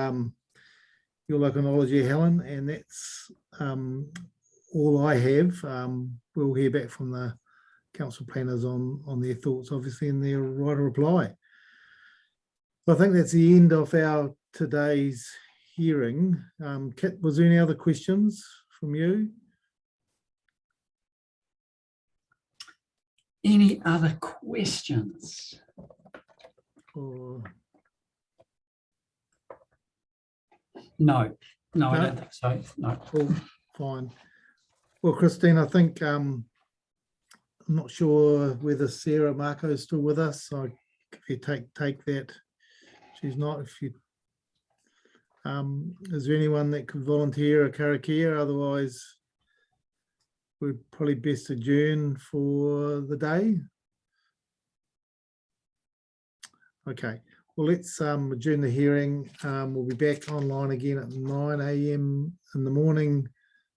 local knowledge here, Helen, and that's all I have. We'll hear back from the council planners on their thoughts, obviously, and their right of reply. So I think that's the end of our today's hearing. Kit, was there any other questions from you? Any other questions? Or... No, I don't think so. No. Cool. Fine. Well, Christine, I think I'm not sure whether Sarah Marco is still with us. So if you take that, she's not. If you is there anyone that could volunteer a karakia? Otherwise, we'd probably best adjourn for the day. Okay. Well, let's adjourn the hearing. We'll be back online again at 9 a.m. in the morning,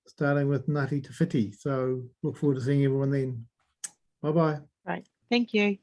starting with Ngāti Te Whiti. So look forward to seeing everyone then. Bye-bye. Right. Thank you.